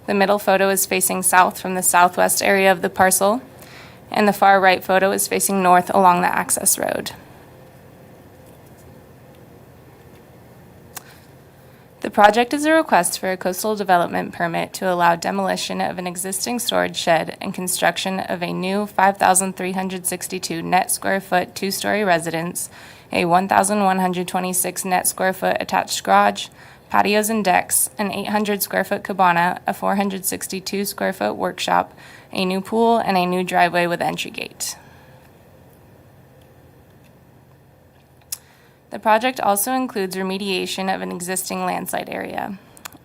The middle photo is facing south from the southwest area of the parcel. And the far right photo is facing north along the access road. The project is a request for a coastal development permit to allow demolition of an existing storage shed and construction of a new 5,362 net square foot two-story residence, a 1,126 net square foot attached garage, patios and decks, an 800 square foot cabana, a 462 square foot workshop, a new pool, and a new driveway with entry gate. The project also includes remediation of an existing landslide area.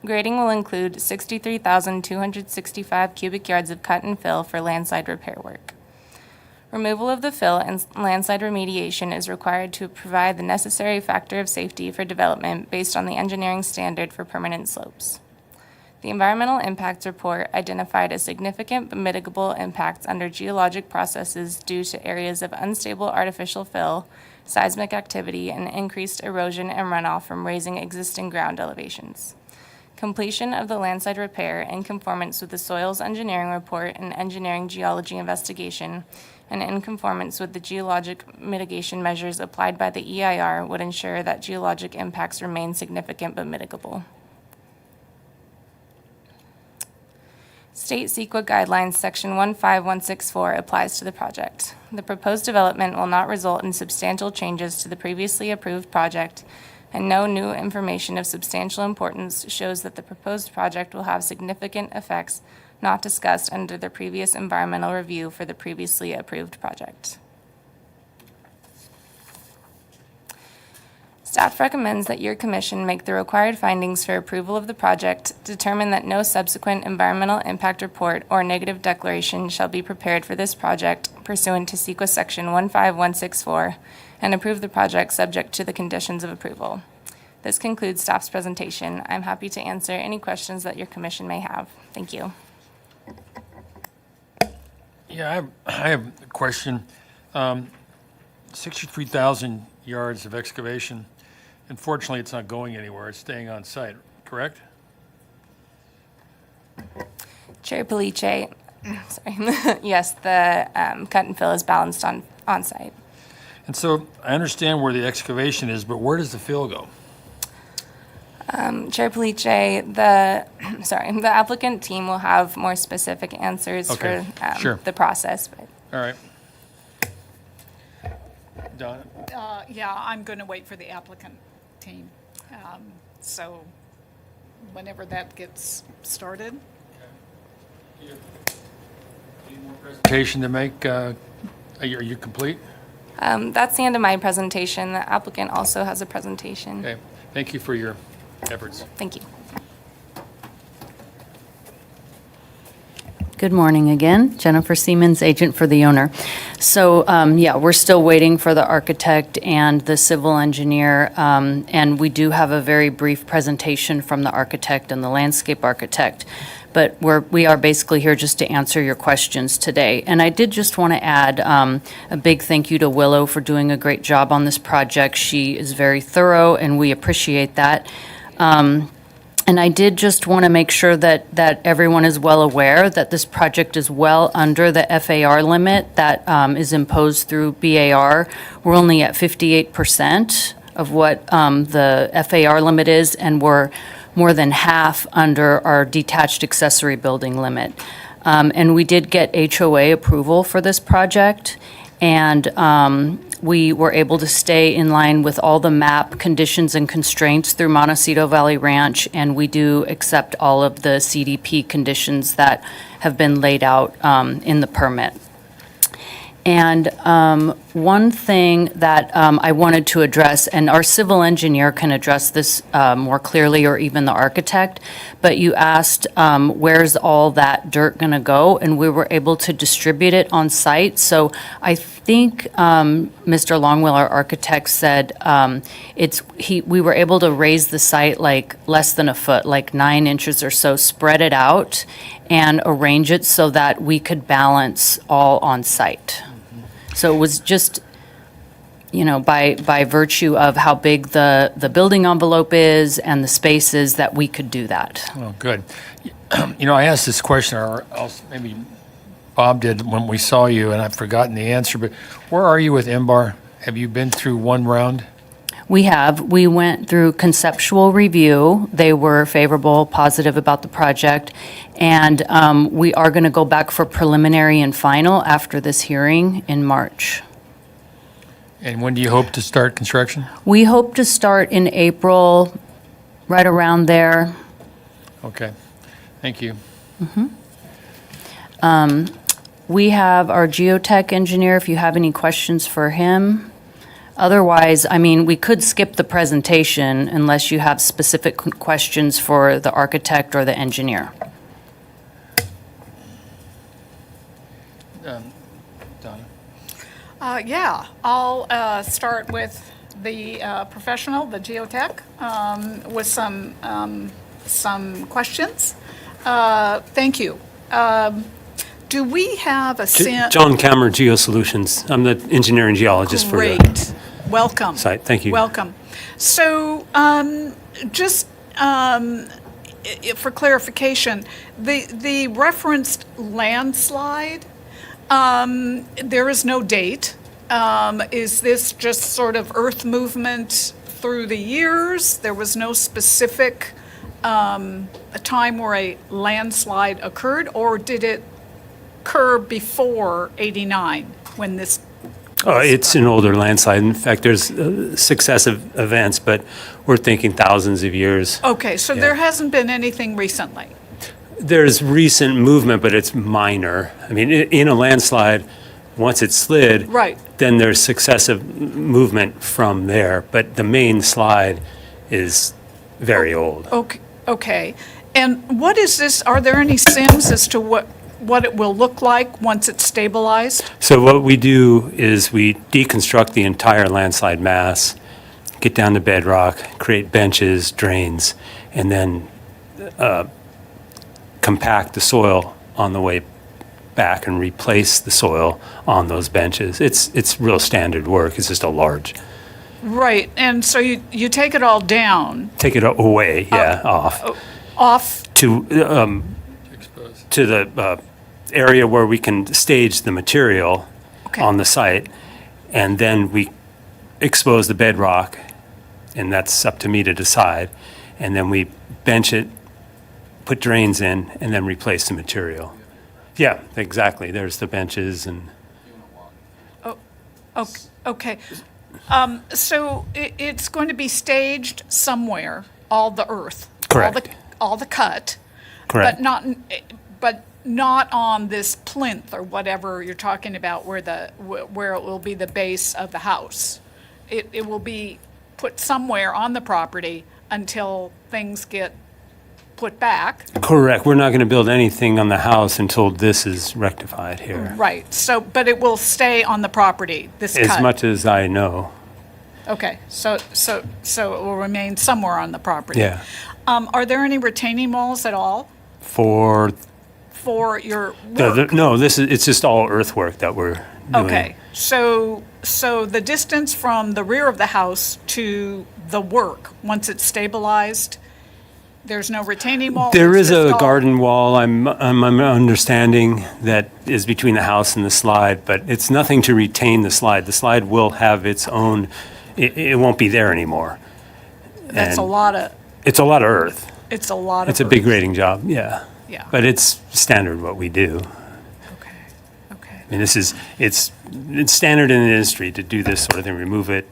Grading will include 63,265 cubic yards of cut and fill for landslide repair work. Removal of the fill and landslide remediation is required to provide the necessary factor of safety for development based on the engineering standard for permanent slopes. The environmental impacts report identified a significant but mitigable impacts under geologic processes due to areas of unstable artificial fill, seismic activity, and increased erosion and runoff from raising existing ground elevations. Completion of the landslide repair in conformance with the soils engineering report and engineering geology investigation, and in conformance with the geologic mitigation measures applied by the EIR, would ensure that geologic impacts remain significant but mitigable. State CEQA Guidelines Section 15164 applies to the project. The proposed development will not result in substantial changes to the previously approved project, and no new information of substantial importance shows that the proposed project will have significant effects not discussed under the previous environmental review for the previously approved project. Staff recommends that your commission make the required findings for approval of the project, determine that no subsequent environmental impact report or negative declaration shall be prepared for this project pursuant to CEQA Section 15164, and approve the project subject to the conditions of approval. This concludes staff's presentation. I'm happy to answer any questions that your commission may have. Thank you. Yeah, I have a question. 63,000 yards of excavation. Unfortunately, it's not going anywhere. It's staying on site, correct? Chair Police, sorry. Yes, the cut and fill is balanced on site. And so I understand where the excavation is, but where does the fill go? Chair Police, the applicant team will have more specific answers Okay, for sure. the process. But All right. Donna? Yeah, I'm going to wait for the applicant team. So whenever that gets started. Any more presentation to make? Are you complete? That's the end of my presentation. The applicant also has a presentation. Okay. Thank you for your efforts. Thank you. Good morning again. Jennifer Siemens, agent for the owner. So, yeah, we're still waiting for the architect and the civil engineer, and we do have a very brief presentation from the architect and the landscape architect. But we are basically here just to answer your questions today. And I did just want to add a big thank you to Willow for doing a great job on this project. She is very thorough, and we appreciate that. And I did just want to make sure that everyone is well aware that this project is well under the FAR limit that is imposed through BAR. We're only at 58% of what the FAR limit is, and we're more than half under our detached accessory building limit. And we did get HOA approval for this project, and we were able to stay in line with all the MAP conditions and constraints through Montecito Valley Ranch, and we do accept all of the CDP conditions that have been laid out in the permit. And one thing that I wanted to address, and our civil engineer can address this more clearly, or even the architect, but you asked where's all that dirt going to go, and we were able to distribute it on site. So I think Mr. Longwell, our architect, said we were able to raise the site like less than a foot, like 9 inches or so, spread it out and arrange it so that we could balance all on site. So it was just, by virtue of how big the building envelope is and the spaces, that we could do that. Oh, good. I asked this question, or else maybe Bob did when we saw you, and I've forgotten the answer, but where are you with MBAR? Have you been through one round? We have. We went through conceptual review. They were favorable, positive about the project. And we are going to go back for preliminary and final after this hearing in March. And when do you hope to start construction? We hope to start in April, right around there. Okay. Thank you. We have our geotech engineer, if you have any questions for him. Otherwise, we could skip the presentation unless you have specific questions for the architect or the engineer. Donna? Yeah, I'll start with the professional, the geotech, with some questions. Thank you. Do we have a John Cameron, Geosolutions. I'm the engineer and geologist for the Great. Welcome. site. Thank you. Welcome. So, just for clarification, the referenced landslide, there is no date. Is this just sort of earth movement through the years? There was no specific a time where a landslide occurred, or did it occur before '89 when this? It's an older landslide. In fact, there's successive events, but we're thinking thousands of years. Okay, so there hasn't been anything recently. There's recent movement, but it's minor. In a landslide, once it's slid, Right. then there's successive movement from there. But the main slide is very old. Okay. And what is this? Are there any sims as to what it will look like once it's stabilized? So what we do is we deconstruct the entire landslide mass, get down to bedrock, create benches, drains, and then compact the soil on the way back and replace the soil on those benches. It's real standard work. It's just a large. Right, and so you take it all down. Take it away, off. Off? To the area where we can stage the material on the site, and then we expose the bedrock, and that's up to me to decide, and then we bench it, put drains in, and then replace the material. Yeah, exactly. There's the benches and. Okay. So it's going to be staged somewhere, all the earth. Correct. All the cut. Correct. But not on this plinth or whatever you're talking about where it will be the base of the house. It will be put somewhere on the property until things get put back. Correct. We're not going to build anything on the house until this is rectified here. Right. So, but it will stay on the property, this cut. As much as I know. Okay. So it will remain somewhere on the property. Yeah. Are there any retaining walls at all For your work? no, it's just all earthwork that we're doing. Okay. So the distance from the rear of the house to the work, once it's stabilized, There's no retaining wall? There It's is a just all- garden wall, I'm understanding, that is between the house and the slide, but it's nothing to retain the slide. The slide will have its own, it won't be there anymore. That's a And lot of, It's a lot of earth. it's a lot of. It's a big earth. grading job, yeah. Yeah. But it's standard what we do. Okay. I mean, it's standard in the industry to do this sort of thing, remove it,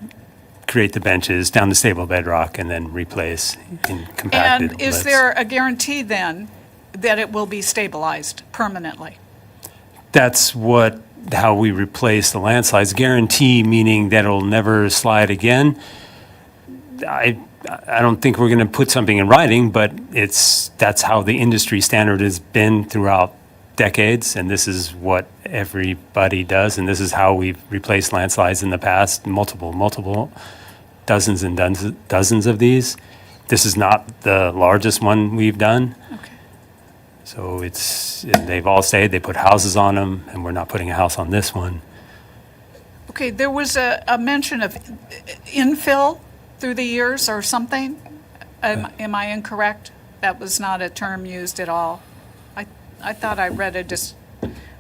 create the benches, down to stable bedrock, and then replace in compacted And is lifts. there a guarantee then that it will be stabilized permanently? That's how we replace the landslides. Guarantee meaning that it'll never slide again. I don't think we're going to put something in writing, but that's how the industry standard has been throughout decades, and this is what everybody does, and this is how we've replaced landslides in the past, multiple, dozens and dozens of these. This is not the largest one we've done. Okay. So they've all stayed, they put houses on them, and we're not putting a house on this one. Okay, there was a mention of infill through the years or something. Am I incorrect? That was not a term used at all. I thought I read it just,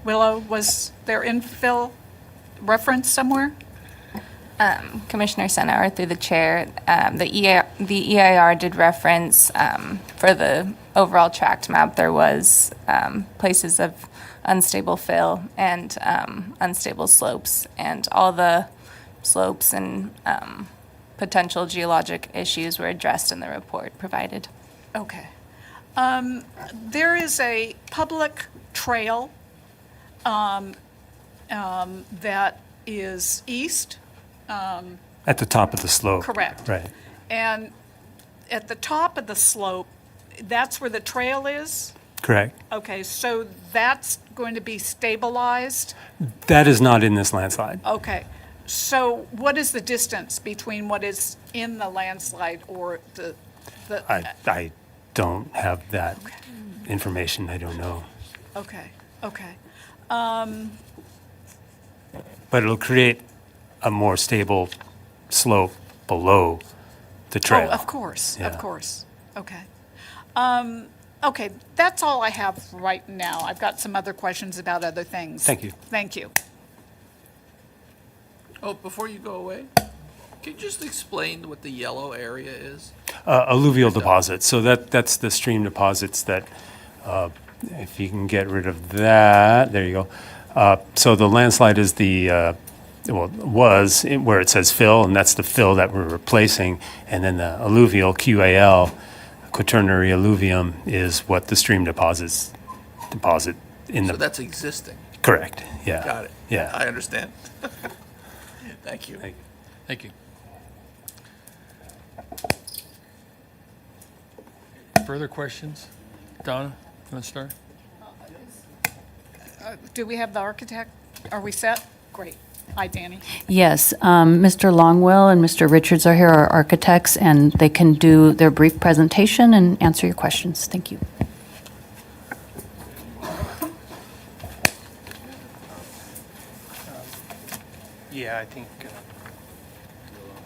Willow, was there infill reference somewhere? Commissioner Senauer, through the chair, the EIR did reference for the overall tract map, there was places of unstable fill and unstable slopes, and all the slopes and potential geologic issues were addressed in the report provided. Okay. There is a public trail that is east. At the top of the slope. Correct. Right. And at the top of the slope, that's where the trail is? Correct. Okay, so that's going to be stabilized? That is not in this landslide. Okay, so what is the distance between what is in the landslide or the? I don't have that information. I don't know. Okay. But it'll create a more stable slope below the trail. Oh, of course. Yeah. Okay. Okay, that's all I have right now. I've got some other questions about other things. Thank you. Thank you. Oh, before you go away, can you just explain what the yellow area is? Alluvial deposits. So that's the stream deposits that, if you can get rid of that, there you go. So the landslide is was where it says fill, and that's the fill that we're replacing. And then the alluvial, QAL, quaternary alluvium, is what the stream deposit in So the. that's existing. Correct, yeah. Got it. Yeah. I understand. Thank you. Thank you. Further questions? Donna, you want to start? Do we have the architect? Are we set? Great. Hi, Danny. Yes, Mr. Longwell and Mr. Richards are here, our architects, and they can do their brief presentation and answer your questions. Thank you. Yeah, I think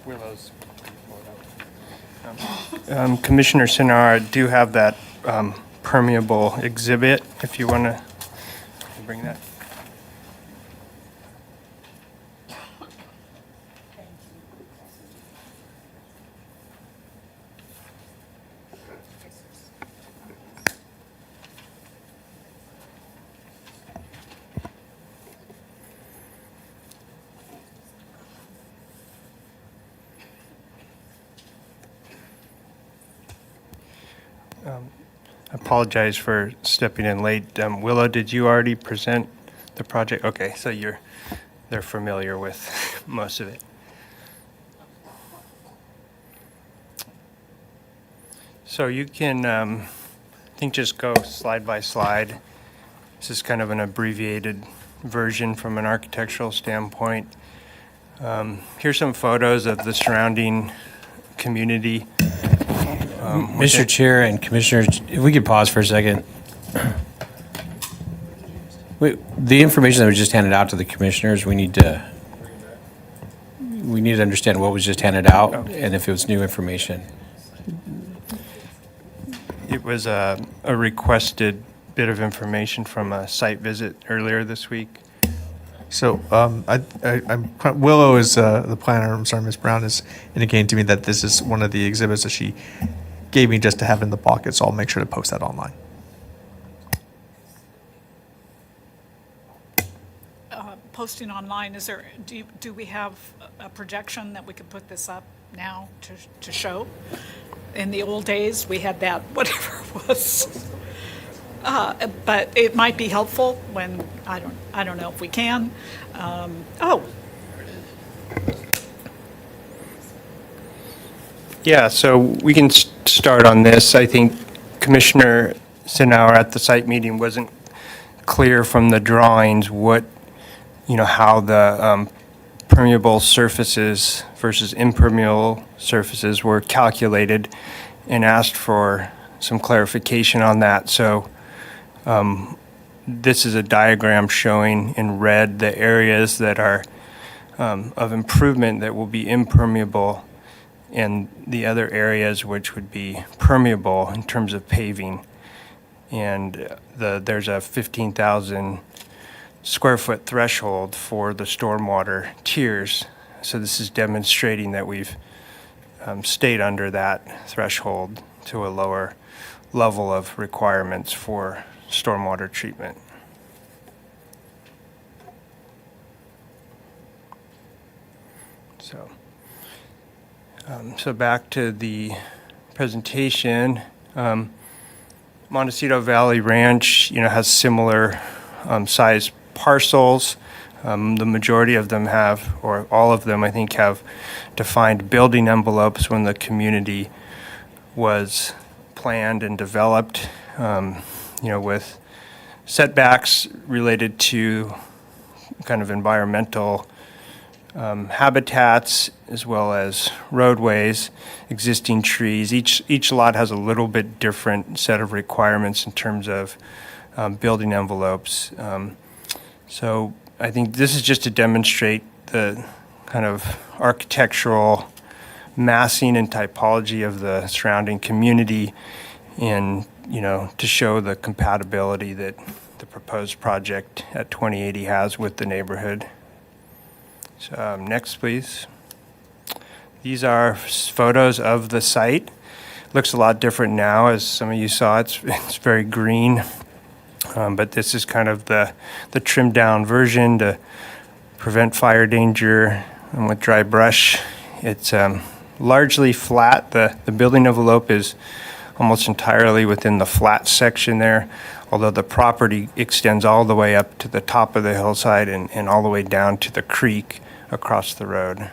Willow's. Commissioner Sinar, do have that permeable exhibit, if you want to bring that. I apologize for stepping in late. Willow, did you already present the project? Okay, so they're familiar with most of it. So you can, I think, just go slide by slide. This is kind of an abbreviated version from an architectural standpoint. Here's some photos of the surrounding community. Mr. Chair and Commissioners, if we could pause for a second. The information that was just handed out to the commissioners, we need to understand what was just handed out and if it was new information. It was a requested bit of information from a site visit earlier this week. So Willow is the planner. I'm sorry, Ms. Brown is indicating to me that this is one of the exhibits that she gave me just to have in the pocket. So I'll make sure to post that online. Posting online, do we have a projection that we could put this up now to show? In the old days, we had that, whatever it was. But it might be helpful when, I don't know if we can. Yeah, so we can start on this. I think Commissioner Sinauer at the site meeting wasn't clear from the drawings how the permeable surfaces versus impermeable surfaces were calculated, and asked for some clarification on that. So this is a diagram showing in red the areas that are of improvement that will be impermeable, and the other areas which would be permeable in terms of paving. And there's a 15,000 square foot threshold for the stormwater tiers. So this is demonstrating that we've stayed under that threshold to a lower level of requirements for stormwater treatment. So back to the presentation. Montecito Valley Ranch, has similar size parcels. The majority of them have, or all of them, I think, have defined building envelopes when the community was planned and developed, with setbacks related to kind of environmental habitats, as well as roadways, existing trees. Each lot has a little bit different set of requirements in terms of building envelopes. So I think this is just to demonstrate the kind of architectural massing and typology of the surrounding community, and, to show the compatibility that the proposed project at 2080 has with the neighborhood. So next, please. These are photos of the site. Looks a lot different now, as some of you saw. It's very green. But this is kind of the trimmed down version to prevent fire danger, and with dry brush. It's largely flat. The building envelope is almost entirely within the flat section there, although the property extends all the way up to the top of the hillside and all the way down to the creek across the road.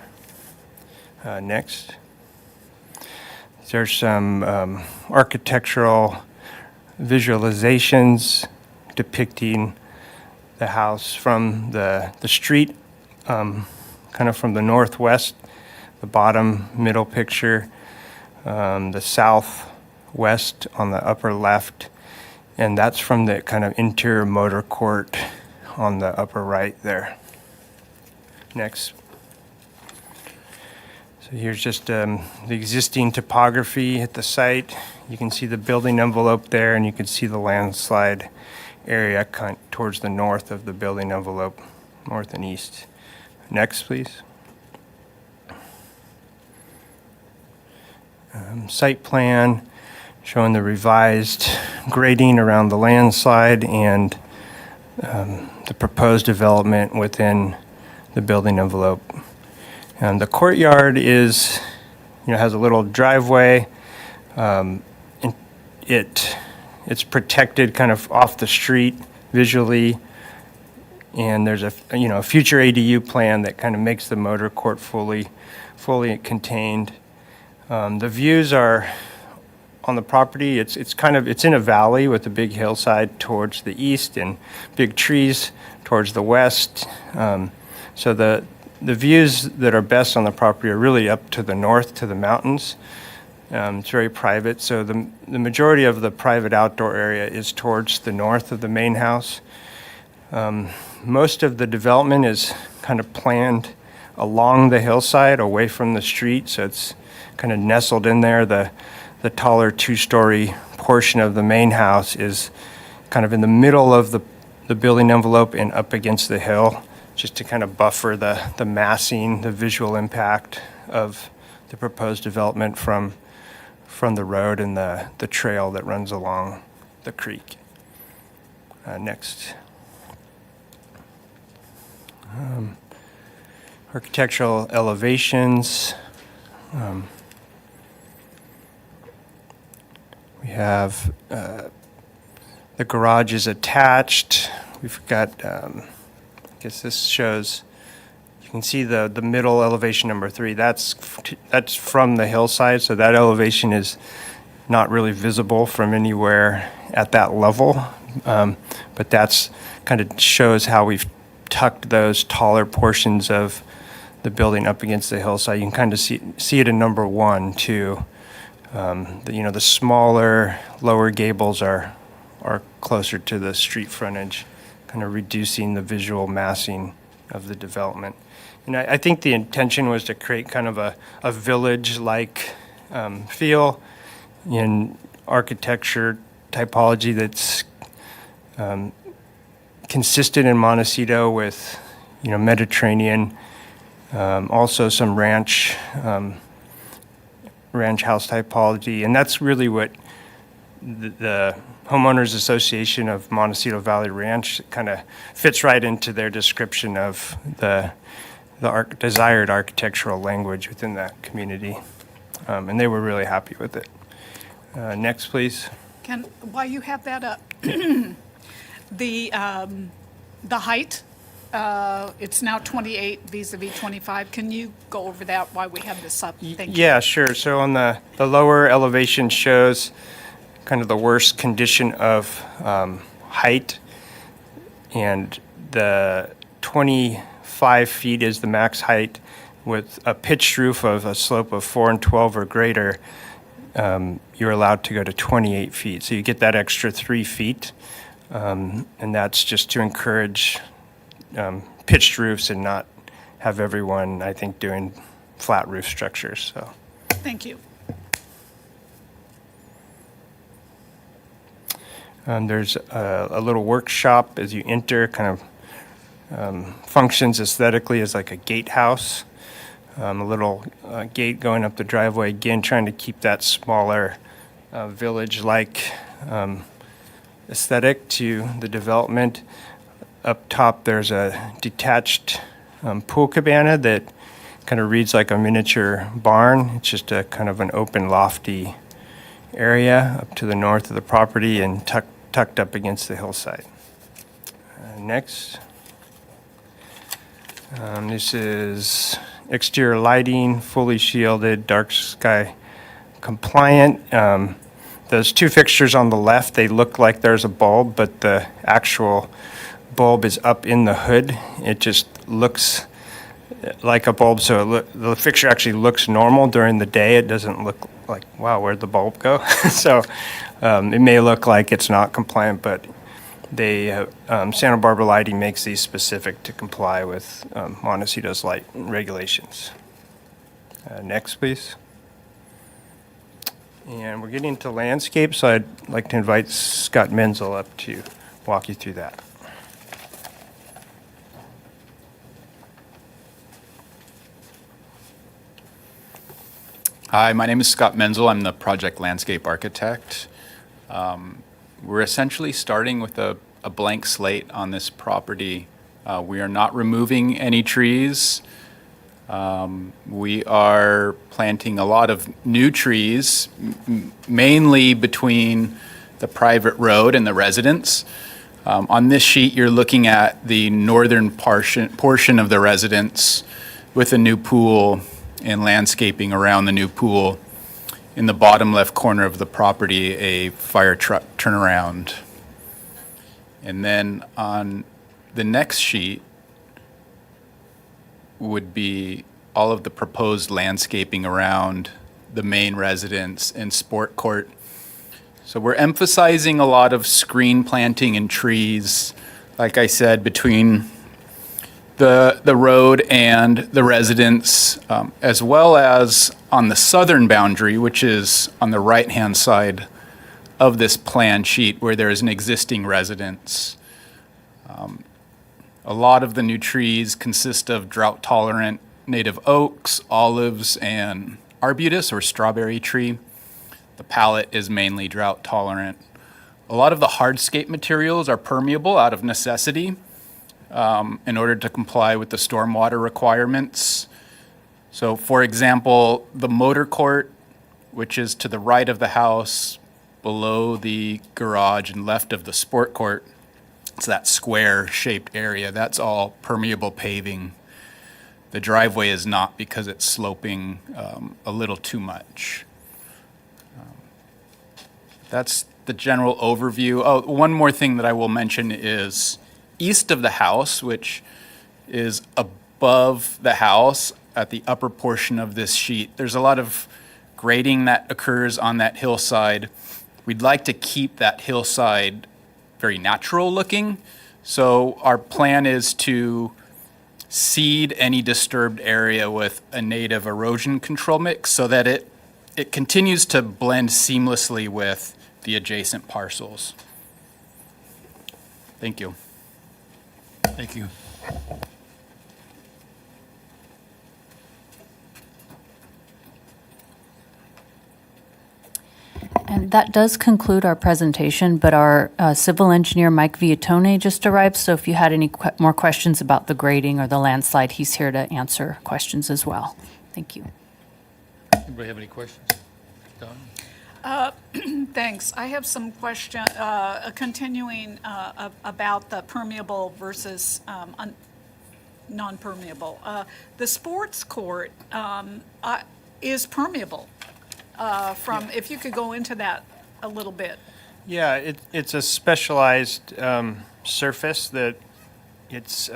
Next. There's some architectural visualizations depicting the house from the street, kind of from the northwest, the bottom middle picture, the southwest on the upper left, and that's from the kind of interior motor court on the upper right there. Next. So here's just the existing topography at the site. You can see the building envelope there, and you can see the landslide area towards the north of the building envelope, north and east. Next, please. Site plan showing the revised grading around the landslide and the proposed development within the building envelope. And the courtyard is, has a little driveway. It's protected kind of off the street visually, and there's a future ADU plan that kind of makes the motor court fully contained. The views are on the property. It's in a valley with a big hillside towards the east and big trees towards the west. So the views that are best on the property are really up to the north to the mountains. It's very private, so the majority of the private outdoor area is towards the north of the main house. Most of the development is kind of planned along the hillside, away from the street, so it's kind of nestled in there. The taller two-story portion of the main house is kind of in the middle of the building envelope and up against the hill, just to kind of buffer the massing, the visual impact of the proposed development from the road and the trail that runs along the creek. Next. Architectural elevations. We have the garage is attached. We've got, I guess this shows, you can see the middle elevation number 3. That's from the hillside, so that elevation is not really visible from anywhere at that level. But that's kind of shows how we've tucked those taller portions of the building up against the hillside. You can kind of see it in number 1 too. The smaller, lower gables are closer to the street frontage, kind of reducing the visual massing of the development. And I think the intention was to create kind of a village-like feel in architecture typology that's consistent in Montecito with, Mediterranean, also some ranch house typology, and that's really what the Homeowners Association of Montecito Valley Ranch kind of fits right into their description of the desired architectural language within that community, and they were really happy with it. Next, please. While you have that up, the height, it's now 28 vis-a-vis 25. Can you go over that, why we have this up? Thank you. Yeah, sure. So on the lower elevation shows kind of the worst condition of height, and the 25 feet is the max height with a pitched roof of a slope of 4 and 12 or greater. You're allowed to go to 28 feet. So you get that extra 3 feet, and that's just to encourage pitched roofs and not have everyone, I think, doing flat roof structures. So. Thank you. There's a little workshop as you enter, kind of functions aesthetically as like a gatehouse. A little gate going up the driveway, again, trying to keep that smaller village-like aesthetic to the development. Up top, there's a detached pool cabana that kind of reads like a miniature barn. It's just a kind of an open, lofty area up to the north of the property and tucked up against the hillside. Next. This is exterior lighting, fully shielded, dark sky compliant. Those 2 fixtures on the left, they look like there's a bulb, but the actual bulb is up in the hood. It just looks like a bulb, so the fixture actually looks normal during the day. It doesn't look like, wow, where'd the bulb go? So it may look like it's not compliant, but Santa Barbara Lighting makes these specific to comply with Montecito's light regulations. Next, please. And we're getting into landscape, so I'd like to invite Scott Menzel up to walk you through that. Hi, my name is Scott Menzel. I'm the project landscape architect. We're essentially starting with a blank slate on this property. We are not removing any trees. We are planting a lot of new trees, mainly between the private road and the residence. On this sheet, you're looking at the northern portion of the residence with a new pool and landscaping around the new pool. In the bottom left corner of the property, a fire truck turnaround. And then on the next sheet would be all of the proposed landscaping around the main residence and sport court. So we're emphasizing a lot of screen planting and trees, like I said, between the road and the residence, as well as on the southern boundary, which is on the right-hand side of this plan sheet where there is an existing residence. A lot of the new trees consist of drought-tolerant native oaks, olives, and arbutus or strawberry tree. The palette is mainly drought-tolerant. A lot of the hardscape materials are permeable out of necessity in order to comply with the stormwater requirements. So, for example, the motor court, which is to the right of the house, below the garage and left of the sport court, it's that square-shaped area. That's all permeable paving. The driveway is not because it's sloping a little too much. That's the general overview. Oh, one more thing that I will mention is east of the house, which is above the house at the upper portion of this sheet, there's a lot of grading that occurs on that hillside. We'd like to keep that hillside very natural looking. So our plan is to seed any disturbed area with a native erosion control mix so that it continues to blend seamlessly with the adjacent parcels. Thank you. Thank you. And that does conclude our presentation, but our civil engineer, Mike Viatone, just arrived. So if you had any more questions about the grading or the landslide, he's here to answer questions as well. Thank you. Anybody have any questions? Don? Thanks. I have some question, continuing about the permeable versus non-permeable. The sports court is permeable. If you could go into that a little bit. Yeah, it's a specialized surface that it's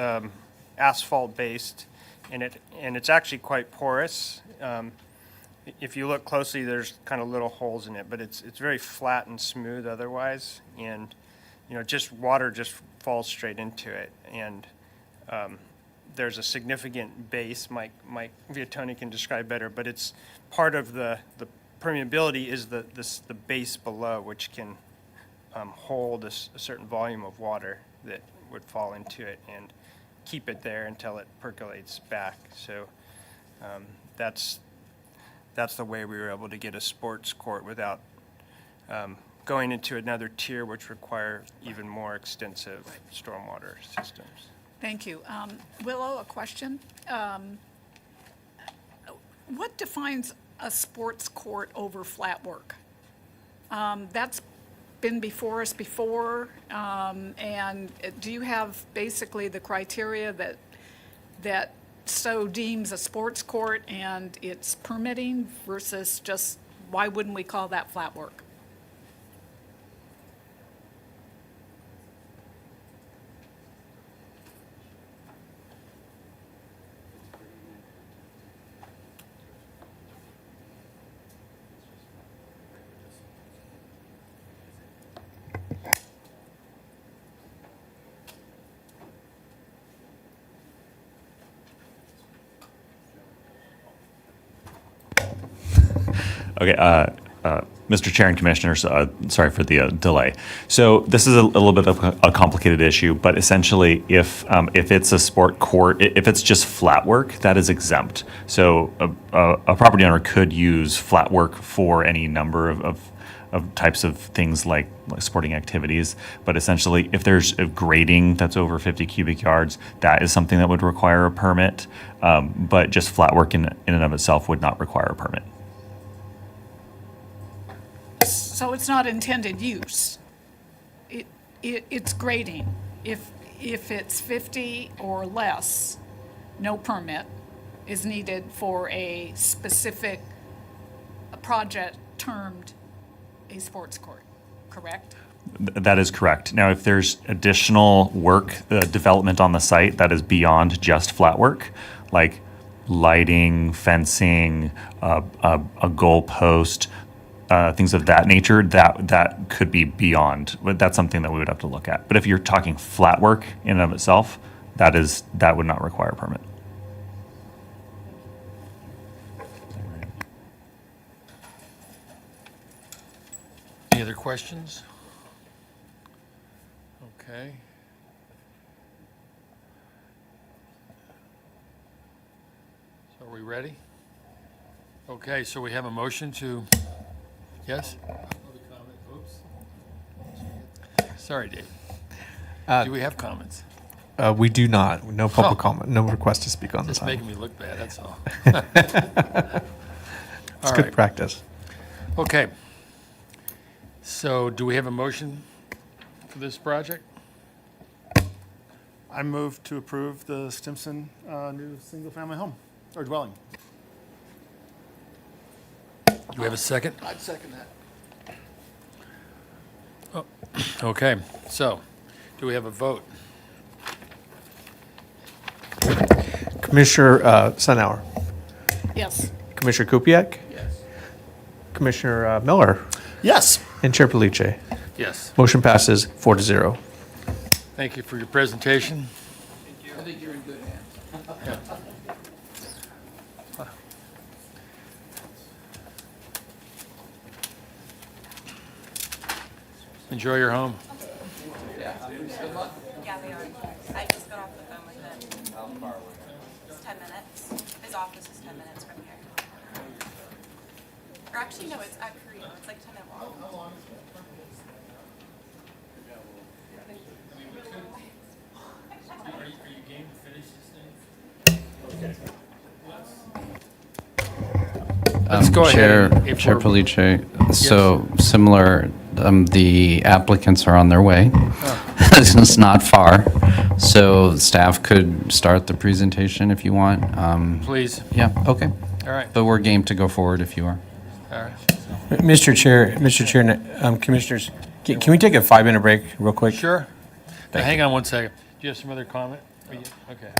asphalt-based, and it's actually quite porous. If you look closely, there's kind of little holes in it, but it's very flat and smooth otherwise, and just water just falls straight into it. And there's a significant base. Mike Viatone can describe better, but it's part of the permeability is the base below, which can hold a certain volume of water that would fall into it and keep it there until it percolates back. So that's the way we were able to get a sports court without going into another tier, which require even more extensive stormwater systems. Thank you. Willow, a question. What defines a sports court over flat work? That's been before us before, and do you have basically the criteria that so deems a sports court and it's permitting versus just why wouldn't we call that flat work? Okay, Mr. Chair and Commissioners, sorry for the delay. So this is a little bit of a complicated issue, but essentially if it's a sport court, if it's just flat work, that is exempt. So a property owner could use flat work for any number of types of things like sporting activities, but essentially if there's a grading that's over 50 cubic yards, that is something that would require a permit, but just flat work in and of itself would not require a permit. So it's not intended use. It's grading. If it's 50 or less, no permit is needed for a specific project termed a sports court, correct? That is correct. Now, if there's additional work, development on the site that is beyond just flat work, like lighting, fencing, a goal post, things of that nature, that could be beyond. But that's something that we would have to look at. But if you're talking flat work in and of itself, that would not require a permit. Any other questions? Okay. So are we ready? Okay, so we have a motion to, yes? Sorry, Dave. Do we have comments? We do not. No public Oh. comment. No request to speak on this Just item. making me look bad, that's all. It's All good right. practice. Okay. So do we have a motion for this project? I move to approve the Stimson new single-family home or dwelling. Do we have a second? I'd second that. Okay, so do we have a vote? Commissioner Sunhour. Yes. Commissioner Kupiec. Yes. Commissioner Miller. Yes. And Chair Palice. Yes. Motion passes 4-0. Thank you for your presentation. I think you're in good hands. Enjoy your home. Yeah. Good luck. Yeah, they are. I just got off the phone with him. It's 10 minutes. His office is 10 minutes from here. Or actually, no, it's at Korea. It's like 10 minute walk. Let's go Chair, ahead. If Chair we're- Palice, so similar, the applicants are on their way. It's not far, so staff could start the presentation if you want. Please. Yeah, okay. All right. But we're game to go forward if you are. All right. Mr. Chair, Commissioners, can we take a 5-minute break real quick? Sure. Now, Thank hang on one second. Do you have some other comment? Okay.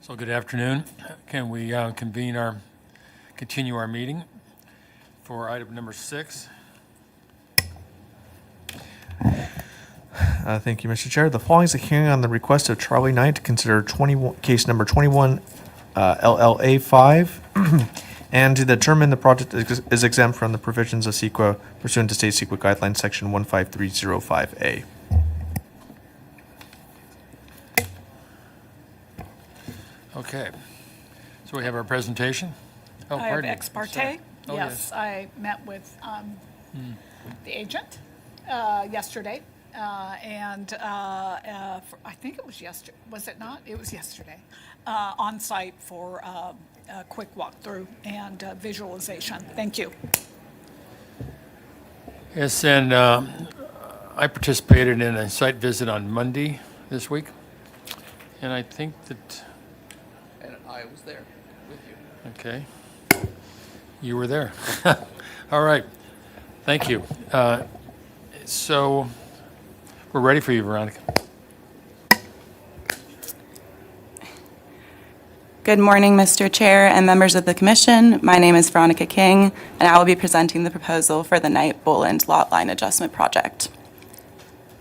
So good afternoon. Can we continue our meeting for item number 6? Thank you, Mr. Chair. The following is a hearing on the request of Charlie Knight to consider case number 21 LLA 5 and to determine the project is exempt from the provisions of CEQA pursuant to state CEQA guidelines section 15305A. Okay. So we have our presentation. Oh, I have pardon me. ex parte. Sorry. Oh, Yes, I met with the agent yesterday, and I think it was yesterday. Was it not? It was yesterday. On site for a quick walkthrough and visualization. Thank you. Yes, and I participated in a site visit on Monday this week, and I think that. And I was there with you. Okay. You were there. All right. Thank you. So we're ready for you, Veronica. Good morning, Mr. Chair and members of the Commission. My name is Veronica King, and I will be presenting the proposal for the Knight Boland Lot Line Adjustment Project.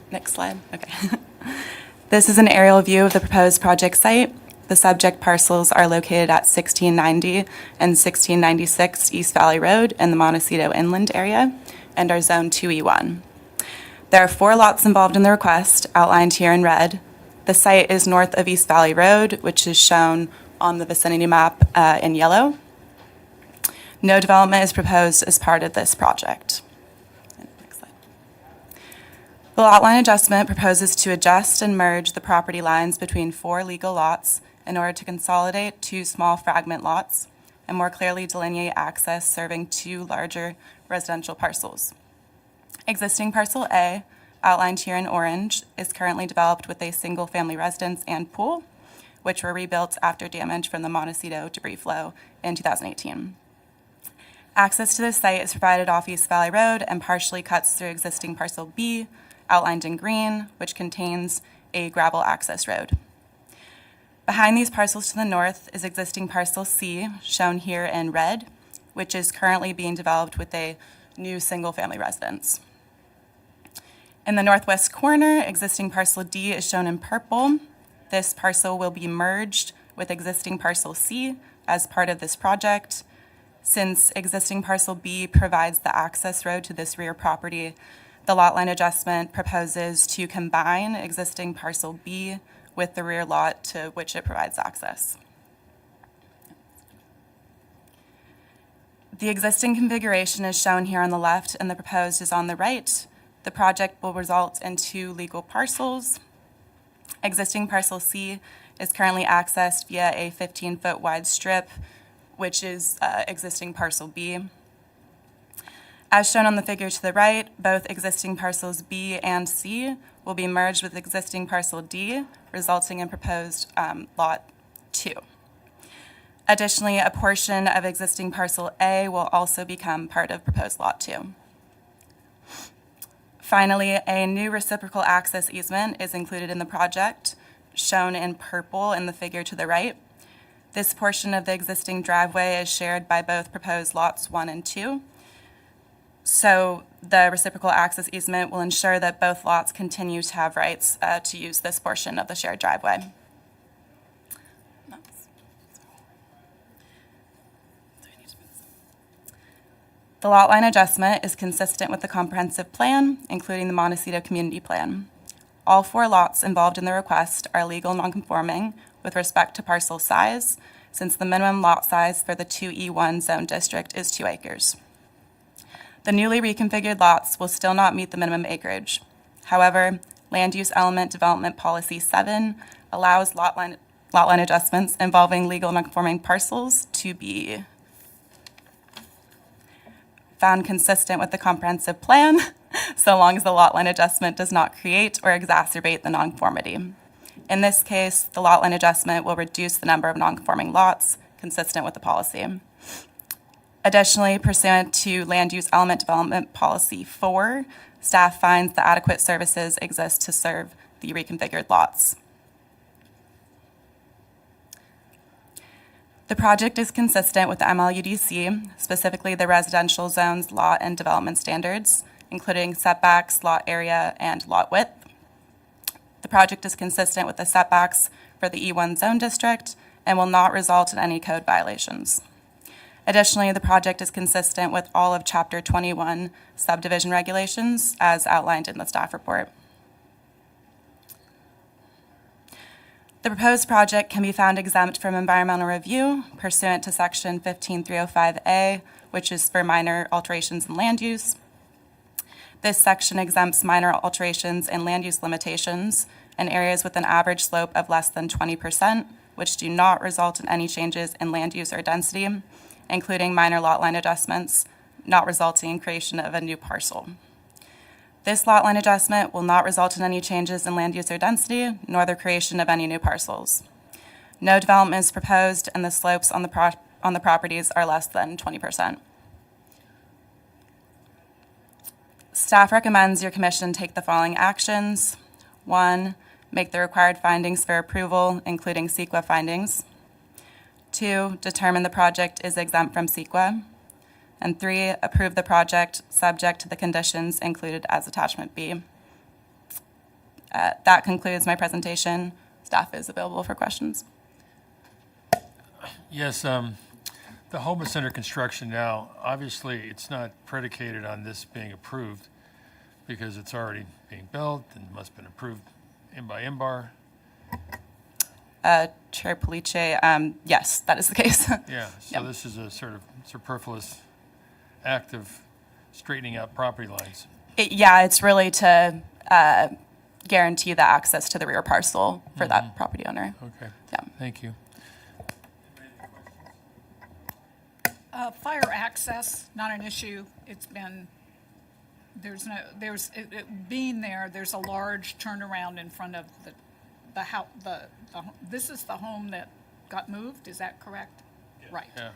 Next slide. Okay. This is an aerial view of the proposed project site. The subject parcels are located at 1690 and 1696 East Valley Road in the Montecito Inland area and are Zone 2E1. There are 4 lots involved in the request, outlined here in red. The site is north of East Valley Road, which is shown on the vicinity map in yellow. No development is proposed as part of this project. Next slide. The lot line adjustment proposes to adjust and merge the property lines between 4 legal lots in order to consolidate 2 small fragment lots and more clearly delineate access serving 2 larger residential parcels. Existing parcel A, outlined here in orange, is currently developed with a single-family residence and pool, which were rebuilt after damage from the Montecito debris flow in 2018. Access to this site is provided off East Valley Road and partially cuts through existing parcel B, outlined in green, which contains a gravel access road. Behind these parcels to the north is existing parcel C, shown here in red, which is currently being developed with a new single-family residence. In the northwest corner, existing parcel D is shown in purple. This parcel will be merged with existing parcel C as part of this project. Since existing parcel B provides the access road to this rear property, the lot line adjustment proposes to combine existing parcel B with the rear lot to which it provides access. The existing configuration is shown here on the left and the proposed is on the right. The project will result in 2 legal parcels. Existing parcel C is currently accessed via a 15-foot wide strip, which is existing parcel B. As shown on the figure to the right, both existing parcels B and C will be merged with existing parcel D, resulting in proposed lot 2. Additionally, a portion of existing parcel A will also become part of proposed lot 2. Finally, a new reciprocal access easement is included in the project, shown in purple in the figure to the right. This portion of the existing driveway is shared by both proposed lots 1 and 2. So the reciprocal access easement will ensure that both lots continue to have rights to use this portion of the shared driveway. The lot line adjustment is consistent with the comprehensive plan, including the Montecito Community Plan. All 4 lots involved in the request are legal nonconforming with respect to parcel size, since the minimum lot size for the 2E1 zone district is 2 acres. The newly reconfigured lots will still not meet the minimum acreage. However, Land Use Element Development Policy 7 allows lot line adjustments involving legal nonconforming parcels to be found consistent with the comprehensive plan, so long as the lot line adjustment does not create or exacerbate the nonconformity. In this case, the lot line adjustment will reduce the number of nonconforming lots consistent with the policy. Additionally, pursuant to Land Use Element Development Policy 4, staff finds that adequate services exist to serve the reconfigured lots. The project is consistent with the MLUDC, specifically the residential zones lot and development standards, including setbacks, lot area, and lot width. The project is consistent with the setbacks for the E1 zone district and will not result in any code violations. Additionally, the project is consistent with all of Chapter 21 subdivision regulations as outlined in the staff report. The proposed project can be found exempt from environmental review pursuant to Section 15305A, which is for minor alterations in land use. This section exempts minor alterations in land use limitations in areas with an average slope of less than 20%, which do not result in any changes in land use or density, including minor lot line adjustments, not resulting in creation of a new parcel. This lot line adjustment will not result in any changes in land use or density, nor the creation of any new parcels. No development is proposed, and the slopes on the properties are less than 20%. Staff recommends your commission take the following actions. 1, make the required findings for approval, including CEQA findings. 2, determine the project is exempt from CEQA. And 3, approve the project subject to the conditions included as Attachment B. That concludes my presentation. Staff is available for questions. Yes, the home is under construction now. Obviously, it's not predicated on this being approved because it's already being built and must have been approved by MBAR. Chair Police, yes, that is the case. Yeah, so this is a sort of superfluous act of straightening out property lines. It's really to guarantee the access to the rear parcel for that property owner. Okay. Yeah. Thank you. Fire access, not an issue. It's been, being there, there's a large turnaround in front of the house, this is the home that got moved, is that correct? Yeah. Right. Yeah.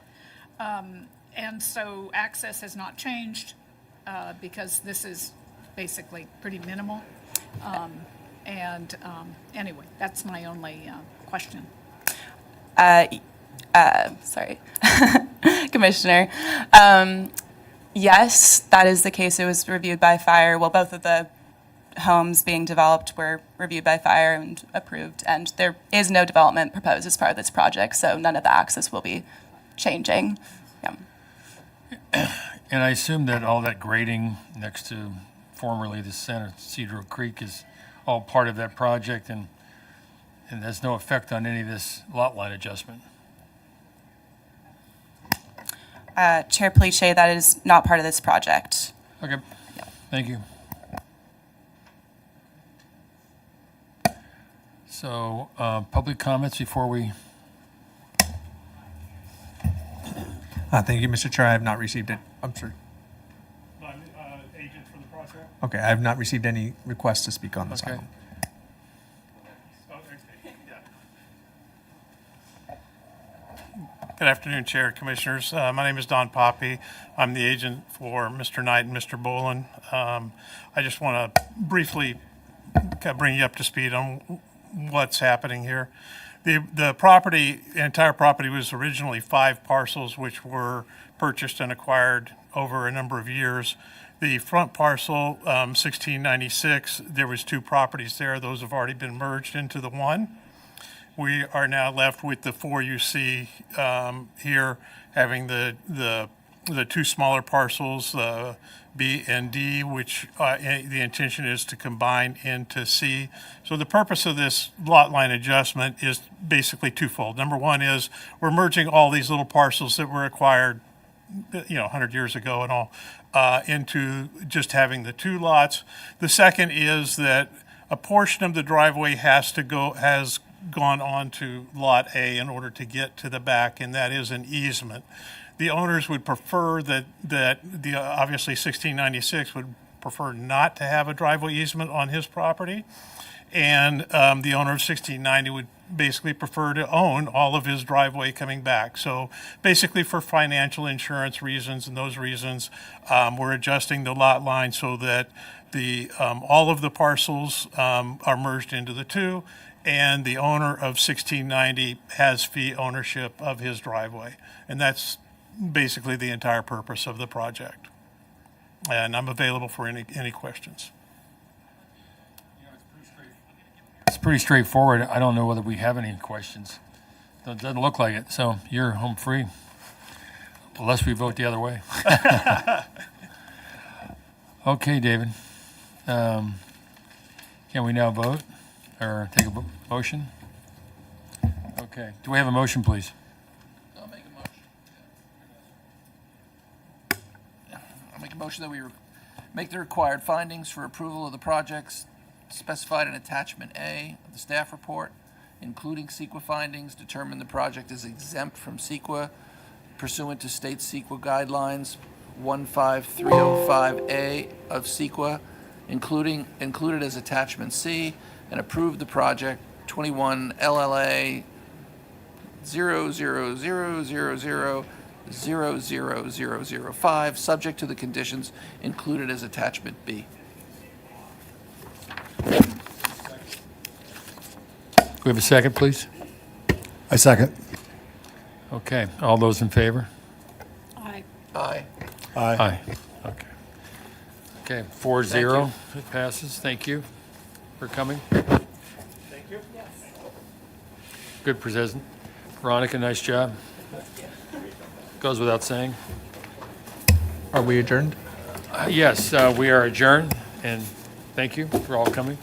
And so access has not changed because this is basically pretty minimal. Anyway, that's my only question. Sorry, Commissioner. Yes, that is the case. It was reviewed by fire. Well, both of the homes being developed were reviewed by fire and approved, and there is no development proposed as part of this project, so none of the access will be changing. Yeah. And I assume that all that grading next to formerly the San Isidro Creek is all part of that project and has no effect on any of this lot line adjustment. Chair Police, that is not part of this project. Okay. Yeah. Thank you. So, public comments before we... Thank you, Mr. Chair. I have not received it. I'm sorry. Agent for the project? Okay, I have not received any requests to speak on this Okay. item. Good afternoon, Chair, Commissioners. My name is Don Poppy. I'm the agent for Mr. Knight and Mr. Bolin. I just want to briefly kind of bring you up to speed on what's happening here. The property, the entire property was originally 5 parcels which were purchased and acquired over a number of years. The front parcel, 1696, there was 2 properties there. Those have already been merged into the one. We are now left with the 4 you see here, having the 2 smaller parcels, B and D, which the intention is to combine into C. So the purpose of this lot line adjustment is basically twofold. Number one is we're merging all these little parcels that were acquired, 100 years ago and all, into just having the 2 lots. The second is that a portion of the driveway has gone on to Lot A in order to get to the back, and that is an easement. The owners would prefer that obviously 1696 would prefer not to have a driveway easement on his property, and the owner of 1690 would basically prefer to own all of his driveway coming back. So basically for financial insurance reasons and those reasons, we're adjusting the lot line so that all of the parcels are merged into the two, and the owner of 1690 has fee ownership of his driveway. And that's basically the entire purpose of the project. And I'm available for any questions. It's pretty straightforward. I don't know whether we have any questions. It doesn't look like it, so you're home free, unless we vote the other way. Okay, David. Can we now vote or take a motion? Okay. Do we have a motion, please? I'll make a motion that we make the required findings for approval of the projects specified in attachment A of the staff report, including CEQA findings, determine the project is exempt from CEQA pursuant to state CEQA guidelines 15305A of CEQA, included as attachment C, and approve the project 21 LLA 000000005, subject to the conditions included as attachment B. We have a second, please? I second. Okay. All those in favor? Aye. Aye. Aye. Okay. Okay, 4-0. It passes. Thank you for coming. Thank you. Good present. Veronica, nice job. Goes without saying. Are we adjourned? Yes, we are adjourned, and thank you for all coming.